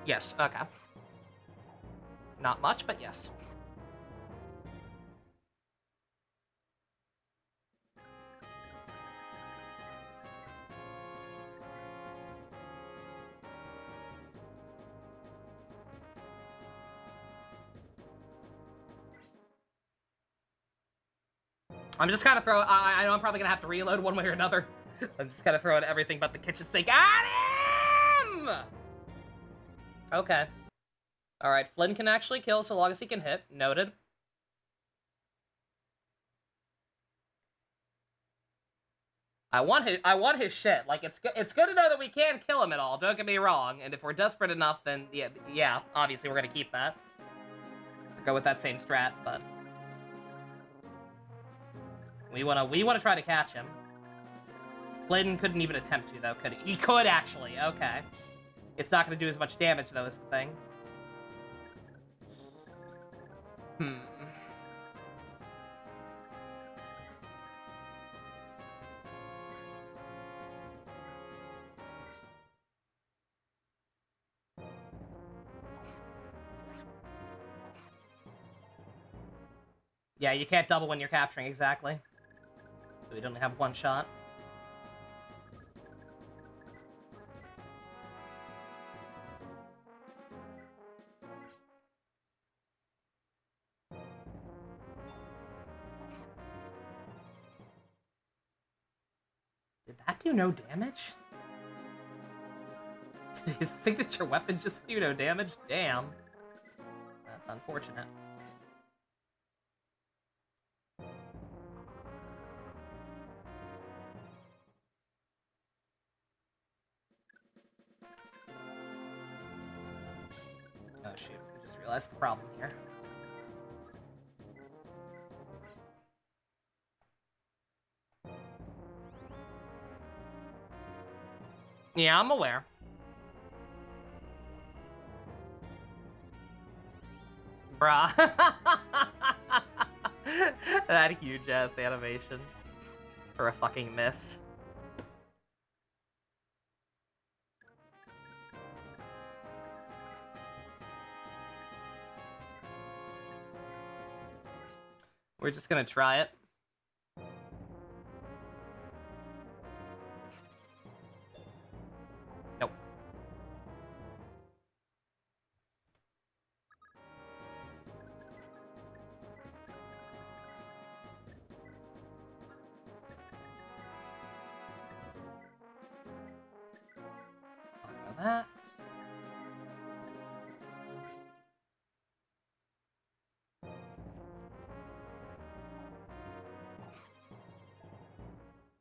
Yes, okay. Not much, but yes. I'm just kind of throwing... I know I'm probably going to have to reload one way or another. I'm just kind of throwing everything but the kitchen sink at him! Okay. Alright, Flynn can actually kill so long as he can hit. Noted. I want his shit. Like, it's good to know that we can kill him at all. Don't get me wrong. And if we're desperate enough, then yeah, obviously we're going to keep that. Or go with that same strat, but... We wanna try to catch him. Flynn couldn't even attempt to, though, could he? He could, actually. Okay. It's not gonna do as much damage, though, is the thing. Yeah, you can't double when you're capturing, exactly. So we only have one shot. Did that do no damage? Did his signature weapon just do no damage? Damn. That's unfortunate. Oh shoot, I just realized the problem here. Yeah, I'm aware. Bruh. That huge-ass animation. For a fucking miss. We're just gonna try it. Nope. Talk about that.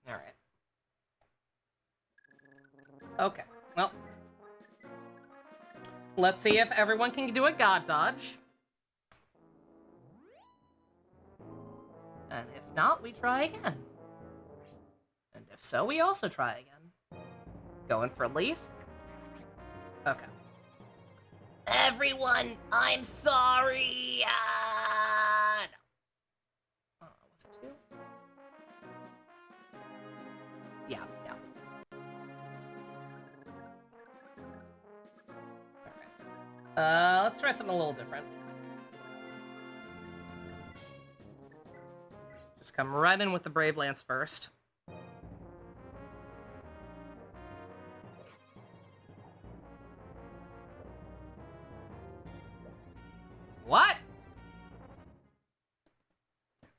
Alright. Okay, well. Let's see if everyone can do a god dodge. And if not, we try again. And if so, we also try again. Going for Leaf? Okay. Everyone, I'm sorry! No. Was it 2? Yeah. Alright. Let's try something a little different. Just come right in with the Brave Lance first. What?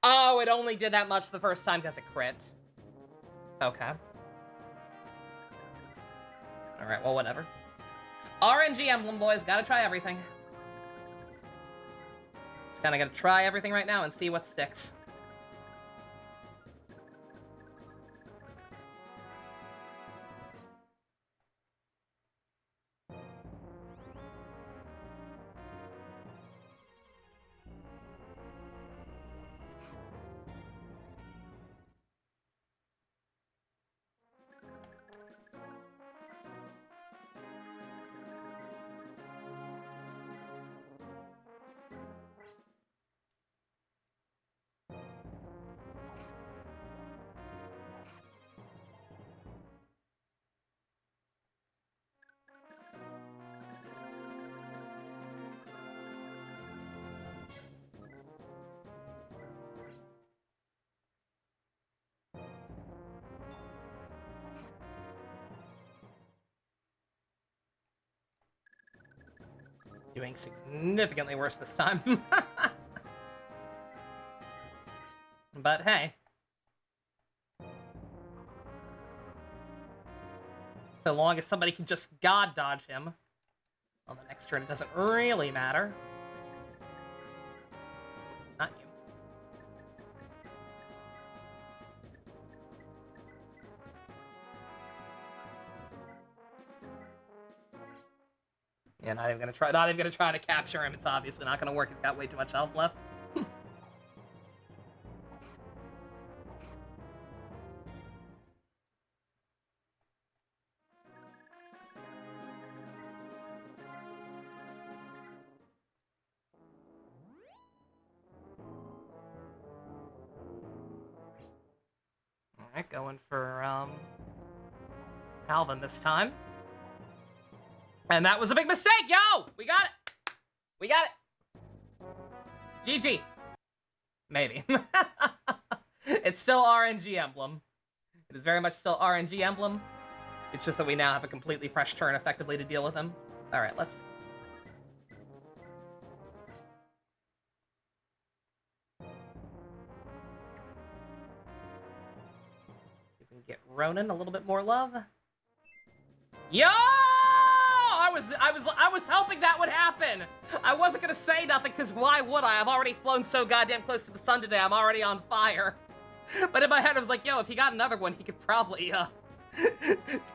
Oh, it only did that much the first time because it crit. Okay. Alright, well, whatever. RNG Emblem, boys. Gotta try everything. Just kinda gotta try everything right now and see what sticks. Doing significantly worse this time. But hey. So long as somebody can just god dodge him on the next turn, it doesn't really matter. Not you. Yeah, not even gonna try to capture him. It's obviously not gonna work. He's got way too much health left. Alright, going for Alvin this time. And that was a big mistake, yo! We got it! We got it! GG. Maybe. It's still RNG Emblem. It is very much still RNG Emblem. It's just that we now have a completely fresh turn effectively to deal with him. Alright, let's... see if we can get Ronan a little bit more love. Yo! I was hoping that would happen. I wasn't gonna say nothing, because why would I? I've already flown so goddamn close to the sun today. I'm already on fire. But in my head, I was like, yo, if he got another one, he could probably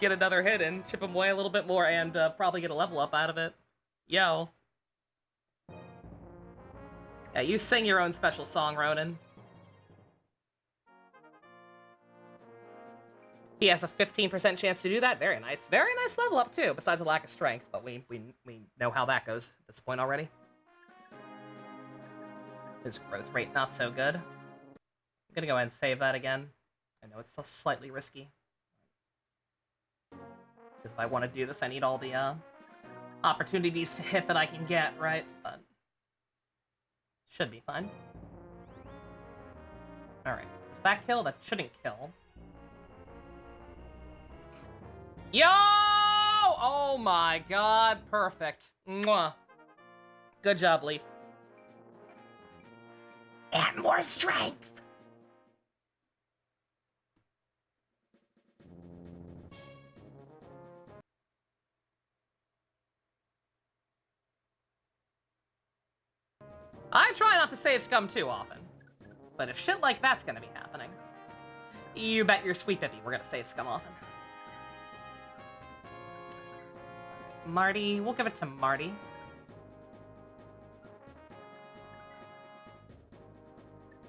get another hit and chip him away a little bit more and probably get a level up out of it. Yo. Yeah, you sing your own special song, Ronan. He has a 15% chance to do that. Very nice. Very nice level up, too, besides a lack of strength. But we know how that goes at this point already. His growth rate, not so good. I'm gonna go ahead and save that again. I know it's still slightly risky. Because if I want to do this, I need all the opportunities to hit that I can get, right? But should be fine. Alright. Does that kill? That shouldn't kill. Yo! Oh my god, perfect. Mwah. Good job, Leaf. And more strength! I try not to save scum too often. But if shit like that's gonna be happening, you bet your sweet Bippy we're gonna save scum often. Marty, we'll give it to Marty.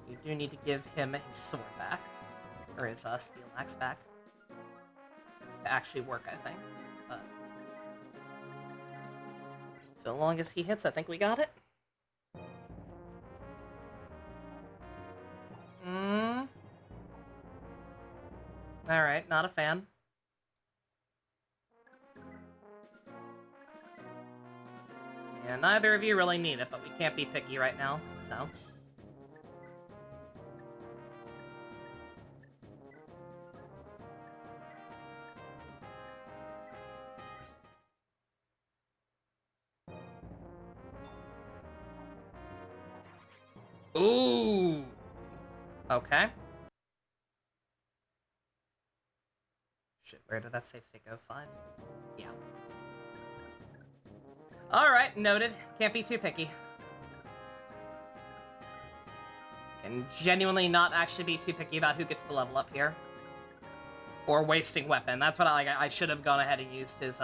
You do need to give him his sword back. Or his steel axe back. It's to actually work, I think. But so long as he hits, I think we got it. Alright, not a fan. Yeah, neither of you really need it, but we can't be picky right now, so. Ooh! Okay. Shit, where did that save state go? 5? Yeah. Alright, noted. Can't be too picky. Can genuinely not actually be too picky about who gets the level up here. Or wasting weapon. That's what I should have gone ahead and used his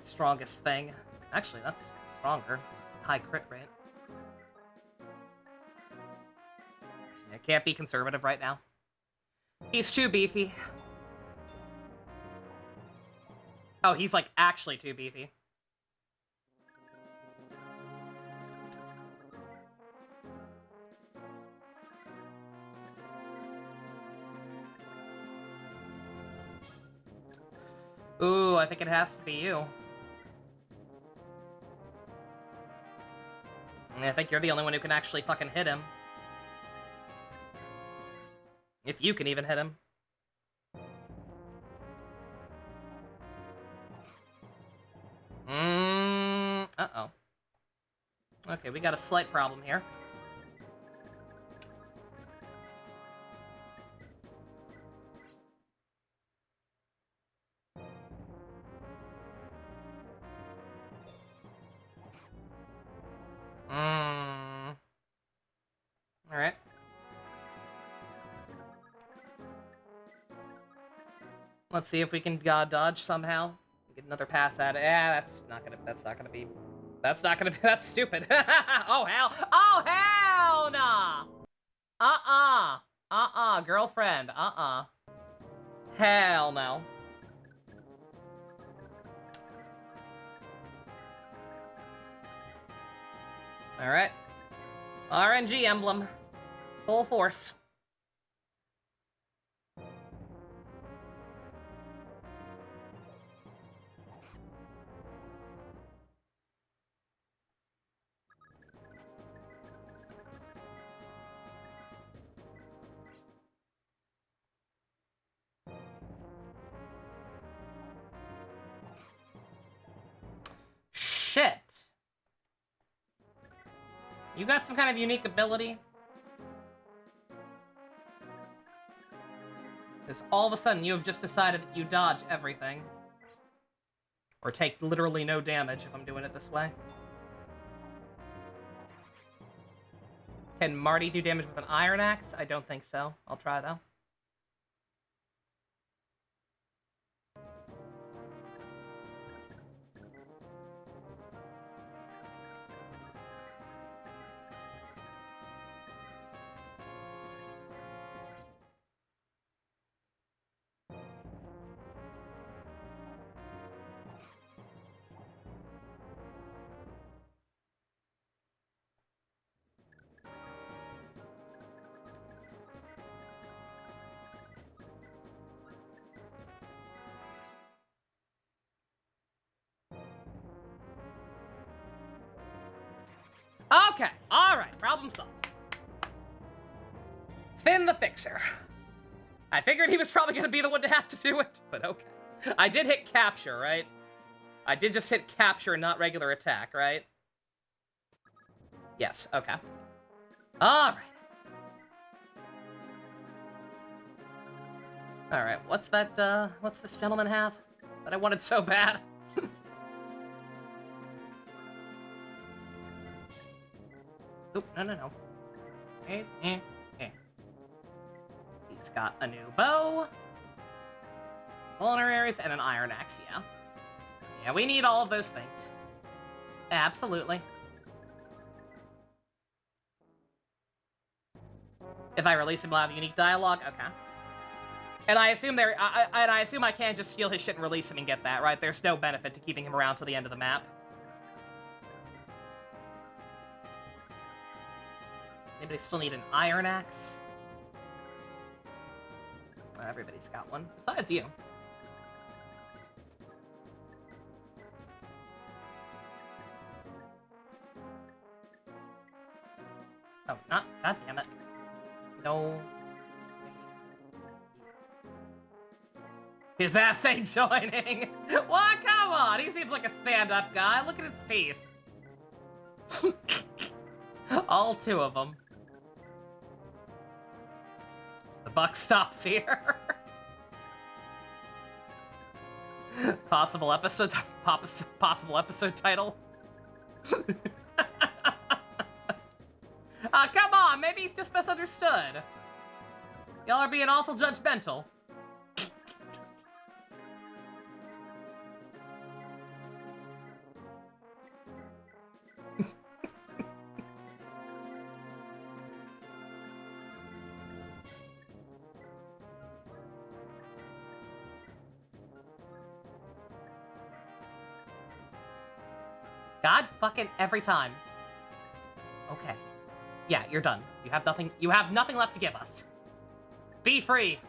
strongest thing. Actually, that's stronger. High crit rate. Yeah, can't be conservative right now. He's too beefy. Oh, he's like actually too beefy. Ooh, I think it has to be you. I think you're the only one who can actually fucking hit him. If you can even hit him. Uh-oh. Okay, we got a slight problem here. Alright. Let's see if we can dodge somehow. Get another pass at it. Yeah, that's not gonna be... That's stupid. Oh, hell. Oh, hell nah! Girlfriend. Hell no. Alright. RNG emblem. Full force. Shit. You got some kind of unique ability? Because all of a sudden you have just decided that you dodge everything. Or take literally no damage if I'm doing it this way. Can Marty do damage with an iron axe? I don't think so. I'll try though. Okay, alright, problem solved. Finn the Fixer. I figured he was probably gonna be the one to have to do it, but okay. I did hit capture, right? I did just hit capture, not regular attack, right? Yes, okay. Alright. Alright, what's this gentleman have that I wanted so bad? Oop, no. He's got a new bow, vulneraries, and an iron axe, yeah. Yeah, we need all of those things. Absolutely. If I release him, we'll have unique dialogue? Okay. And I assume I assume I can't just steal his shit and release him and get that, right? There's no benefit to keeping him around till the end of the map. Anybody still need an iron axe? Everybody's got one, besides you. Oh, not, god damn it. No. His ass ain't joining. What? Come on, he seems like a stand-up guy. Look at his teeth. All two of them. The buck stops here. Possible episode title. Come on, maybe he's just misunderstood. Y'all are being awful judgmental. God fucking every time. Okay. Yeah, you're done. You have nothing left to give us. Be free.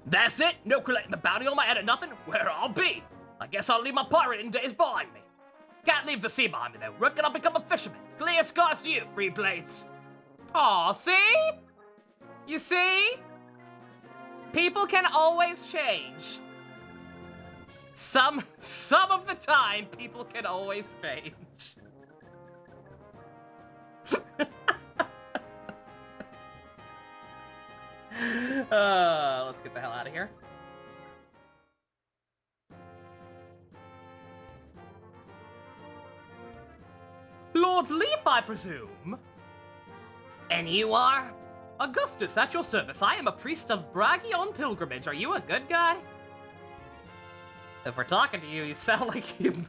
That's it? No collecting the bounty on my head or nothing? Where I'll be. I guess I'll leave my pirating days behind me. Can't leave the sea behind me though. Reckon I'll become a fisherman. Clear skies to you, free blades. Aw, see? You see? People can always change. Some of the time, people can always change. Let's get the hell out of here. Lord Leaf, I presume? And you are? Augustus, at your service. I am a priest of Bragion pilgrimage. Are you a good guy? If we're talking to you, you sound like you...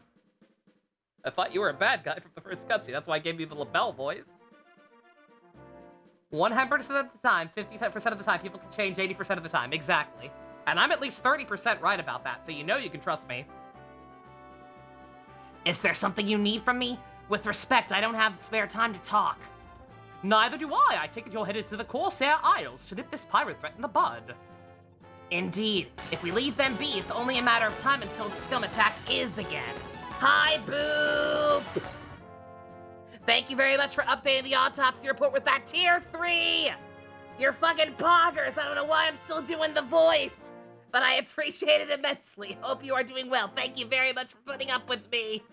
I thought you were a bad guy from the first cutscene. That's why I gave you the LaBelle voice. 100% of the time, 50% of the time, people can change 80% of the time. Exactly. And I'm at least 30% right about that, so you know you can trust me. Is there something you need from me? With respect, I don't have spare time to talk. Neither do I. I take it you're headed to the Corsair Isles to nip this pirate threat in the bud. Indeed. If we leave them be, it's only a matter of time until the scum attack is again. Hi, Boop! Thank you very much for updating the autopsy report with that tier 3! You're fucking poggers! I don't know why I'm still doing the voice! But I appreciate it immensely. Hope you are doing well. Thank you very much for putting up with me.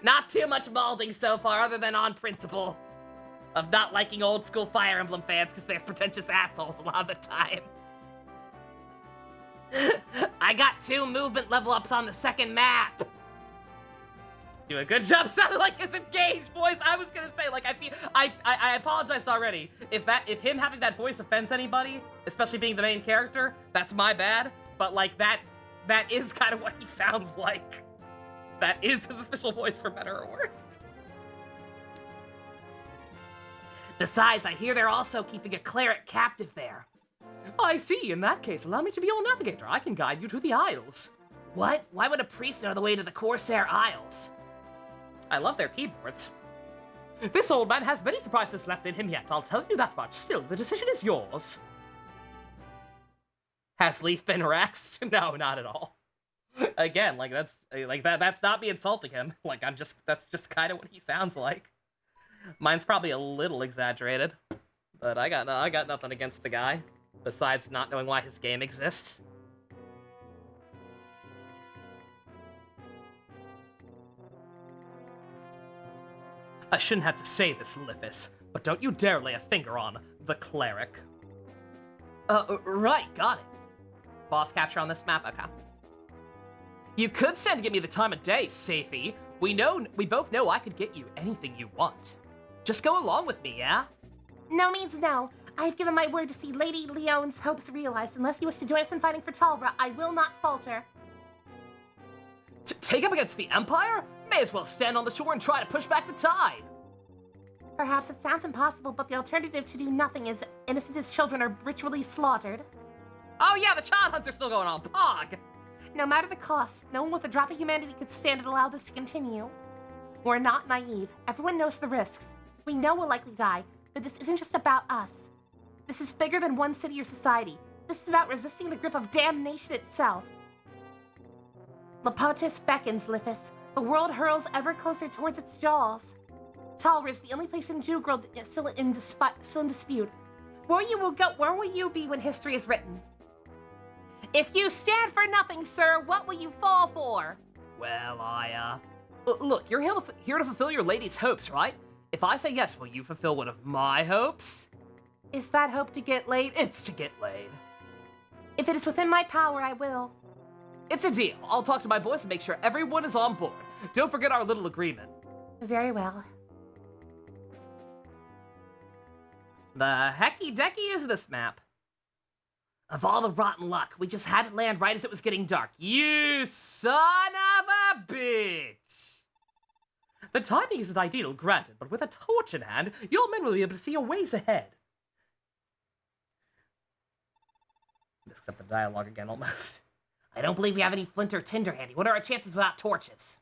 Not too much balding so far, other than on principle. Of not liking old school Fire Emblem fans because they're pretentious assholes a lot of the time. I got 2 movement level ups on the second map. Do a good job sounding like his engaged voice. I was gonna say, like, I apologized already. If him having that voice offends anybody, especially being the main character, that's my bad. But like that is kind of what he sounds like. That is his official voice, for better or worse. Besides, I hear they're also keeping a cleric captive there. I see. In that case, allow me to be your navigator. I can guide you to the Isles. What? Why would a priest know the way to the Corsair Isles? I love their keyboards. This old man has many surprises left in him yet, I'll tell you that much. Still, the decision is yours. Has Leaf been Rexed? No, not at all. Again, that's not me insulting him. Like, that's just kind of what he sounds like. Mine's probably a little exaggerated, but I got nothing against the guy, besides not knowing why his game exists. I shouldn't have to say this, Liffis, but don't you dare lay a finger on the cleric. Right, got it. Boss capture on this map? Okay. You could stand to give me the time of day, Safie. We both know I could get you anything you want. Just go along with me, yeah? No means no. I've given my word to see Lady Leone's hopes realized. Unless you wish to join us in fighting for Talbra, I will not falter. Take up against the Empire? May as well stand on the shore and try to push back the tide. Perhaps it sounds impossible, but the alternative to do nothing is innocent as children are ritually slaughtered. Oh yeah, the child hunts are still going on. Pog! No matter the cost, no one with a drop of humanity could stand and allow this to continue. We're not naive. Everyone knows the risks. We know we'll likely die, but this isn't just about us. This is bigger than one city or society. This is about resisting the grip of damnation itself. Lapotis beckons, Liffis. The world hurls ever closer towards its jaws. Talbra is the only place in Jewgirl still in dispute. Where will you be when history is written? If you stand for nothing, sir, what will you fall for? Well, look, you're here to fulfill your lady's hopes, right? If I say yes, will you fulfill one of my hopes? Is that hope to get laid? It's to get laid. If it is within my power, I will. It's a deal. I'll talk to my boys and make sure everyone is on board. Don't forget our little agreement. Very well. The hecky-decky is this map? Of all the rotten luck, we just had it land right as it was getting dark. You son of a bitch! The timing isn't ideal, granted, but with a torch in hand, your men will be able to see a ways ahead. Mixed up the dialogue again, almost. I don't believe we have any flint or tinder handy. What are our chances without torches?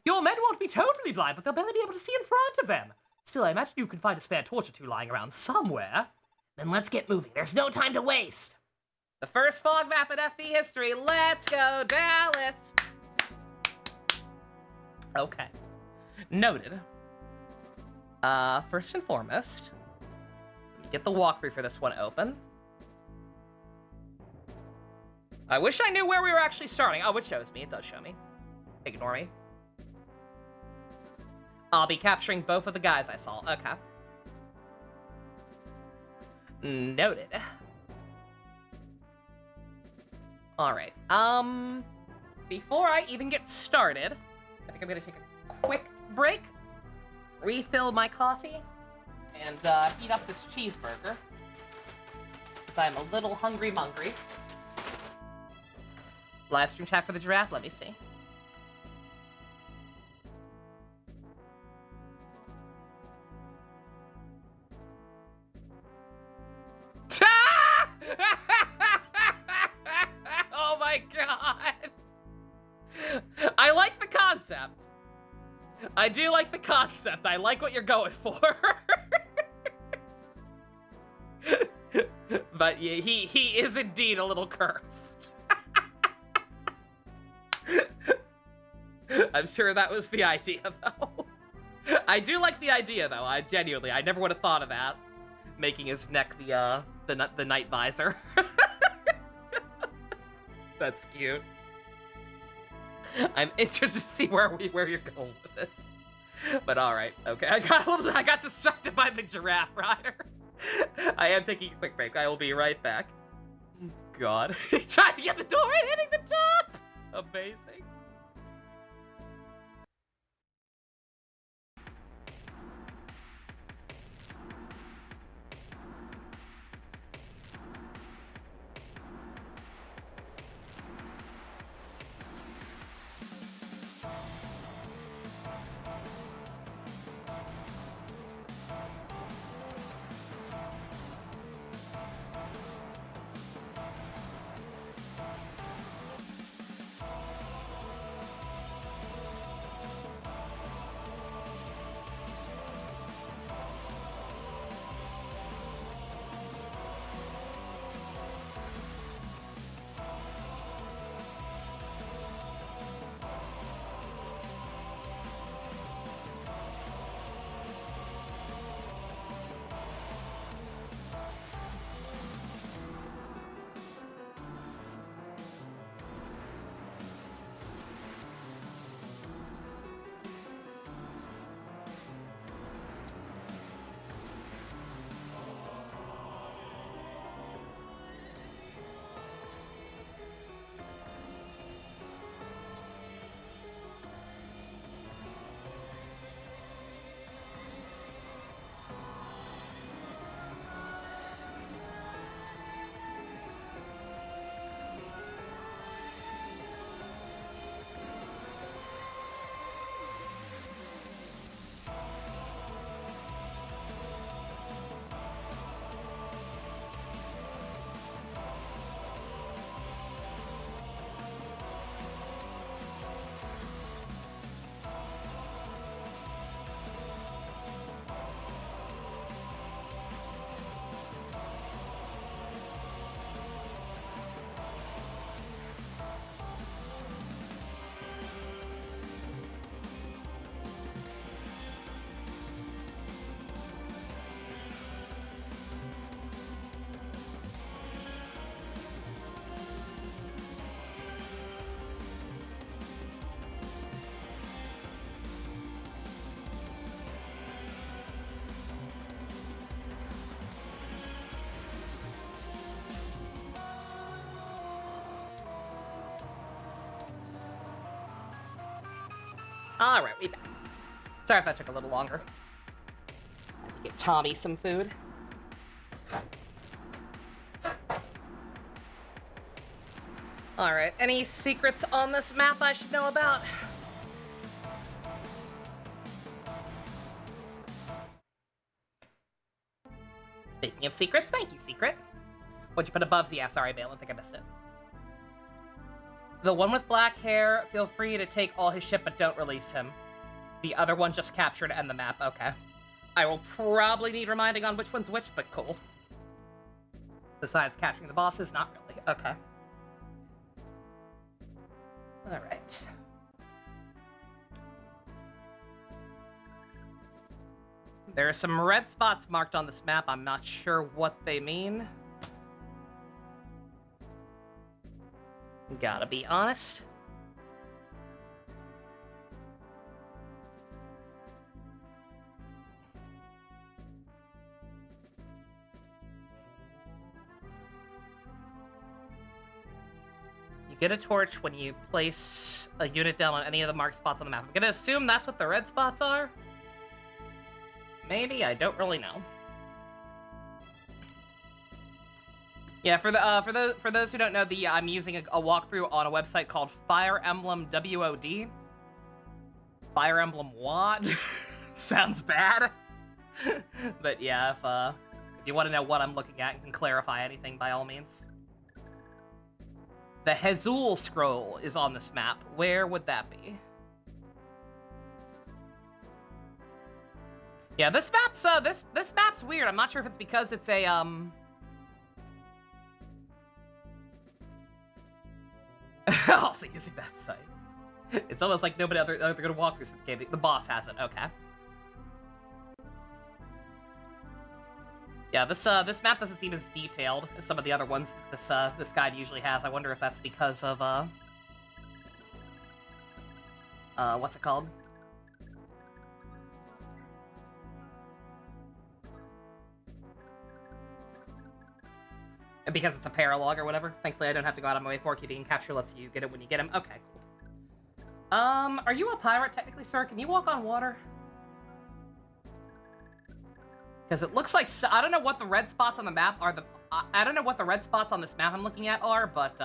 Your men won't be totally blind, but they'll barely be able to see in front of them. Still, I imagine you can find a spare torch or two lying around somewhere. Then let's get moving. There's no time to waste. The first fog map in FE history. Let's go, Dallas! Okay. Noted. First and foremost, let me get the walkthrough for this one open. I wish I knew where we were actually starting. Oh, it shows me. It does show me. Ignore me. I'll be capturing both of the guys I saw. Okay. Noted. Alright, before I even get started, I think I'm gonna take a quick break, refill my coffee, and heat up this cheeseburger, because I'm a little hungry-mungry. Live stream chat for the giraffe, let me see. Oh my god! I like the concept. I do like the concept. I like what you're going for. But yeah, he is indeed a little cursed. I'm sure that was the idea, though. I do like the idea, though. I never would have thought of that. Making his neck the night visor. That's cute. I'm interested to see where you're going with this. But all right, okay. I got distracted by the giraffe rider. I am taking a quick break. I will be right back. God, he tried to get the door and hitting the top. Amazing. All right, we back. Sorry if that took a little longer. Had to get Tommy some food. All right, any secrets on this map I should know about? Speaking of secrets, thank you, Secret. What'd you put above? Yeah, sorry, Bale, I think I missed it. The one with black hair, feel free to take all his shit, but don't release him. The other one just captured and the map, okay. I will probably need reminding on which one's which, but cool. Besides capturing the bosses, not really, okay. Alright. There are some red spots marked on this map, I'm not sure what they mean. Gotta be honest. You get a torch when you place a unit down on any of the marked spots on the map. I'm gonna assume that's what the red spots are. Maybe, I don't really know. Yeah, for those who don't know, I'm using a walkthrough on a website called Fire Emblem WOD. Fire Emblem what? Sounds bad. But yeah, if you want to know what I'm looking at and can clarify anything, by all means. The Hezul scroll is on this map. Where would that be? Yeah, this map's weird. I'm not sure if it's because it's a also using that site. It's almost like nobody other good walkthroughs for the game. The boss has it. Okay. Yeah, this map doesn't seem as detailed as some of the other ones that this guide usually has. I wonder if that's because of what's it called? And because it's a paralog or whatever. Thankfully, I don't have to go out of my way for it. Keeping capture lets you get it when you get him. Okay, cool. Are you a pirate technically, sir? Can you walk on water? Because it looks like I don't know what the red spots on the map are. I don't know what the red spots on this map I'm looking at are, but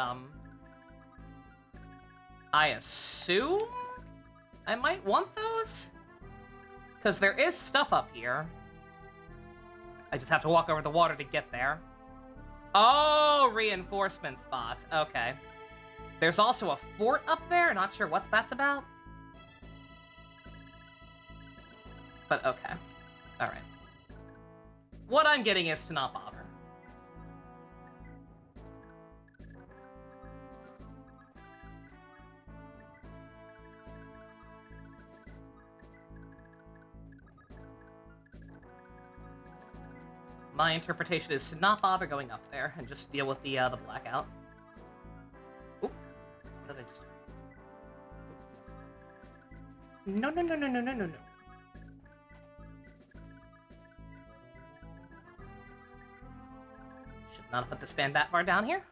I assume I might want those. Because there is stuff up here. I just have to walk over the water to get there. Oh, reinforcement spots. Okay. There's also a fort up there. Not sure what that's about. But okay. Alright. What I'm getting is to not bother. My interpretation is to not bother going up there and just deal with the blackout. Oop. What did I just do? No. Should not have put the span that far down here.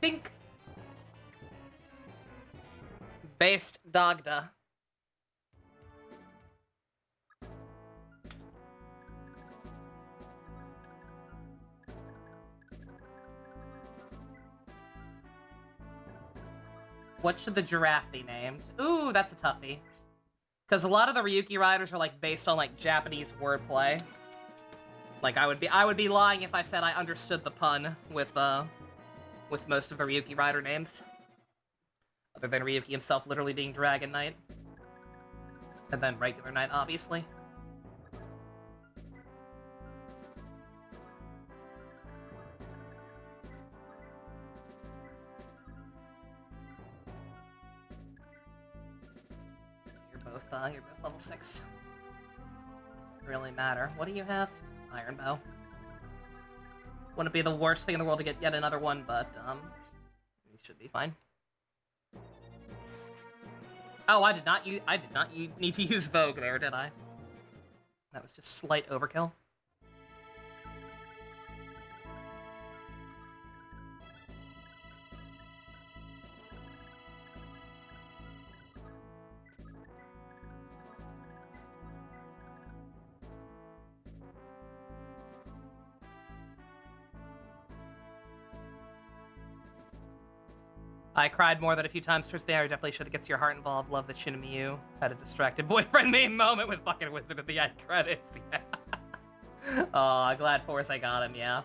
Dink. Based Dagda. What should the giraffe be named? Ooh, that's a toughie. Because a lot of the Ryuki riders are like based on like Japanese wordplay. Like I would be lying if I said I understood the pun with most of the Ryuki rider names. Other than Ryuki himself literally being Dragon Knight. And then regular Knight, obviously. You're both level 6. Doesn't really matter. What do you have? Iron Bow. Wouldn't be the worst thing in the world to get yet another one, but you should be fine. Oh, I did not need to use Vogue there, did I? That was just slight overkill. I cried more than a few times towards the end. Definitely should have gets your heart involved. Love that Shinamiyu had a distracted boyfriend meme moment with fucking Wizard at the end credits. Yeah. Oh, glad Forza got him. Yeah.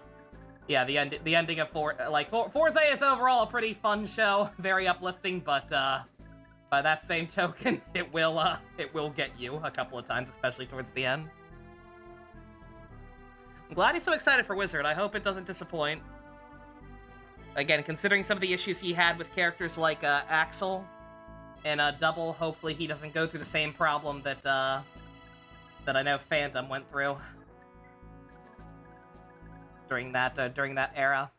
Yeah. The ending of Forza is overall a pretty fun show, very uplifting. But by that same token, it will get you a couple of times, especially towards the end. I'm glad he's so excited for Wizard. I hope it doesn't disappoint. Again, considering some of the issues he had with characters like Axel and Double, hopefully he doesn't go through the same problem that I know Phantom went through during that era,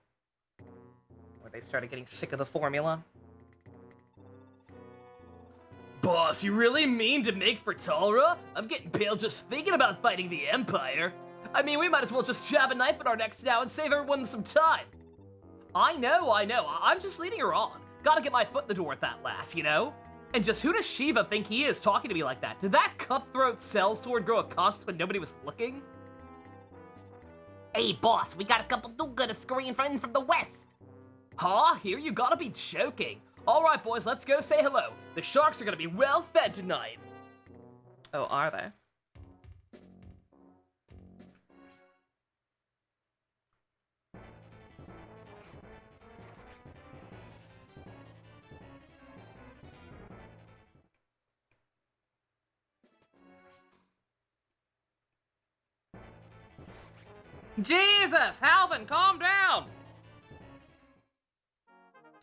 where they started getting sick of the formula. Boss, you really mean to make for Talra? I'm getting pale just thinking about fighting the Empire. I mean, we might as well just jab a knife at our necks now and save everyone some time. I know. I'm just leading her on. Gotta get my foot in the door with that lass, you know? And just who does Shiva think he is talking to me like that? Did that cutthroat sellsword grow a conscience when nobody was looking? Hey, boss, we got a couple do-gooders scurrying in from the west. Huh? Here? You gotta be joking. All right, boys, let's go say hello. The sharks are gonna be well fed tonight. Oh, are they? Jesus, Halvin, calm down!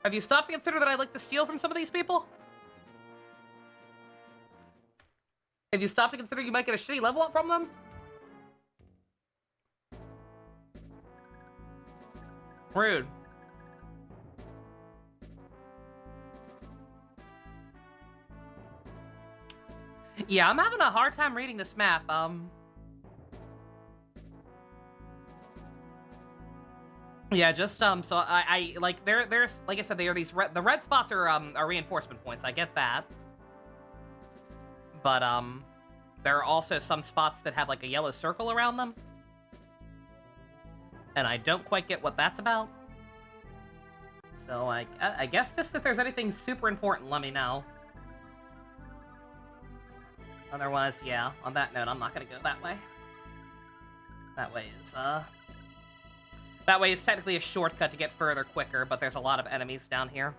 Have you stopped to consider that I'd like to steal from some of these people? Have you stopped to consider you might get a shitty level up from them? Rude. Yeah, I'm having a hard time reading this map, Yeah, just, so I like, there's, like I said, there are these, the red spots are reinforcement points, I get that. But, there are also some spots that have, like, a yellow circle around them. And I don't quite get what that's about. So, I guess just if there's anything super important, let me know. Otherwise, yeah, on that note, I'm not gonna go that way. That way is technically a shortcut to get further quicker, but there's a lot of enemies down here.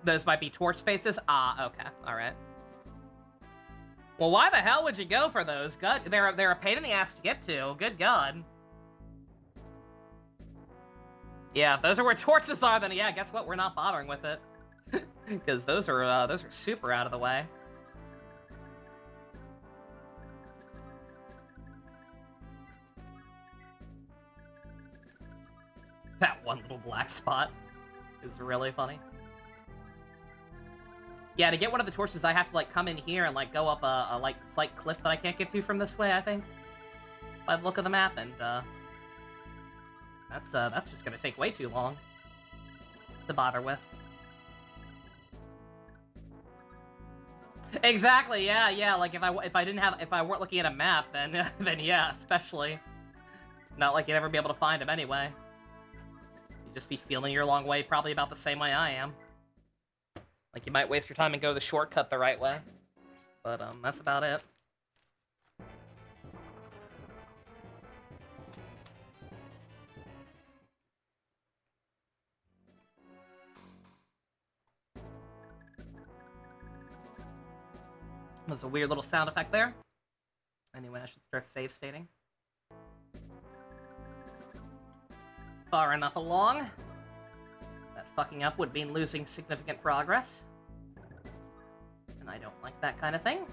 Those might be torch spaces? Ah, okay, alright. Well, why the hell would you go for those? Good, they're a pain in the ass to get to, good god. Yeah, if those are where torches are, then yeah, guess what? We're not bothering with it. Because those are super out of the way. That one little black spot is really funny. Yeah, to get one of the torches, I have to, like, come in here and, like, go up a like, slight cliff that I can't get to from this way, I think. By the look of the map, and, that's just gonna take way too long to bother with. Exactly, yeah, like, if I weren't looking at a map, then, then yeah, especially. Not like you'd ever be able to find him anyway. Just be feeling your long way probably about the same way I am. Like, you might waste your time and go the shortcut the right way. But, that's about it. There's a weird little sound effect there. Anyway, I should start save stating. Far enough along. That fucking up would mean losing significant progress. And I don't like that kind of thing.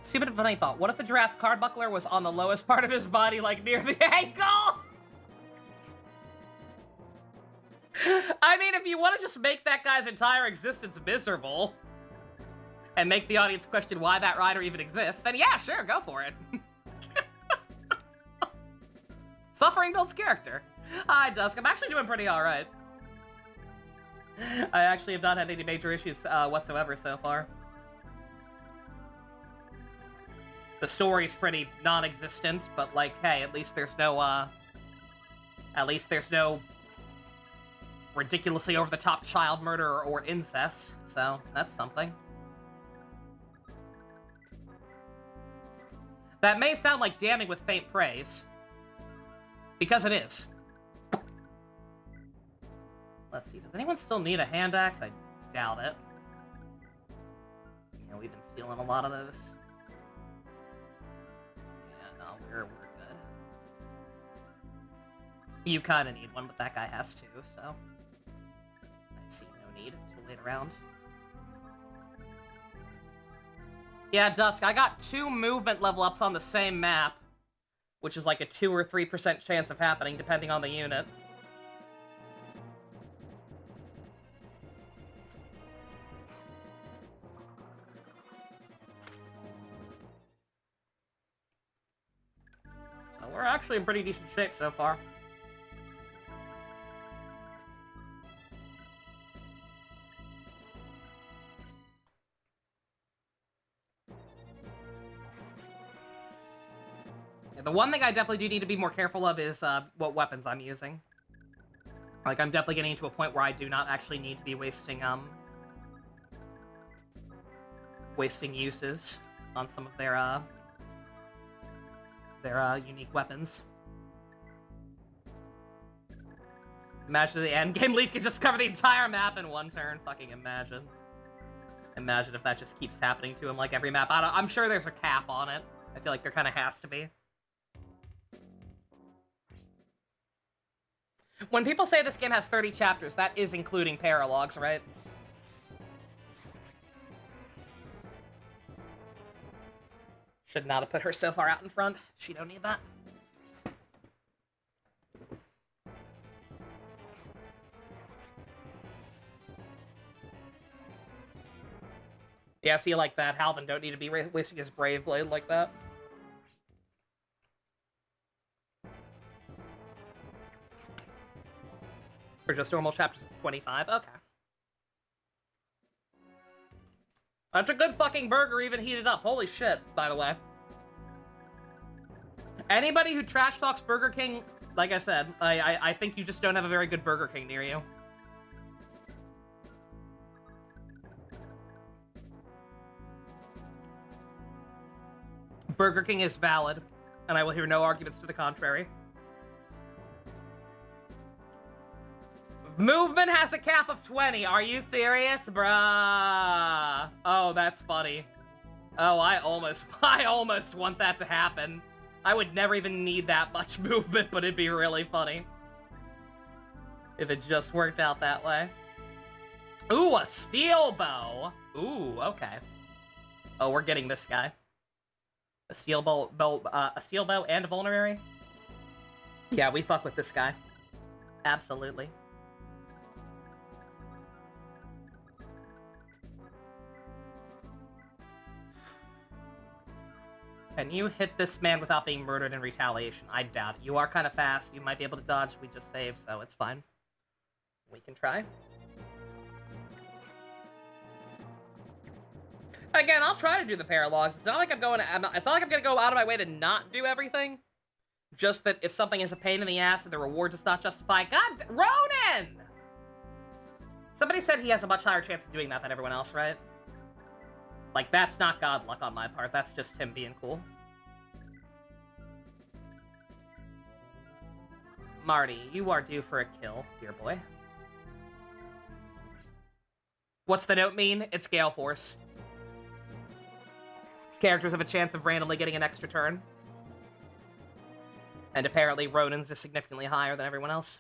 Stupid funny thought. What if the giraffe's card buckler was on the lowest part of his body, like near the ankle? I mean, if you want to just make that guy's entire existence miserable and make the audience question why that rider even exists, then yeah, sure, go for it. Suffering builds character. Hi, Dusk. I'm actually doing pretty alright. I actually have not had any major issues whatsoever so far. The story's pretty non-existent, but like, hey, at least there's no ridiculously over-the-top child murder or incest, so that's something. That may sound like damning with faint praise, because it is. Let's see, does anyone still need a hand axe? I doubt it. You know, we've been stealing a lot of those. Yeah, no, we're good. You kind of need one, but that guy has two, so I see no need to wait around. Yeah, Dusk, I got 2 movement level ups on the same map. which is like a 2 or 3% chance of happening depending on the unit. So we're actually in pretty decent shape so far. The one thing I definitely do need to be more careful of is what weapons I'm using. Like, I'm definitely getting to a point where I do not actually need to be wasting uses on some of their unique weapons. Imagine the end game Leaf could just cover the entire map in one turn. Fucking imagine. Imagine if that just keeps happening to him like every map. I'm sure there's a cap on it. I feel like there kind of has to be. When people say this game has 30 chapters, that is including paralogs, right? Should not have put her so far out in front. She don't need that. Yeah, see, like that. Halvin don't need to be wasting his Brave Blade like that. For just normal chapters, it's 25. Okay. That's a good fucking burger, even heated up. Holy shit, by the way. Anybody who trash talks Burger King, like I said, I think you just don't have a very good Burger King near you. Burger King is valid, and I will hear no arguments to the contrary. Movement has a cap of 20. Are you serious, bruh? Oh, that's funny. Oh, I almost want that to happen. I would never even need that much movement, but it'd be really funny if it just worked out that way. Ooh, a steel bow. Ooh, okay. Oh, we're getting this guy. A steel bow and a vulnerary. Yeah, we fuck with this guy. Absolutely. Can you hit this man without being murdered in retaliation? I doubt it. You are kind of fast. You might be able to dodge. We just saved, so it's fine. We can try. Again, I'll try to do the paralogs. It's not like I'm gonna go out of my way to not do everything. Just that if something is a pain in the ass and the reward does not justify... God, Ronan! Somebody said he has a much higher chance of doing that than everyone else, right? Like, that's not god luck on my part. That's just him being cool. Marty, you are due for a kill, dear boy. What's the note mean? It's Gale Force. Characters have a chance of randomly getting an extra turn. And apparently Ronan's is significantly higher than everyone else.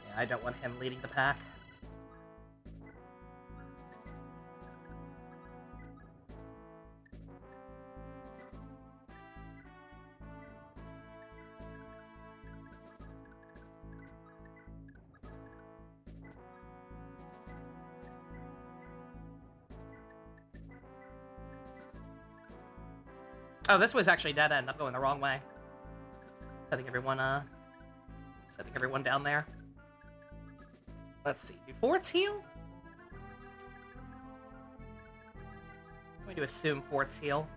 Yeah, I don't want him leading the pack. Oh, this was actually dead end. I'm going the wrong way. Setting everyone down there. Let's see. Do forts heal? I'm going to assume forts heal.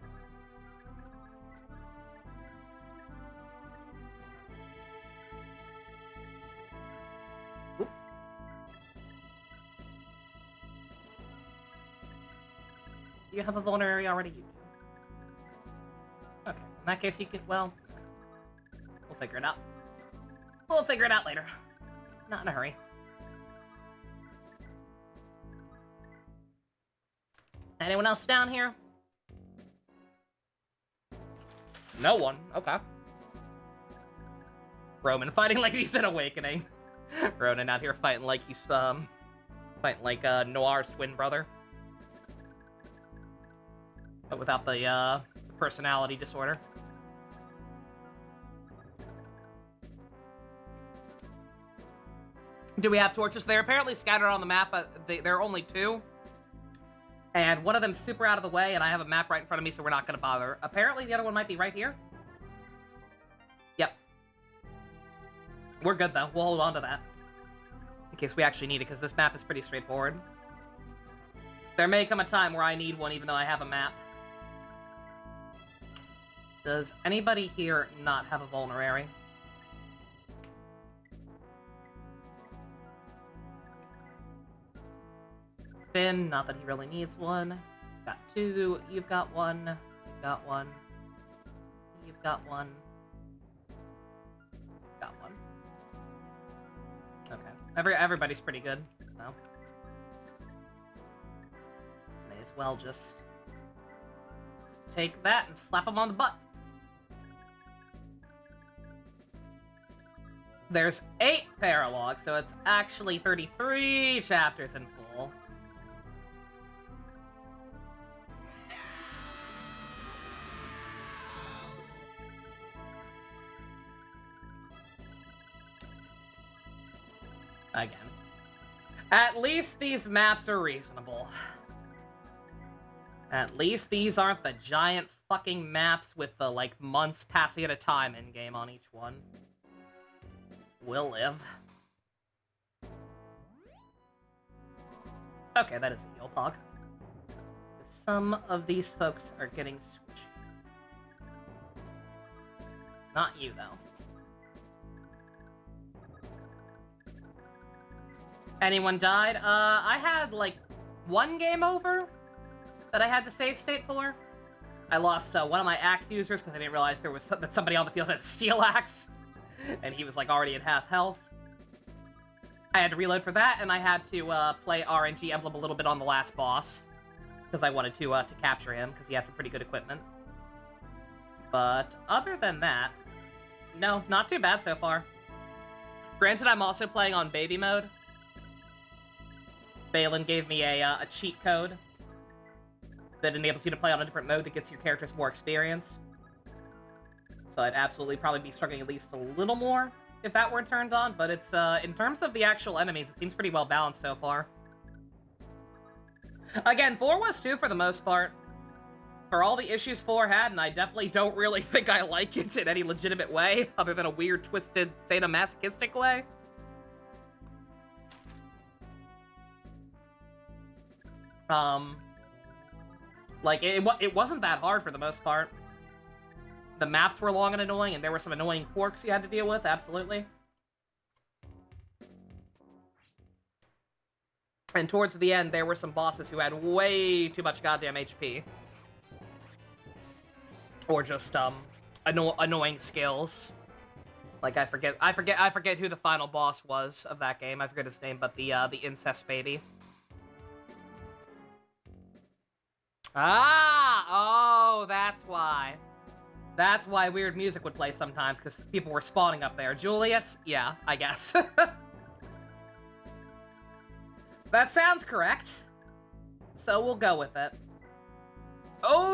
Oop. Do you have a vulnerary already? You do. Okay, in that case you could, well, we'll figure it out. We'll figure it out later. Not in a hurry. Anyone else down here? No one. Okay. Roman fighting like he's an awakening. Ronan out here fighting like he's, fighting like, Noir's twin brother. But without the personality disorder. Do we have torches? They're apparently scattered on the map, but there are only 2. And one of them's super out of the way, and I have a map right in front of me, so we're not going to bother. Apparently, the other one might be right here. Yep. We're good, though. We'll hold on to that. In case we actually need it, because this map is pretty straightforward. There may come a time where I need one, even though I have a map. Does anybody here not have a vulnerary? Finn, not that he really needs one. He's got 2. You've got 1. You've got 1. You've got 1. You've got 1. Okay. Everybody's pretty good, so. May as well just take that and slap him on the butt. There's 8 paralogs, so it's actually 33 chapters in full. Again. At least these maps are reasonable. At least these aren't the giant fucking maps with the, like, months passing at a time in-game on each one. We'll live. Okay, that is a heal pog. Some of these folks are getting squishy. Not you, though. Anyone died? I had, like, 1 game over that I had to save state for. I lost one of my axe users because I didn't realize there was that somebody on the field had a steel axe, and he was, like, already at half health. I had to reload for that, and I had to play RNG Emblem a little bit on the last boss because I wanted to capture him because he had some pretty good equipment. But other than that, no, not too bad so far. Granted, I'm also playing on baby mode. Balin gave me a cheat code that enables you to play on a different mode that gets your characters more experience. So I'd absolutely probably be struggling at least a little more if that were turned on, but it's, in terms of the actual enemies, it seems pretty well balanced so far. Again, 4 was too for the most part. For all the issues 4 had, and I definitely don't really think I like it in any legitimate way, other than a weird, twisted, sadomasochistic way. Like, it wasn't that hard for the most part. The maps were long and annoying, and there were some annoying quirks you had to deal with, absolutely. And towards the end, there were some bosses who had way too much goddamn HP. Or just, annoying skills. Like, I forget who the final boss was of that game. I forget his name, but the incest baby. Ah! Oh, that's why. That's why weird music would play sometimes, because people were spawning up there. Julius? Yeah, I guess. That sounds correct. So we'll go with it. Oh!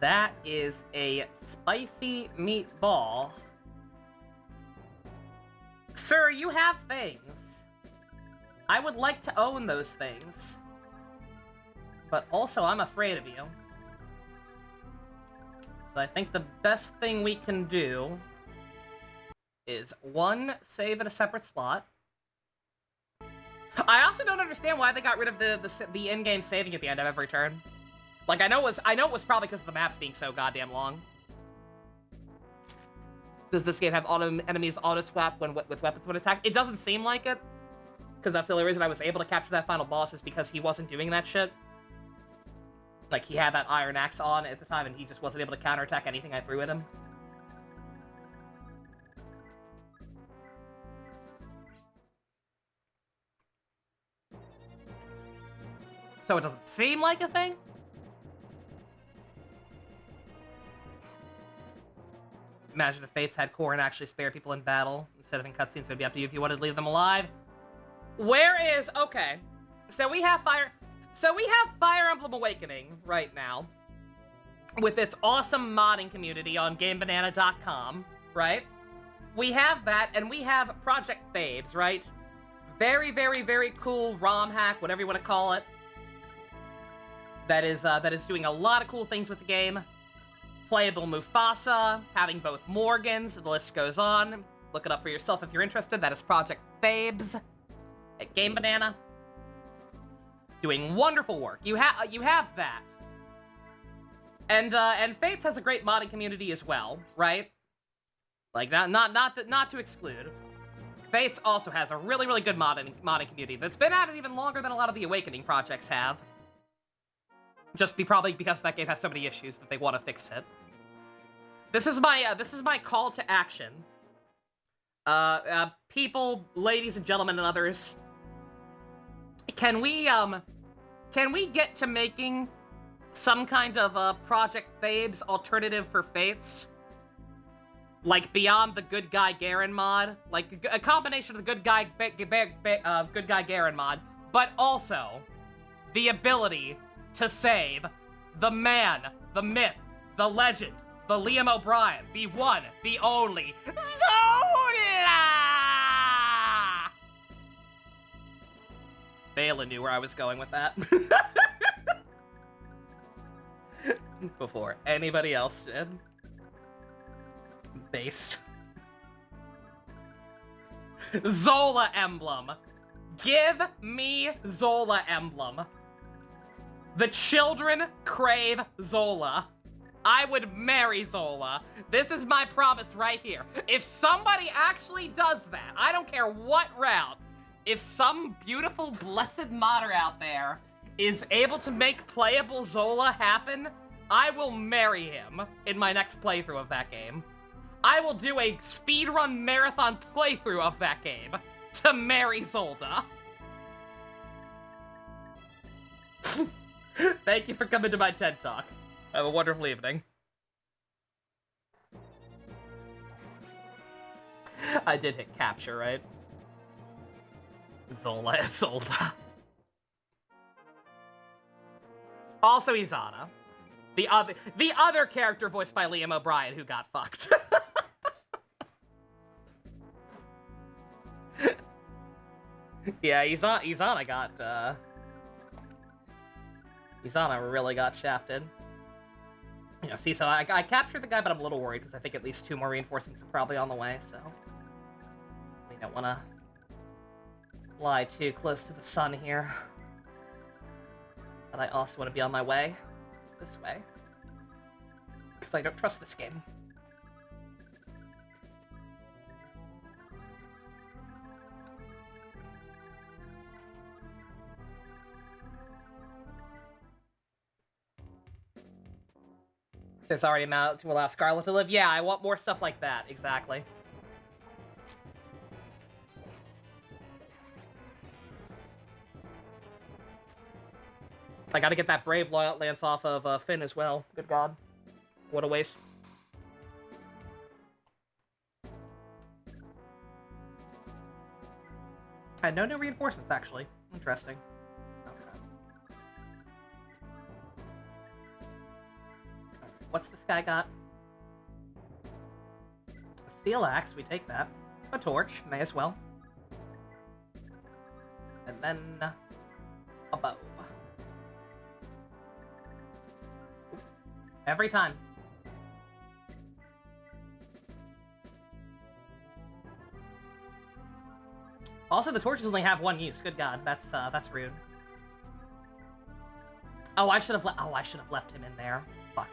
That is a spicy meatball. Sir, you have things. I would like to own those things. But also, I'm afraid of you. So I think the best thing we can do is, 1, save at a separate slot. I also don't understand why they got rid of the in-game saving at the end of every turn. Like, I know it was probably because of the maps being so goddamn long. Does this game have enemies auto-swap with weapons when attacked? It doesn't seem like it. Because that's the only reason I was able to capture that final boss is because he wasn't doing that shit. Like, he had that iron axe on at the time, and he just wasn't able to counterattack anything I threw at him. So it doesn't seem like a thing? Imagine if Fates had core and actually spared people in battle instead of in cutscenes. It'd be up to you if you wanted to leave them alive. Where is... Okay. So we have Fire Emblem Awakening right now. With its awesome modding community on GameBanana.com, right? We have that, and we have Project Thebes, right? Very, very, very cool ROM hack, whatever you want to call it. That is doing a lot of cool things with the game. Playable Mufasa, having both Morgans, the list goes on. Look it up for yourself if you're interested. That is Project Thebes at Game Banana. Doing wonderful work. You have that. And Fates has a great modding community as well, right? Like not to exclude. Fates also has a really, really good modding community that's been at it even longer than a lot of the Awakening projects have. Probably because that game has so many issues that they want to fix it. This is my call to action. People, ladies and gentlemen and others, can we get to making some kind of Project Thebes alternative for Fates? Like beyond the Good Guy Garen mod, like a combination of the Good Guy Garen mod, but also the ability to save the man, the myth, the legend, the Liam O'Brien, the one, the only, Zola! Bela knew where I was going with that. Before anybody else did. Based. Zola Emblem. Give me Zola Emblem. The children crave Zola. I would marry Zola. This is my promise right here. If somebody actually does that, I don't care what route, if some beautiful, blessed modder out there is able to make playable Zola happen, I will marry him in my next playthrough of that game. I will do a speedrun marathon playthrough of that game to marry Zolda. Thank you for coming to my TED Talk. Have a wonderful evening. I did hit capture, right? Zola is Zolda. Also Izana. The other character voiced by Liam O'Brien who got fucked. Yeah, Izana got, Izana really got shafted. Yeah, see, so I captured the guy, but I'm a little worried, because I think at least 2 more reinforcements are probably on the way, so... We don't want to fly too close to the sun here. But I also want to be on my way this way. Because I don't trust this game. There's already amount to allow Scarlet to live. Yeah, I want more stuff like that. Exactly. I gotta get that Brave Lance off of Finn as well. Good God. What a waste. I had no new reinforcements, actually. Interesting. What's this guy got? A steel axe, we take that. A torch, may as well. And then a bow. Every time. Also, the torches only have 1 use. Good God, that's rude. Oh, I should have left him in there. Fuck.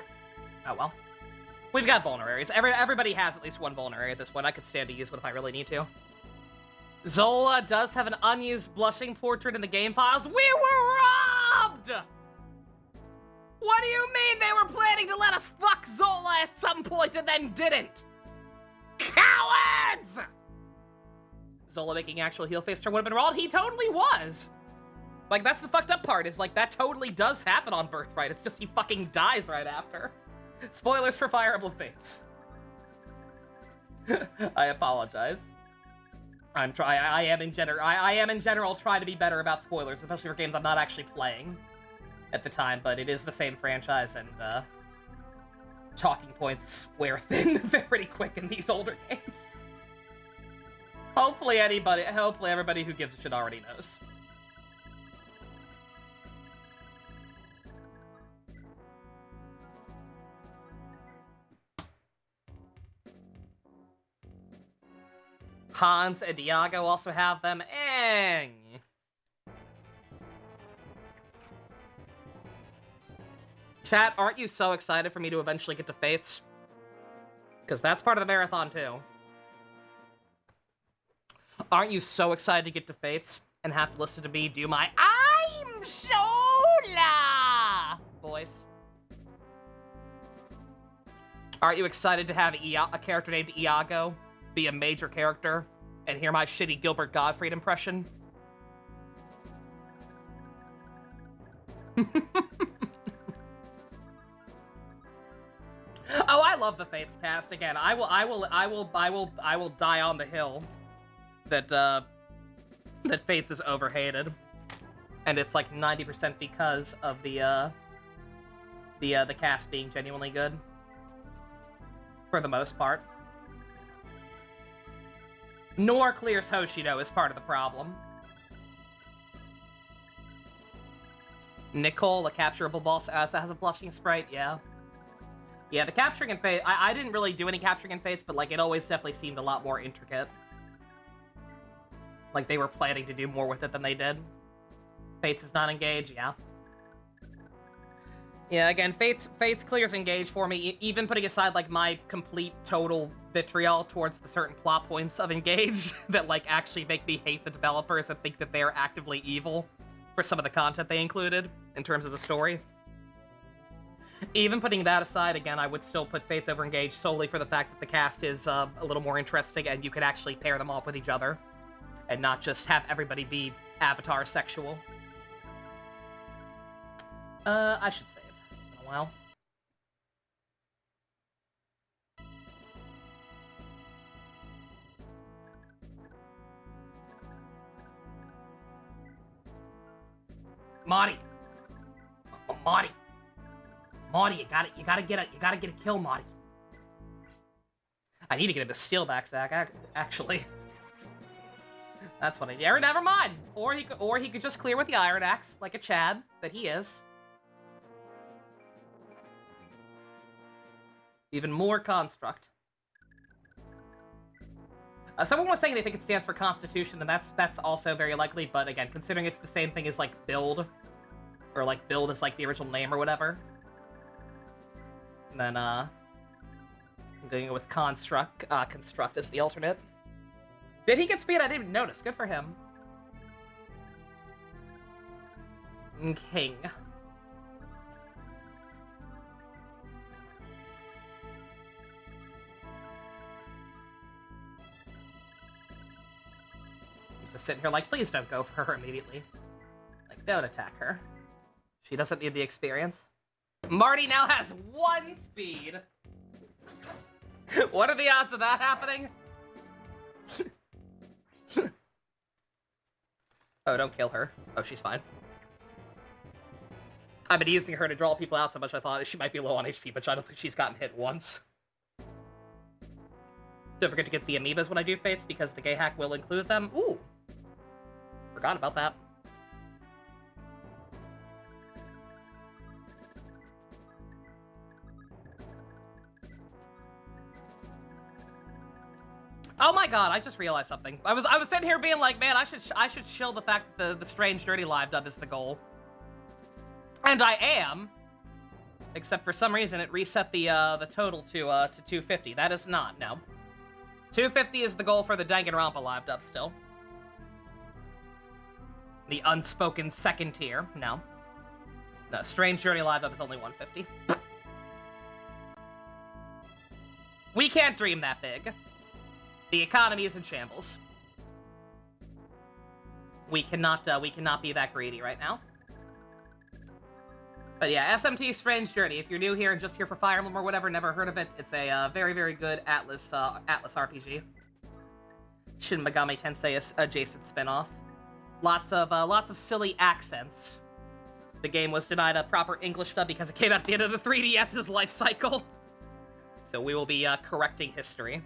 Oh well. We've got vulneraries. Everybody has at least 1 vulnerary at this point. I could stand to use one if I really need to. Zola does have an unused blushing portrait in the game files. We were robbed! What do you mean they were planning to let us fuck Zola at some point and then didn't? Cowards! Zola making actual heel face turn would have been rolled? He totally was! Like, that's the fucked up part, is like, that totally does happen on Birthright. It's just he fucking dies right after. Spoilers for Fire Emblem Fates. I apologize. I am in general trying to be better about spoilers, especially for games I'm not actually playing at the time, but it is the same franchise, and talking points wear thin very quick in these older games. Hopefully everybody who gives a shit already knows. Hans and Iago also have them. Chat, aren't you so excited for me to eventually get to Fates? Because that's part of the marathon, too. Aren't you so excited to get to Fates and have to listen to me do my I'm Shola voice? Aren't you excited to have a character named Iago be a major character and hear my shitty Gilbert Gottfried impression? Oh, I love the Fates cast. Again, I will die on the hill that that Fates is overhated, and it's like 90% because of the cast being genuinely good for the most part. Nor clears Hoshido is part of the problem. Nicole, a capturable boss, also has a blushing sprite, yeah. Yeah, the capturing in Fates, I didn't really do any capturing in Fates, but like it always definitely seemed a lot more intricate. Like they were planning to do more with it than they did. Fates is not engaged, yeah. Yeah, again, Fates clears engage for me, even putting aside like my complete total vitriol towards the certain plot points of engage that like actually make me hate the developers and think that they're actively evil for some of the content they included in terms of the story. Even putting that aside, again, I would still put Fates over Engage solely for the fact that the cast is a little more interesting and you could actually pair them off with each other and not just have everybody be Avatar sexual. I should save. It's been a while. Marty! Oh, Marty! Marty, you gotta get a kill, Marty. I need to get him to steal back, Zach, actually. That's what I need. Or never mind. Or he could just clear with the Iron Axe, like a Chad that he is. Even more construct. Someone was saying they think it stands for Constitution, and that's also very likely, but again, considering it's the same thing as, like, build, or, like, build is, like, the original name or whatever, and then, I'm going with construct as the alternate. Did he get speed? I didn't even notice. Good for him. King. Just sitting here like, please don't go for her immediately. Like, don't attack her. She doesn't need the experience. Marty now has 1 speed. What are the odds of that happening? Oh, don't kill her. Oh, she's fine. I've been using her to draw people out so much I thought she might be low on HP, but I don't think she's gotten hit once. Don't forget to get the amiibos when I do Fates, because the gay hack will include them. Ooh! Forgot about that. Oh my god, I just realized something. I was sitting here being like, man, I should chill the fact that the Strange Dirty live dub is the goal. And I am. Except for some reason it reset the total to 250. That is not, no. 250 is the goal for the Danganronpa live dub still. The unspoken second tier, no. No, Strange Journey live dub is only 150. We can't dream that big. The economy is in shambles. We cannot be that greedy right now. But yeah, SMT Strange Journey. If you're new here and just here for Fire Emblem or whatever, never heard of it, it's a very, very good Atlas RPG. Shin Megami Tensei adjacent spinoff. Lots of silly accents. The game was denied a proper English dub because it came out at the end of the 3DS's life cycle. So we will be correcting history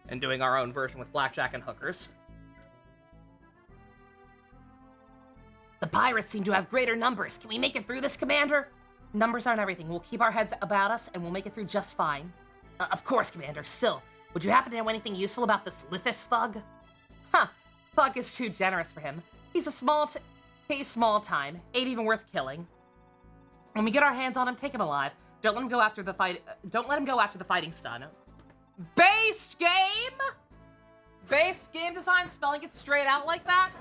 and doing our own version with blackjack and hookers. The pirates seem to have greater numbers. Can we make it through this, Commander? Numbers aren't everything. We'll keep our heads about us, and we'll make it through just fine. Of course, Commander. Still, would you happen to know anything useful about this Lithis thug? Huh. Thug is too generous for him. He's small time. Ain't even worth killing. When we get our hands on him, take him alive. Don't let him go after the fight. Don't let him go after the fighting stun. Based game? Based game design, spelling it straight out like that?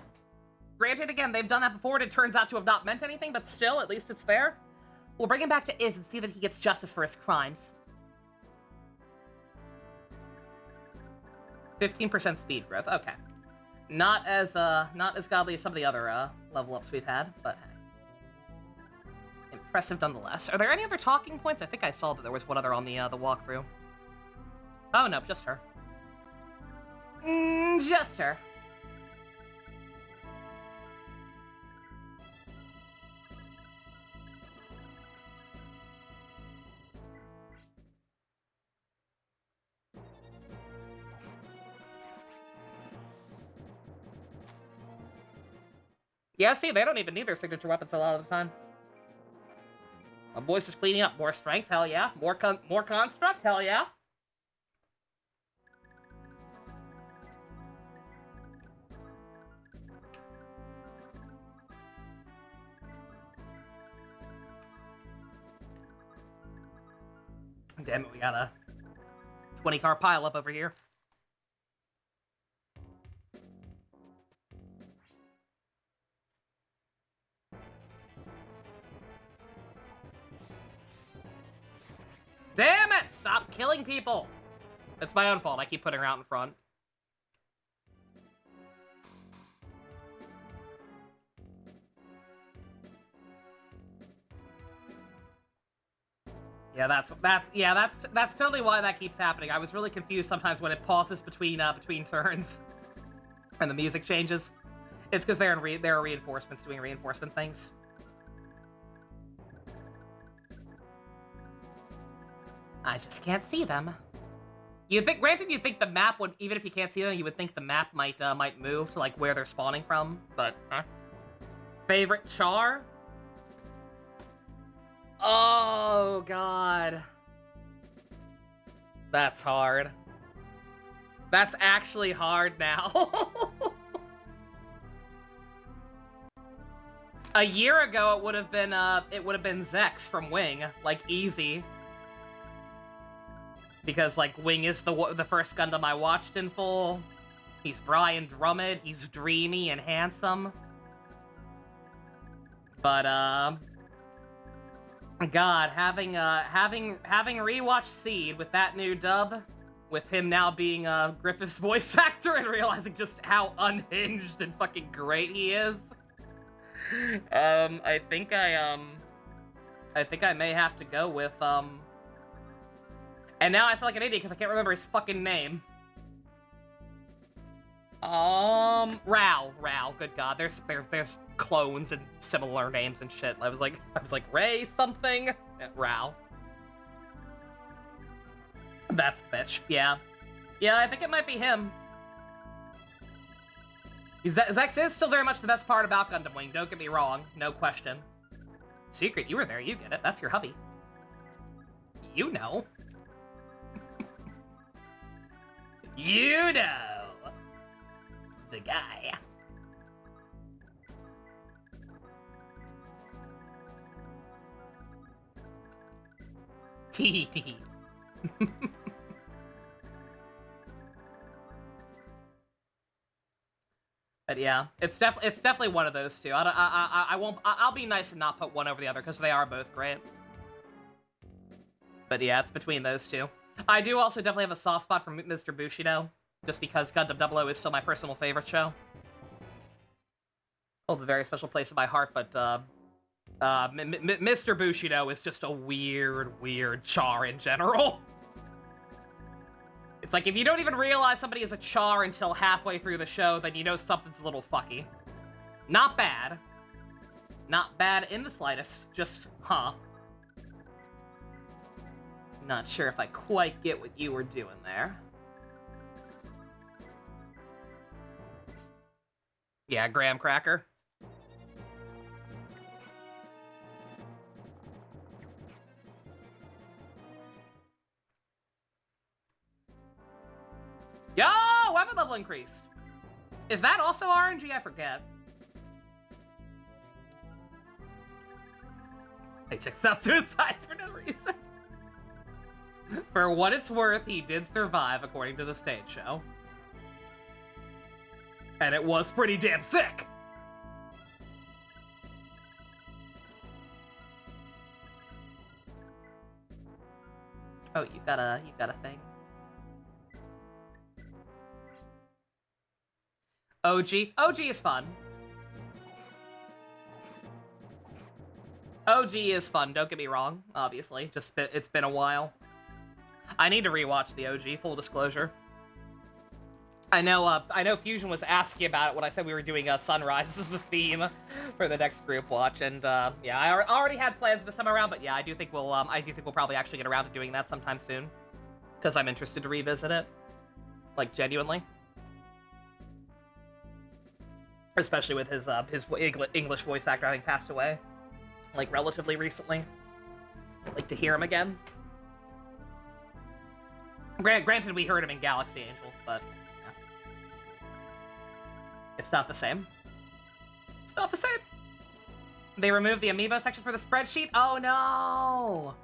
Granted, again, they've done that before, and it turns out to have not meant anything, but still, at least it's there. We'll bring him back to Iz and see that he gets justice for his crimes. 15% speed growth, okay. Not as godly as some of the other level ups we've had, but impressive nonetheless. Are there any other talking points? I think I saw that there was one other on the walkthrough. Oh no, just her. Just her. Yeah, see, they don't even need their signature weapons a lot of the time. My boy's just cleaning up. More strength, hell yeah. More construct, hell yeah. Damn it, we got a 20-car pileup over here. Damn it! Stop killing people! It's my own fault. I keep putting her out in front. Yeah, that's totally why that keeps happening. I was really confused sometimes when it pauses between turns and the music changes. It's because there are reinforcements doing reinforcement things. I just can't see them. Granted, you'd think the map would, even if you can't see them, you would think the map might move to like where they're spawning from, but favorite char? Oh god. That's hard. That's actually hard now. A year ago it would have been Zex from Wing, like easy. Because, like, Wing is the first Gundam I watched in full. He's Brian Drummond. He's dreamy and handsome. But, God, having rewatched Seed with that new dub, with him now being Griffith's voice actor and realizing just how unhinged and fucking great he is, I think I may have to go with, and now I sound like an idiot because I can't remember his fucking name. Rao. Good God, there's clones and similar names and shit. I was like Ray something. Rao. That's the bitch. Yeah, I think it might be him. Zex is still very much the best part about Gundam Wing. Don't get me wrong, no question. Secret, you were there. You get it. That's your hubby. You know. You know, the guy. Tee tee. But yeah, it's definitely one of those two. I'll be nice and not put one over the other because they are both great. But yeah, it's between those two. I do also definitely have a soft spot for Mr. Bushido, just because Gundam 00 is still my personal favorite show. Holds a very special place in my heart, but Mr. Bushido is just a weird char in general. It's like, if you don't even realize somebody is a char until halfway through the show, then you know something's a little fucky. Not bad. Not bad in the slightest. Just, huh. Not sure if I quite get what you were doing there. Yeah, graham cracker. Yo! Weapon level increased. Is that also RNG? I forget. Hey, checks out suicides for no reason. For what it's worth, he did survive according to the stage show. And it was pretty damn sick. Oh, you've got a thing. OG is fun. OG is fun, don't get me wrong, obviously. It's been a while. I need to rewatch the OG, full disclosure. I know Fusion was asking about it when I said we were doing Sunrise as the theme for the next group watch, and yeah, I already had plans this time around, but yeah, I do think we'll probably actually get around to doing that sometime soon, because I'm interested to revisit it, like genuinely. Especially with his English voice actor having passed away, like, relatively recently. I'd like to hear him again. Granted, we heard him in Galaxy Angel, but yeah. It's not the same. It's not the same. They removed the amiibo section for the spreadsheet? Oh no!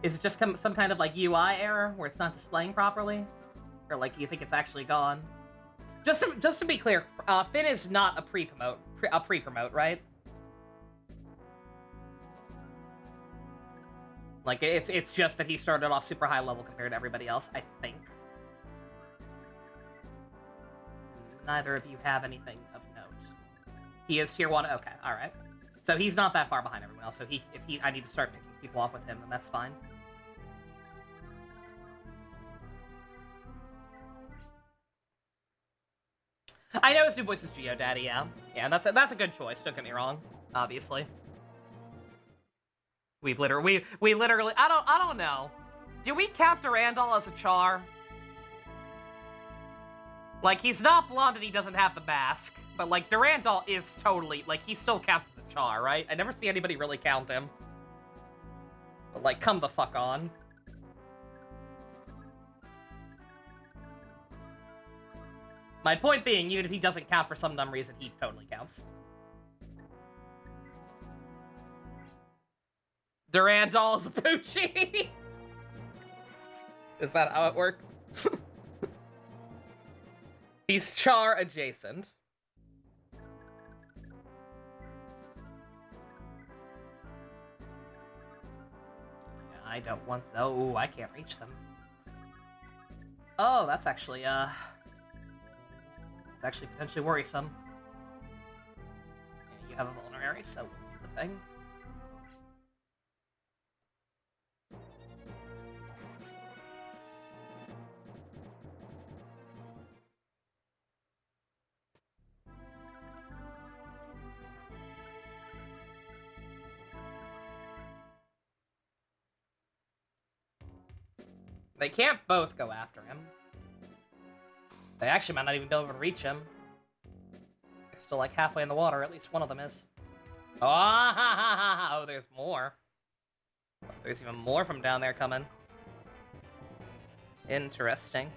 Is it just some kind of, like, UI error where it's not displaying properly? Or, like, you think it's actually gone? Just to be clear, Finn is not a pre-promote, right? Like, it's just that he started off super high level compared to everybody else, I think. Neither of you have anything of note. He is tier 1, okay, alright. So he's not that far behind everyone else, so I need to start picking people off with him, then that's fine. I know his new voice is Geodaddy, yeah. Yeah, that's a good choice, don't get me wrong, obviously. We literally, I don't know. Do we count Durandal as a char? Like, he's not blonde and he doesn't have the mask, but, like, Durandal is totally, like, he still counts as a char, right? I never see anybody really count him. But, like, come the fuck on. My point being, even if he doesn't count for some dumb reason, he totally counts. Durandal is a Poochie! Is that how it works? He's char adjacent. Yeah, I don't want... Oh, I can't reach them. Oh, that's actually, it's actually potentially worrisome. Yeah, you have a vulnerary, so the thing. They can't both go after him. They actually might not even be able to reach him. They're still like halfway in the water, at least one of them is. Oh, there's more. There's even more from down there coming. Interesting.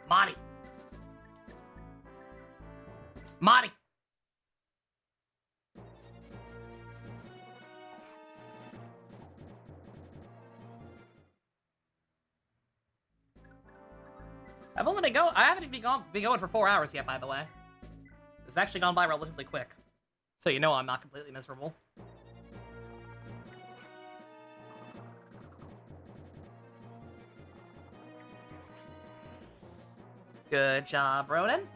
Monty! Marty! I've only been going. I haven't even been going for 4 hours yet, by the way. It's actually gone by relatively quick, so you know I'm not completely miserable. Good job, Ronan.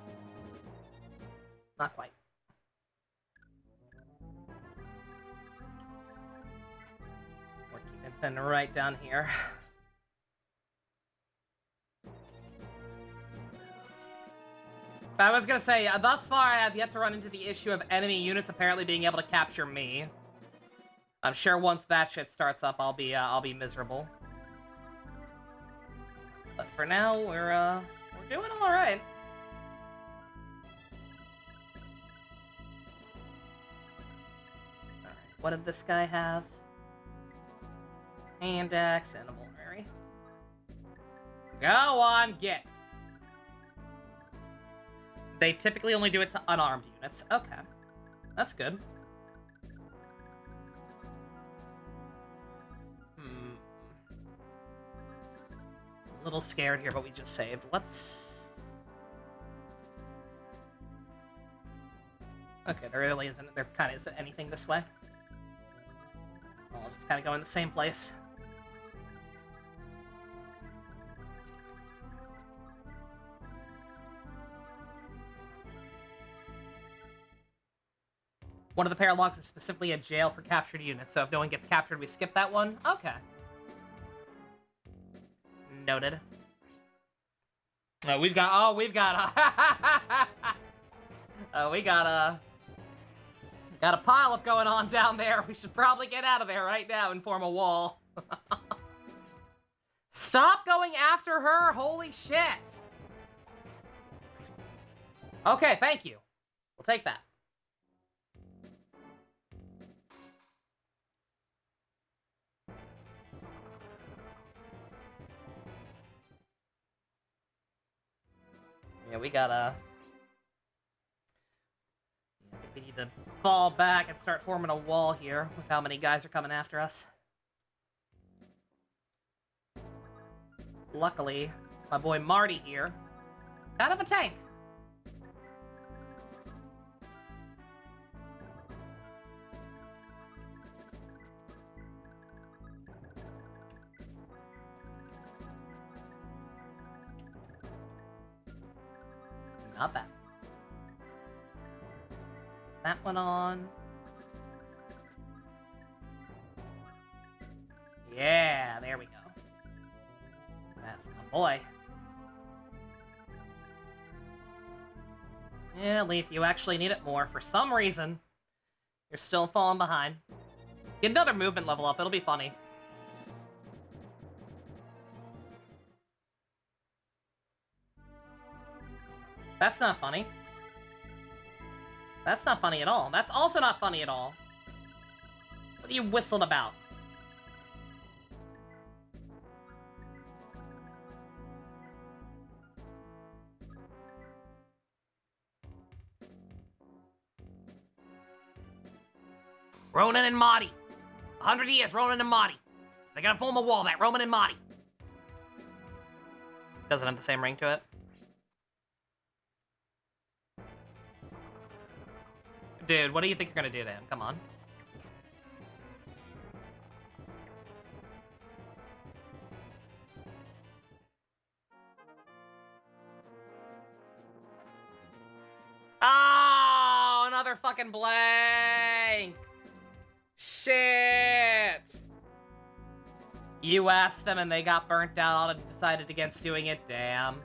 Not quite. We're keeping Finn right down here. I was gonna say, thus far I have yet to run into the issue of enemy units apparently being able to capture me. I'm sure once that shit starts up, I'll be miserable. But for now, we're doing all right. All right, what did this guy have? Hand axe and a vulnerary. Go on, get. They typically only do it to unarmed units. Okay. That's good. A little scared here, but we just saved. Let's... Okay, there really isn't... There kind of isn't anything this way. I'll just kind of go in the same place. One of the paralogs is specifically a jail for captured units, so if no one gets captured, we skip that one? Okay. Noted. We got a pile-up going on down there. We should probably get out of there right now and form a wall. Stop going after her! Holy shit! Okay, thank you. We'll take that. Yeah, we gotta... I think we need to fall back and start forming a wall here with how many guys are coming after us. Luckily, my boy Marty here, kind of a tank. Not that. That one on. Yeah, there we go. That's my boy. Yeah, Leaf, you actually need it more. For some reason, you're still falling behind. Get another movement level up, it'll be funny. That's not funny. That's not funny at all. That's also not funny at all. What are you whistling about? Ronan and Marty. 100 years, Ronan and Marty. They gotta form a wall, that Ronan and Marty. Doesn't have the same ring to it. Dude, what do you think you're gonna do to him? Come on. Oh, another fucking blank. Shit. You asked them and they got burnt out and decided against doing it. Damn.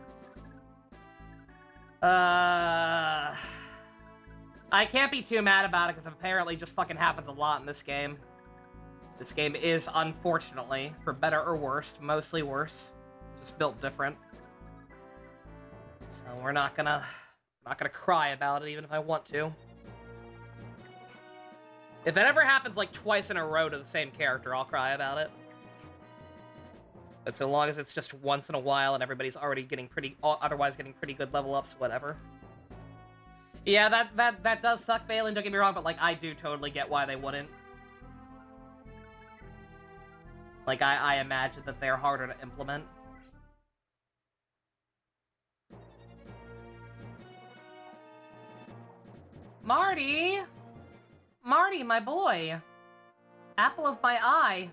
I can't be too mad about it because apparently just fucking happens a lot in this game. This game is, unfortunately, for better or worse, mostly worse. Just built different. So we're not gonna cry about it even if I want to. If it ever happens like twice in a row to the same character, I'll cry about it. But so long as it's just once in a while and everybody's already getting otherwise getting pretty good level ups, whatever. Yeah, that does suck, Balin, don't get me wrong, but, like, I do totally get why they wouldn't. Like, I imagine that they're harder to implement. Marty! Marty, my boy! Apple of my eye.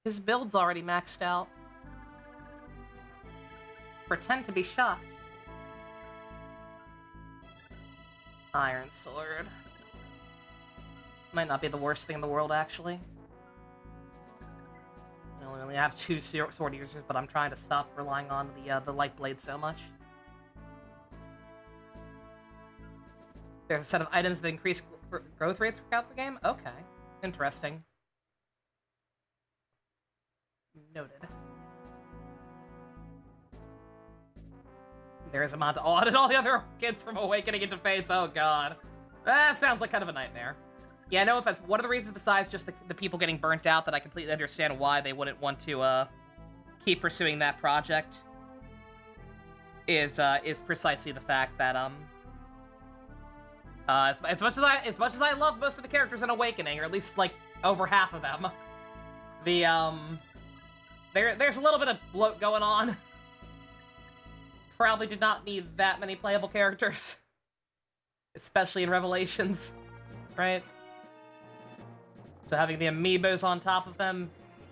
His build's already maxed out. Pretend to be shocked. Iron Sword. Might not be the worst thing in the world, actually. I only have 2 sword users, but I'm trying to stop relying on the light blade so much. There's a set of items that increase growth rates throughout the game? Okay. Interesting. Noted. There's a mod to audit all the other kids from Awakening into Fates. Oh god. That sounds like kind of a nightmare. Yeah, no offense. One of the reasons besides just the people getting burnt out that I completely understand why they wouldn't want to keep pursuing that project is precisely the fact that as much as I love most of the characters in Awakening, or at least like over half of them, there's a little bit of bloat going on. Probably did not need that many playable characters, especially in Revelations, right? So having the amiibos on top of them,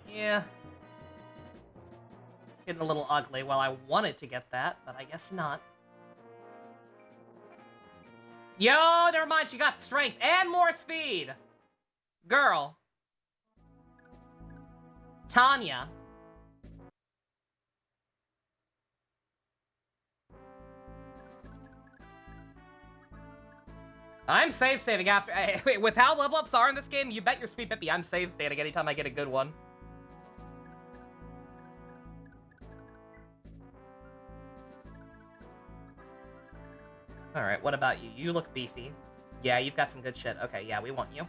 yeah, getting a little ugly. Well, I wanted to get that, but I guess not. Yo, never mind, she got strength and more speed! Girl. Tanya. I'm save saving after. Wait, with how level ups are in this game, you bet your sweet Bippy I'm save stating anytime I get a good one. Alright, what about you? You look beefy. Yeah, you've got some good shit. Okay, yeah, we want you.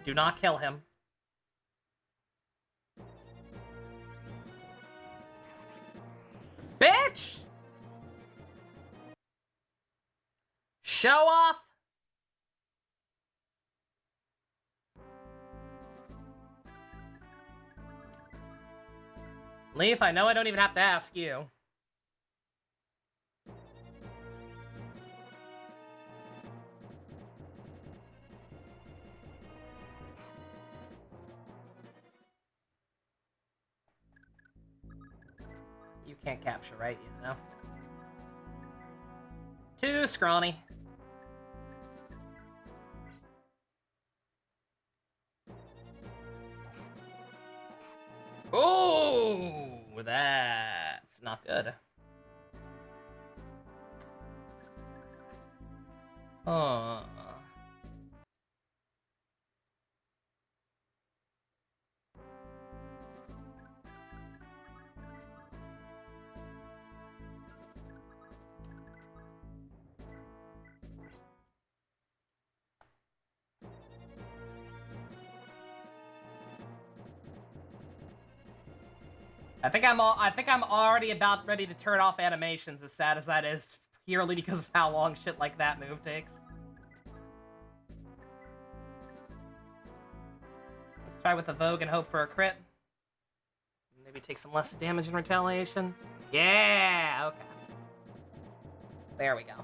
Do not kill him. Bitch! Show off! Leaf, I know I don't even have to ask you. You can't capture, right? You know? Too scrawny. Oh, that's not good. Oh. I think I'm already about ready to turn off animations, as sad as that is, purely because of how long shit like that move takes. Let's try with the Vogue and hope for a crit. Maybe take some less damage in retaliation. Yeah, okay. There we go.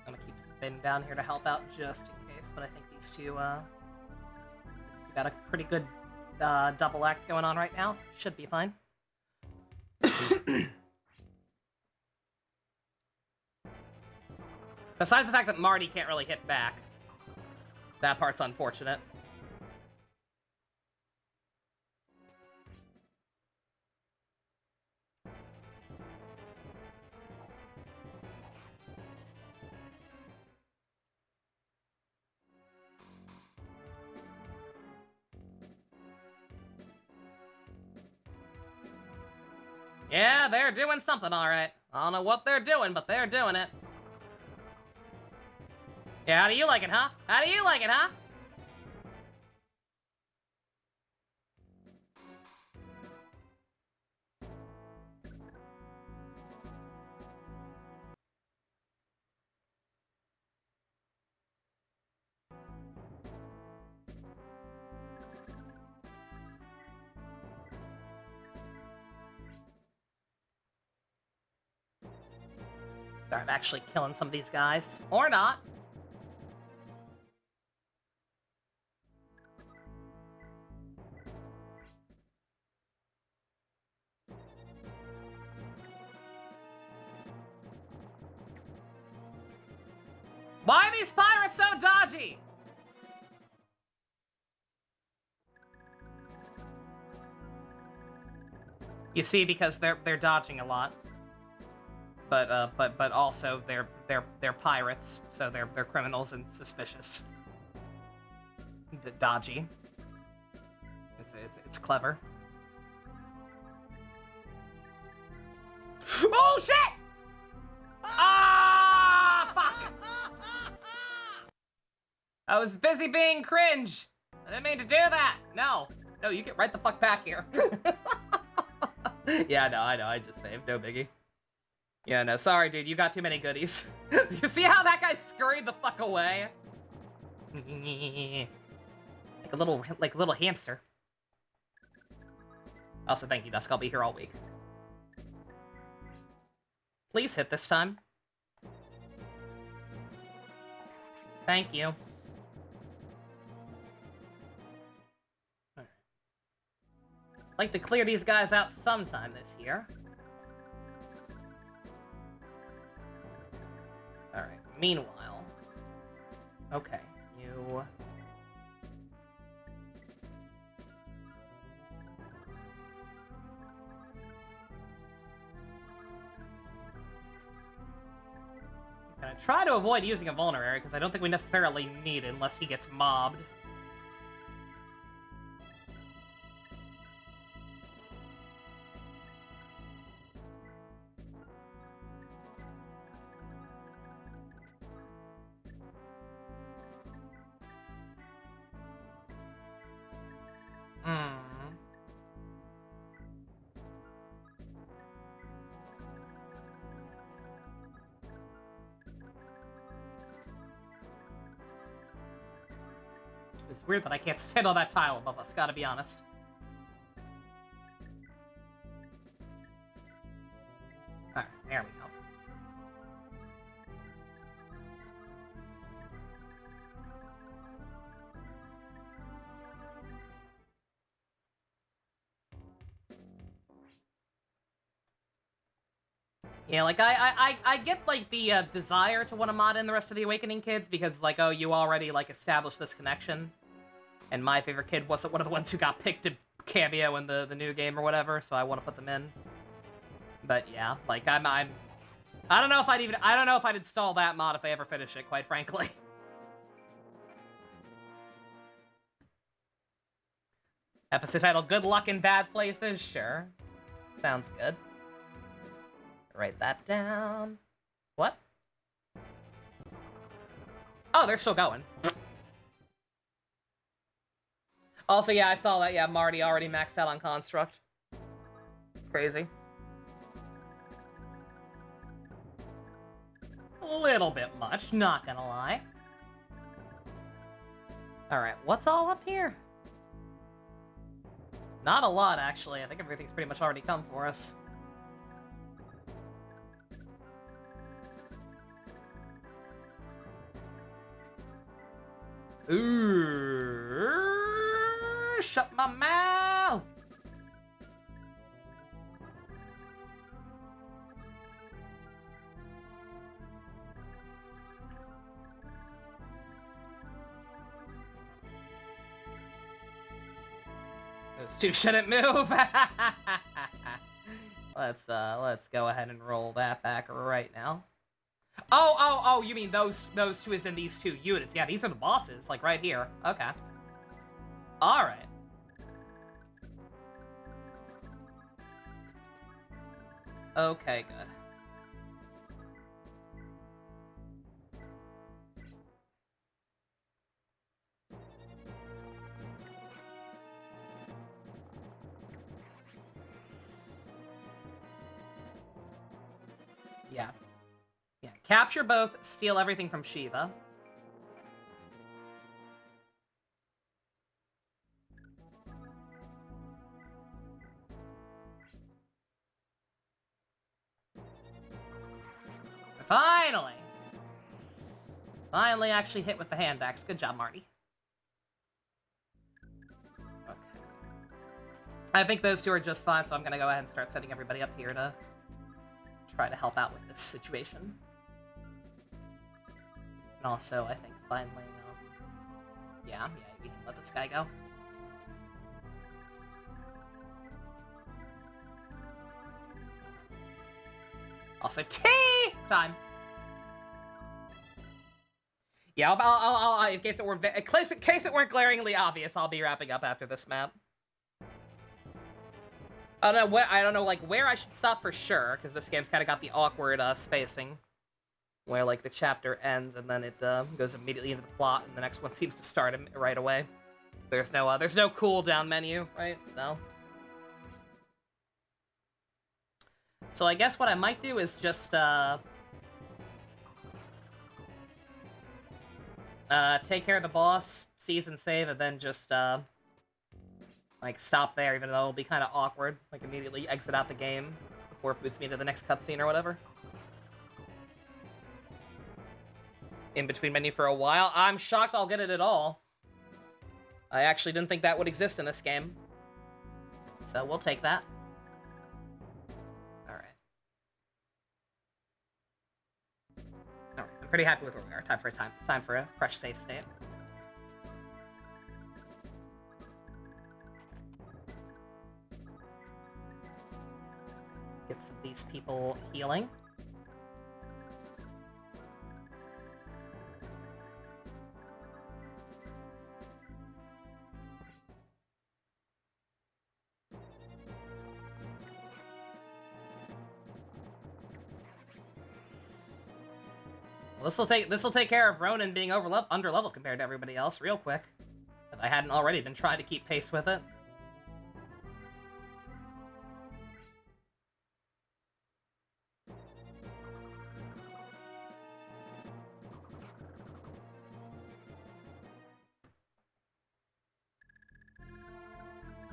I'm gonna keep Finn down here to help out just in case, but I think these two got a pretty good double act going on right now. Should be fine. Besides the fact that Marty can't really hit back. That part's unfortunate. Yeah, they're doing something, all right. I don't know what they're doing, but they're doing it. Yeah, how do you like it, huh? How do you like it, huh? Start actually killing some of these guys. Or not. Why are these pirates so dodgy? You see, because they're dodging a lot. But also they're pirates, so they're criminals and suspicious. Dodgy. It's clever. Oh shit! Ah, fuck! I was busy being cringe. I didn't mean to do that. No, you get right the fuck back here. Yeah, I know. I just saved. No biggie. Yeah, no, sorry, dude. You got too many goodies. You see how that guy scurried the fuck away? like a little hamster. Also, thank you, Dusk. I'll be here all week. Please hit this time. Thank you. I'd like to clear these guys out sometime this year. Alright, meanwhile... Okay, you... I'm gonna try to avoid using a vulnerary, because I don't think we necessarily need it unless he gets mobbed. It's weird that I can't stand on that tile above us, gotta be honest. Alright, there we go. Yeah, like, I get, like, the desire to want to mod in the rest of the Awakening kids, because, like, oh, you already, like, established this connection. And my favorite kid wasn't one of the ones who got picked to cameo in the new game or whatever, so I want to put them in. But yeah, like, I don't know if I'd install that mod if I ever finish it, quite frankly. Episode title, Good Luck in Bad Places? Sure. Sounds good. Write that down. What? Oh, they're still going. Also, yeah, I saw that. Yeah, Marty already maxed out on Construct. Crazy. A little bit much, not gonna lie. Alright, what's all up here? Not a lot, actually. I think everything's pretty much already come for us. Ooh, shut my mouth! Those two shouldn't move. Let's go ahead and roll that back right now. Oh, you mean those two is in these two units. Yeah, these are the bosses, like right here. Okay. Alright. Okay, good. Yeah. Yeah. Capture both, steal everything from Shiva. Finally! Finally actually hit with the hand axe. Good job, Marty. Okay. I think those two are just fine, so I'm gonna go ahead and start setting everybody up here to try to help out with this situation. And also, I think finally, yeah, we can let this guy go. Also, tea time. Yeah, I'll in case it weren't glaringly obvious, I'll be wrapping up after this map. I don't know like where I should stop for sure, because this game's kind of got the awkward spacing, where like the chapter ends and then it goes immediately into the plot, and the next one seems to start right away. There's no cooldown menu, right? So I guess what I might do is just take care of the boss, seize and save, and then just like stop there, even though it'll be kind of awkward. Like immediately exit out the game before it boots me to the next cutscene or whatever. In between menu for a while. I'm shocked I'll get it at all. I actually didn't think that would exist in this game. So we'll take that. Alright. Alright, I'm pretty happy with where we are. Time for a fresh save state. Get some of these people healing. This will take care of Ronan being under level compared to everybody else real quick. If I hadn't already been trying to keep pace with it.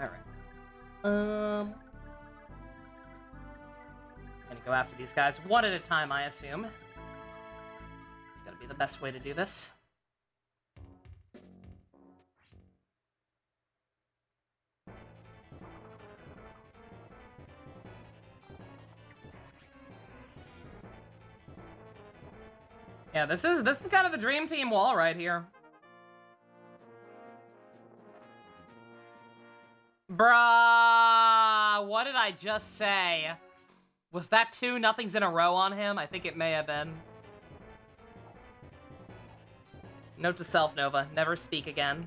Alright. Gonna go after these guys one at a time, I assume. It's gonna be the best way to do this. Yeah, this is kind of the dream team wall right here. Bruh, what did I just say? Was that 2 nothings in a row on him? I think it may have been. Note to self, Nova, never speak again.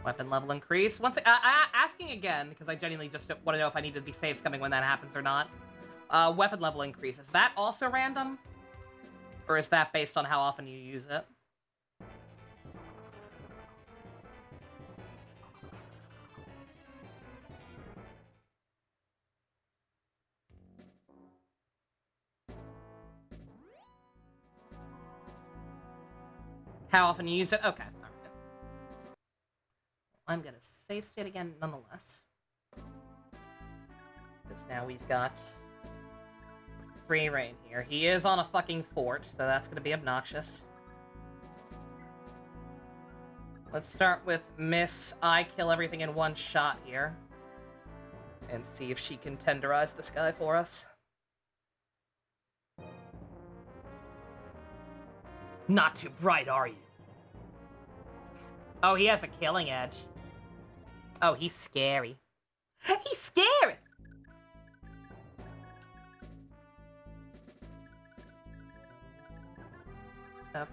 Weapon level increase. Asking again, because I genuinely just want to know if I need to be saves coming when that happens or not. Weapon level increase. Is that also random? Or is that based on how often you use it? How often you use it? Okay. All right. I'm gonna save state again nonetheless. Because now we've got free reign here. He is on a fucking fort, so that's gonna be obnoxious. Let's start with Miss I kill everything in one shot here. And see if she can tenderize this guy for us. Not too bright, are you? Oh, he has a killing edge. Oh, he's scary. He's scary! Okay.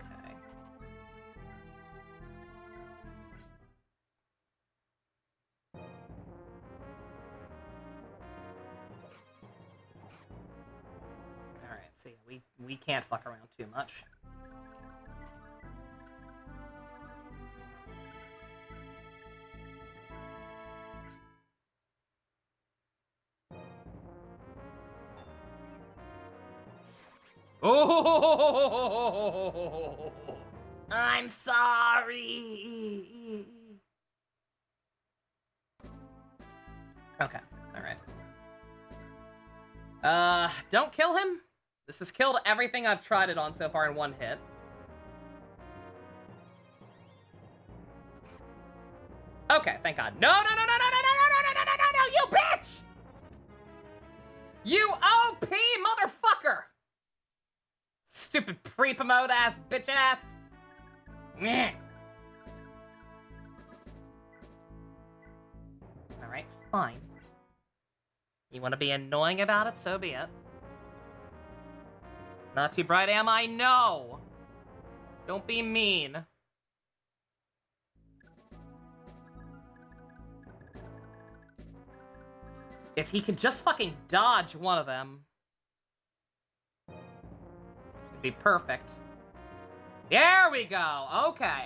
So yeah, we can't fuck around too much. Oh! I'm sorry. Okay, alright. Don't kill him. This has killed everything I've tried it on so far in one hit. Okay, thank God. No, you bitch! You OP motherfucker! Stupid pre-promote ass bitch ass. Meh. Alright, fine. You want to be annoying about it? So be it. Not too bright, am I? No! Don't be mean. If he could just fucking dodge one of them, it'd be perfect. There we go! Okay.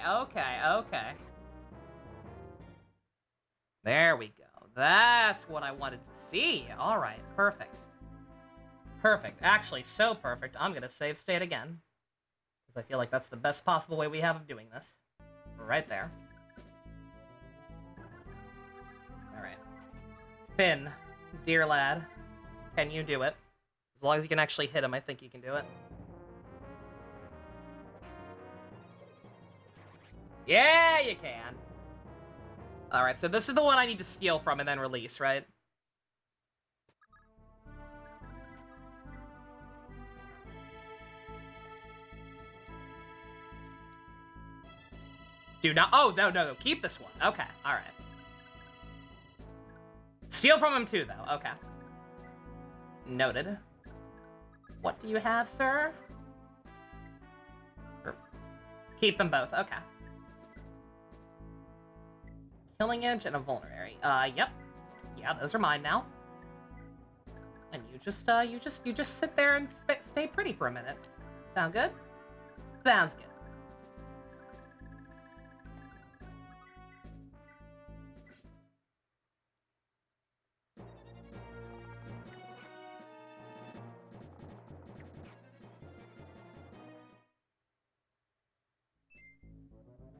There we go. That's what I wanted to see. Alright, perfect. Perfect. Actually, so perfect, I'm gonna save state again. Because I feel like that's the best possible way we have of doing this. Right there. Alright. Finn, dear lad, can you do it? As long as you can actually hit him, I think you can do it. Yeah, you can! Alright, so this is the one I need to steal from and then release, right? Do not- oh, no, keep this one. Okay, alright. Steal from him too, though. Okay. Noted. What do you have, sir? Keep them both. Okay. Killing Edge and a Vulnerary. Yep. Yeah, those are mine now. And you just sit there and stay pretty for a minute. Sound good? Sounds good.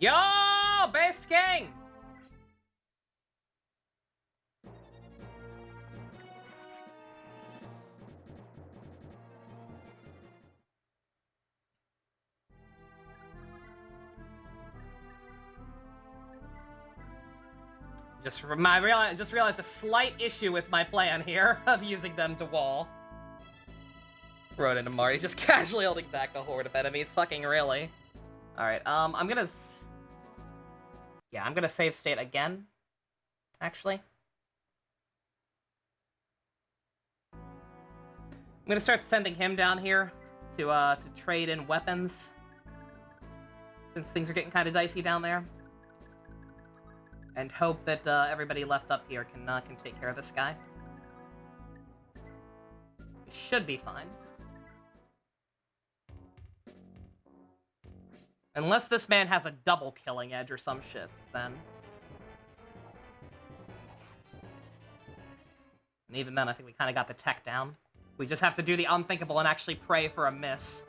Yo, base king! Just realized a slight issue with my plan here of using them to wall. Ronan and Marty's just casually holding back a horde of enemies. Fucking really. Alright, I'm gonna save state again, actually. I'm gonna start sending him down here to trade in weapons, since things are getting kind of dicey down there. And hope that everybody left up here can take care of this guy. We should be fine. Unless this man has a double killing edge or some shit, then. And even then, I think we kind of got the tech down. We just have to do the unthinkable and actually pray for a miss.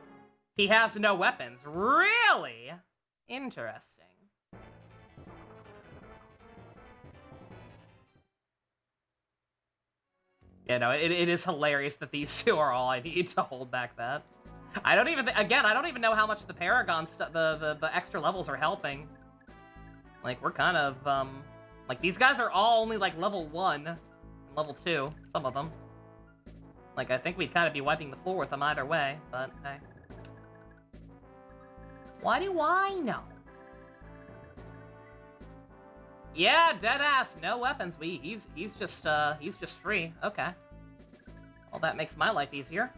He has no weapons. Really? Interesting. Yeah, no, it is hilarious that these two are all I need to hold back that. I don't even know how much the Paragon the extra levels are helping. Like, we're kind of, like, these guys are all only, like, level 1 and level 2, some of them. Like, I think we'd kind of be wiping the floor with them either way, but, hey. Why do I know? Yeah, deadass, no weapons. He's just free. Okay. Well, that makes my life easier.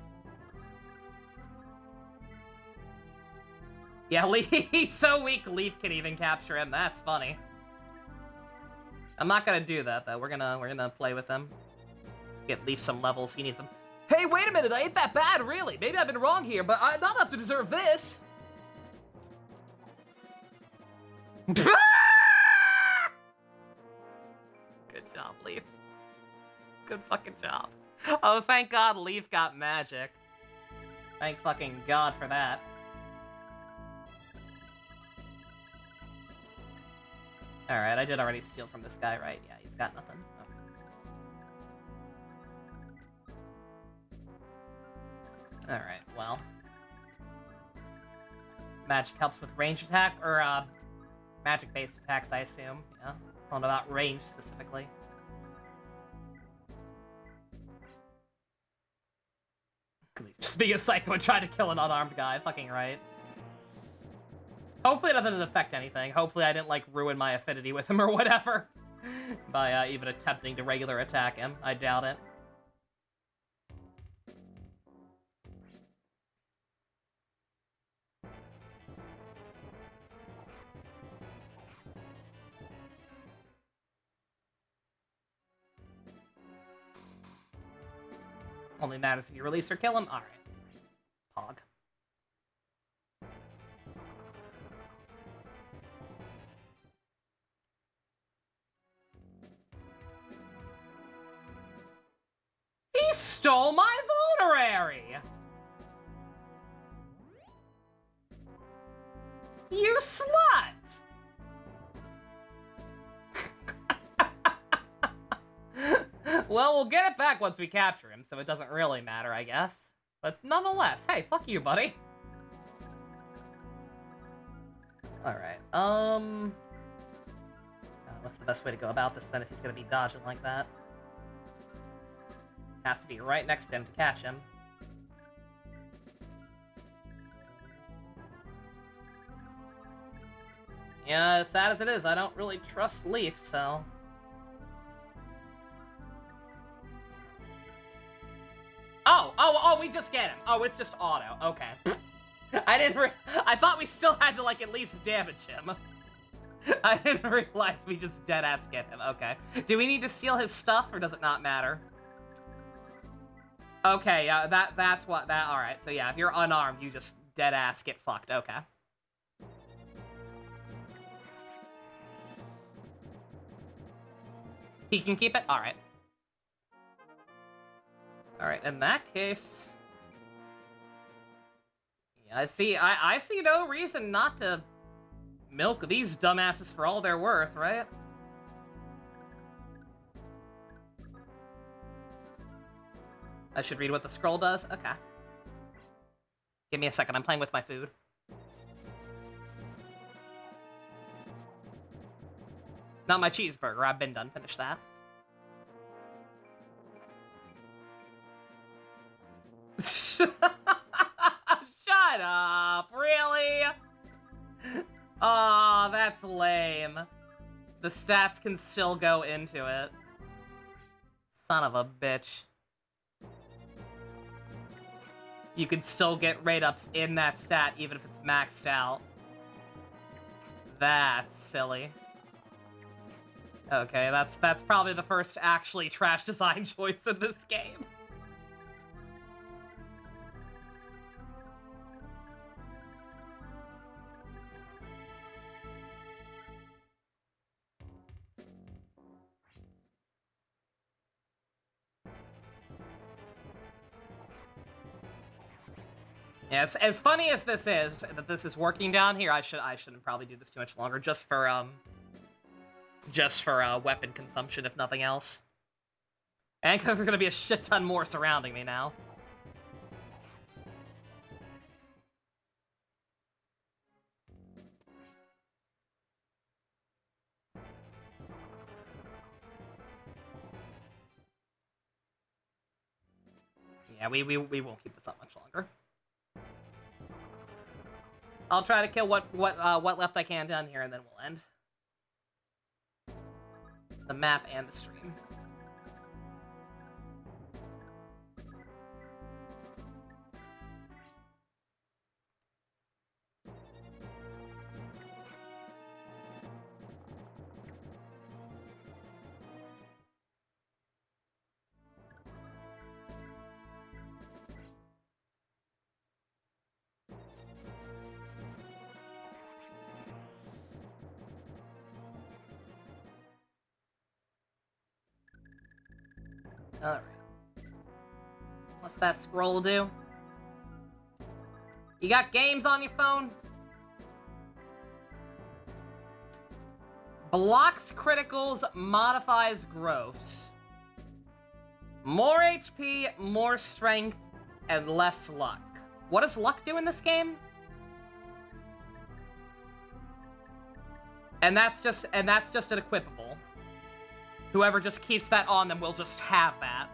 Yeah, he's so weak, Leaf can even capture him. That's funny. I'm not gonna do that, though. We're gonna play with him. Get Leaf some levels. He needs them. Hey, wait a minute, I ain't that bad, really. Maybe I've been wrong here, but I'm not enough to deserve this. Good job, Leaf. Good fucking job. Oh, thank God Leaf got magic. Thank fucking God for that. Alright, I did already steal from this guy, right? Yeah, he's got nothing. Okay. Alright, well. Magic helps with range attack, or, magic-based attacks, I assume. Yeah. I don't know about range, specifically. Just being a psycho and trying to kill an unarmed guy, fucking right. Hopefully that doesn't affect anything. Hopefully I didn't, like, ruin my affinity with him or whatever by even attempting to regular attack him. I doubt it. Only matters if you release or kill him? Alright. Pog. He stole my vulnerary! You slut! Well, we'll get it back once we capture him, so it doesn't really matter, I guess. But nonetheless, hey, fuck you, buddy. Alright, what's the best way to go about this, then, if he's gonna be dodging like that? Have to be right next to him to catch him. Yeah, as sad as it is, I don't really trust Leaf, so... Oh, we just get him. Oh, it's just auto. Okay. I thought we still had to, like, at least damage him. I didn't realize we just dead-ass get him. Okay. Do we need to steal his stuff, or does it not matter? Okay, that's what that... Alright, so yeah, if you're unarmed, you just dead-ass get fucked. Okay. He can keep it? Alright. Alright, in that case... Yeah, I see no reason not to milk these dumbasses for all they're worth, right? I should read what the scroll does? Okay. Give me a second, I'm playing with my food. Not my cheeseburger, I've been done. Finish that. Shut up, really? Aw, that's lame. The stats can still go into it. Son of a bitch. You can still get rate-ups in that stat even if it's maxed out. That's silly. Okay, that's probably the first actually trash design choice in this game. Yes, as funny as this is, that this is working down here, I shouldn't probably do this too much longer, just for weapon consumption, if nothing else. And because there's gonna be a shit ton more surrounding me now. Yeah, we won't keep this up much longer. I'll try to kill what left I can down here, and then we'll end the map and the stream. Alright. What's that scroll do? You got games on your phone? Blocks criticals, modifies growths. More HP, more strength, and less luck. What does luck do in this game? And that's just an equipable. Whoever just keeps that on them will just have that.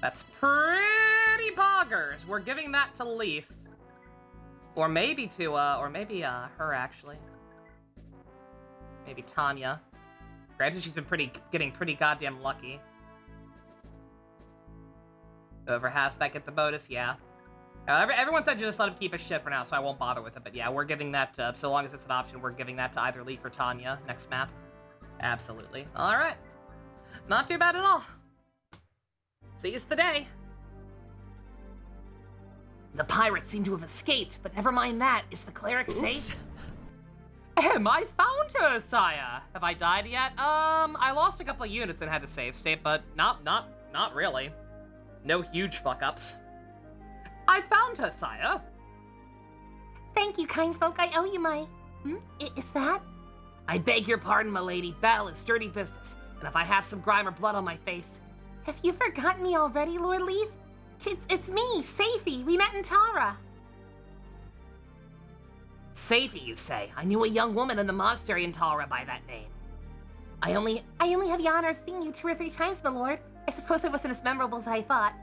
That's pretty poggers. We're giving that to Leaf. Or maybe to, her, actually. Maybe Tanya. Granted, she's been getting pretty goddamn lucky. Whoever has that get the bonus, yeah. Everyone said just let him keep his shit for now, so I won't bother with it. But yeah, we're giving that, so long as it's an option, we're giving that to either Leaf or Tanya next map. Absolutely. Alright. Not too bad at all. Seize the day. The pirates seem to have escaped, but never mind that. Is the cleric safe? I found her, sire. Have I died yet? I lost a couple of units and had to save state, but not really. No huge fuck-ups. I found her, sire. Thank you, kind folk. I owe you my... Is that? I beg your pardon, milady. Battle is dirty business, and if I have some grime or blood on my face... Have you forgotten me already, Lord Leaf? It's me, Safi. We met in Tara. Safi, you say? I knew a young woman in the monastery in Tara by that name. I only have the honor of seeing you 2 or 3 times, my lord. I suppose it wasn't as memorable as I thought.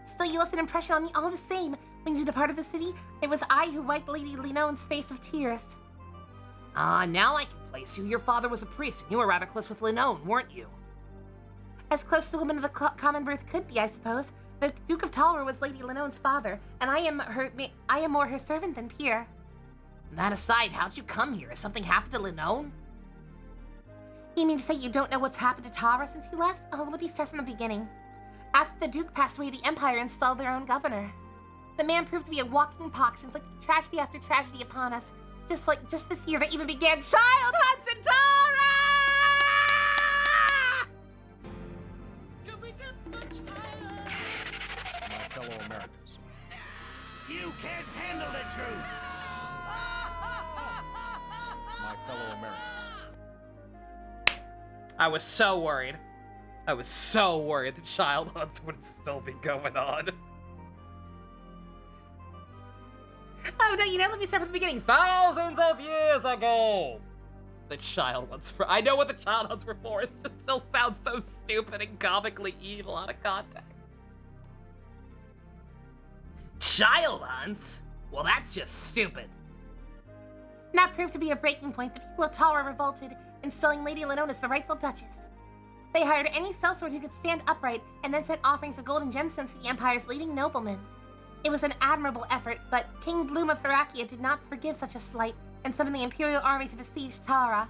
Still, you left an impression on me all the same. When you departed the city, it was I who wiped Lady Lenone's face of tears. Ah, now I can place you. Your father was a priest, and you were rather close with Lenone, weren't you? As close as a woman of the common birth could be, I suppose. The Duke of Talra was Lady Lenone's father, and I am more her servant than peer. That aside, how'd you come here? Has something happened to Lenone? You mean to say you don't know what's happened to Tara since you left? Oh, let me start from the beginning. After the Duke passed away, the Empire installed their own governor. The man proved to be a walking pox, inflicting tragedy after tragedy upon us. Just this year, they even began child hunts in Tara! Can we get much higher? My fellow Americans. You can't handle the truth! My fellow Americans. I was so worried. I was so worried the child hunts would still be going on. Oh, don't you know? Let me start from the beginning. Thousands of years ago! The child hunts for— I know what the child hunts were for, it just still sounds so stupid and comically evil out of context. Child hunts? Well, that's just stupid. That proved to be a breaking point. The people of Tara revolted, installing Lady Lenone as the rightful Duchess. They hired any sellsword who could stand upright, and then sent offerings of gold and gemstones to the Empire's leading noblemen. It was an admirable effort, but King Bloom of Thracia did not forgive such a slight, and summoned the Imperial army to besiege Tara.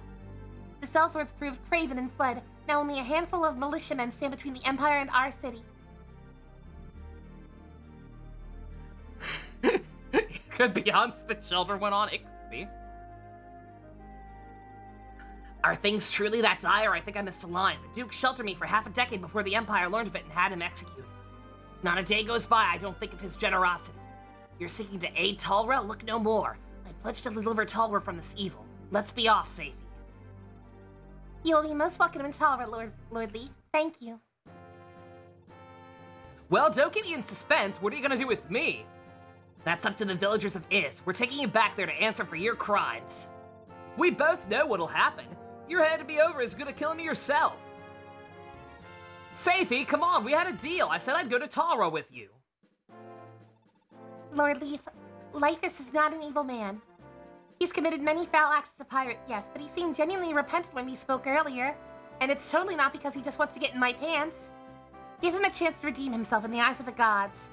The sellswords proved craven and fled. Now only a handful of militiamen stand between the Empire and our city. Could be once the children went on, it could be. Are things truly that dire? I think I missed a line. The Duke sheltered me for half a decade before the Empire learned of it and had him executed. Not a day goes by I don't think of his generosity. You're seeking to aid Talra? Look no more. I pledge to deliver Talra from this evil. Let's be off, Safi. You will be most welcome in Talra, Lord Leaf. Thank you. Well, don't keep me in suspense. What are you gonna do with me? That's up to the villagers of Iz. We're taking you back there to answer for your crimes. We both know what'll happen. Your head to be over is gonna kill me yourself. Safi, come on, we had a deal. I said I'd go to Tara with you. Lord Leaf, Lyphus is not an evil man. He's committed many foul acts as a pirate, yes, but he seemed genuinely repentant when we spoke earlier. And it's totally not because he just wants to get in my pants. Give him a chance to redeem himself in the eyes of the gods.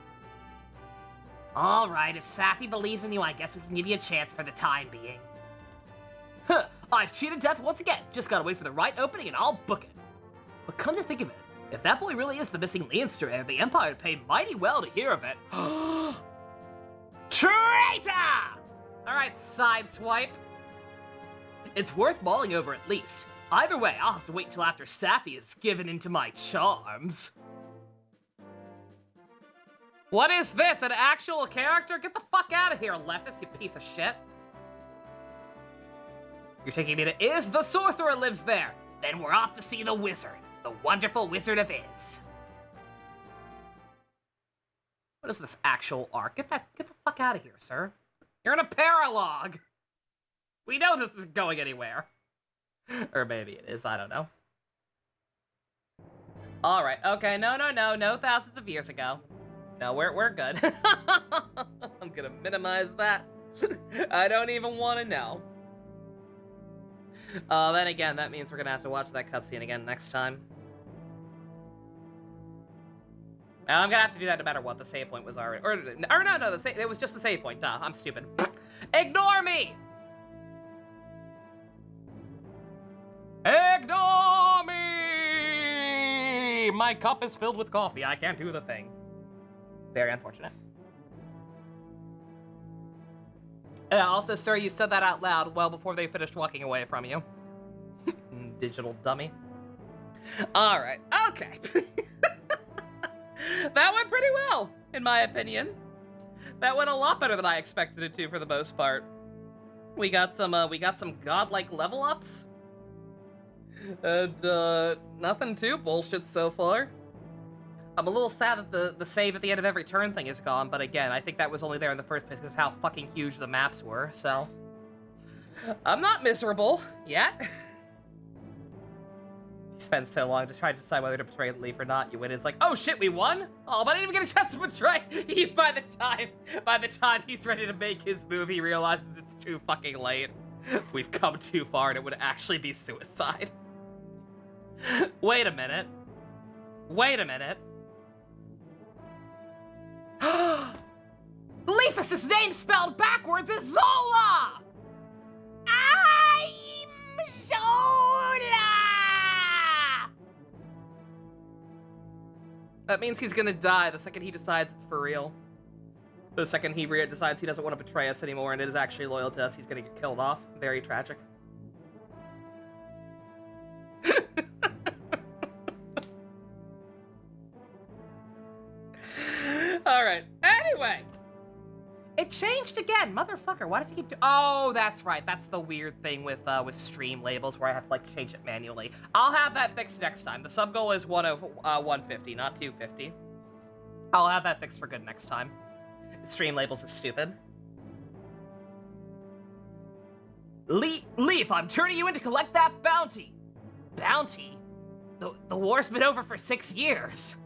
All right, if Safi believes in you, I guess we can give you a chance for the time being. Huh, I've cheated death once again. Just gotta wait for the right opening and I'll book it. But come to think of it, if that boy really is the missing Leinster heir, the Empire would pay mighty well to hear of it. Traitor! Alright, sideswipe. It's worth mulling over at least. Either way, I'll have to wait till after Safi is given into my charms. What is this, an actual character? Get the fuck out of here, Leftis, you piece of shit. You're taking me to Iz? The sorcerer lives there. Then we're off to see the wizard, the wonderful wizard of Iz. What is this actual arc? Get the fuck out of here, sir. You're in a paralogue. We know this isn't going anywhere. Or maybe it is, I don't know. Alright, okay, no thousands of years ago. No, we're good. I'm gonna minimize that. I don't even want to know. Then again, that means we're gonna have to watch that cutscene again next time. I'm gonna have to do that no matter what. The save point was already... Or no, it was just the save point. Duh, I'm stupid. Ignore me! Ignore me! My cup is filled with coffee. I can't do the thing. Very unfortunate. Also, sir, you said that out loud well before they finished walking away from you. Digital dummy. Alright, okay. That went pretty well, in my opinion. That went a lot better than I expected it to for the most part. We got some godlike level ups. And, nothing too bullshit so far. I'm a little sad that the save at the end of every turn thing is gone, but again, I think that was only there in the first place because of how fucking huge the maps were, so... I'm not miserable, yet. Spent so long to try to decide whether to betray Leaf or not. You win. It's like, oh shit, we won? Oh, but I didn't even get a chance to betray. By the time he's ready to make his move, he realizes it's too fucking late. We've come too far, and it would actually be suicide. Wait a minute. Wait a minute. Leafus's name spelled backwards is Zola! I'm Zola! That means he's gonna die the second he decides it's for real. The second he decides he doesn't want to betray us anymore and is actually loyal to us, he's gonna get killed off. Very tragic. Alright, anyway! It changed again, motherfucker. Why does he keep doing... Oh, that's right. That's the weird thing with stream labels where I have to, like, change it manually. I'll have that fixed next time. The sub goal is 150, not 250. I'll have that fixed for good next time. Stream labels are stupid. Leaf, I'm turning you in to collect that bounty. Bounty? The war's been over for 6 years.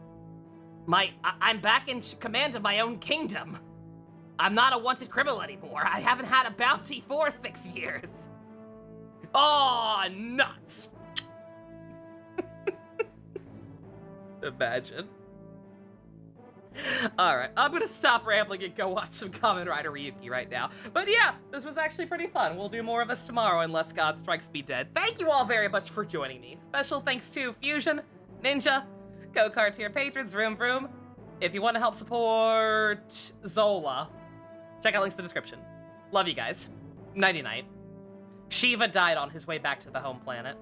I'm back in command of my own kingdom. I'm not a wanted criminal anymore. I haven't had a bounty for 6 years. Oh, nuts. Imagine. Alright, I'm gonna stop rambling and go watch some Kamen Rider Ryuki right now. But yeah, this was actually pretty fun. We'll do more of this tomorrow unless God strikes me dead. Thank you all very much for joining me. Special thanks to Fusion, Ninja, Go-Kart tier patrons, Vroom Vroom. If you want to help support Zola, check out links in the description. Love you guys. Nighty-night. Shiva died on his way back to the home planet.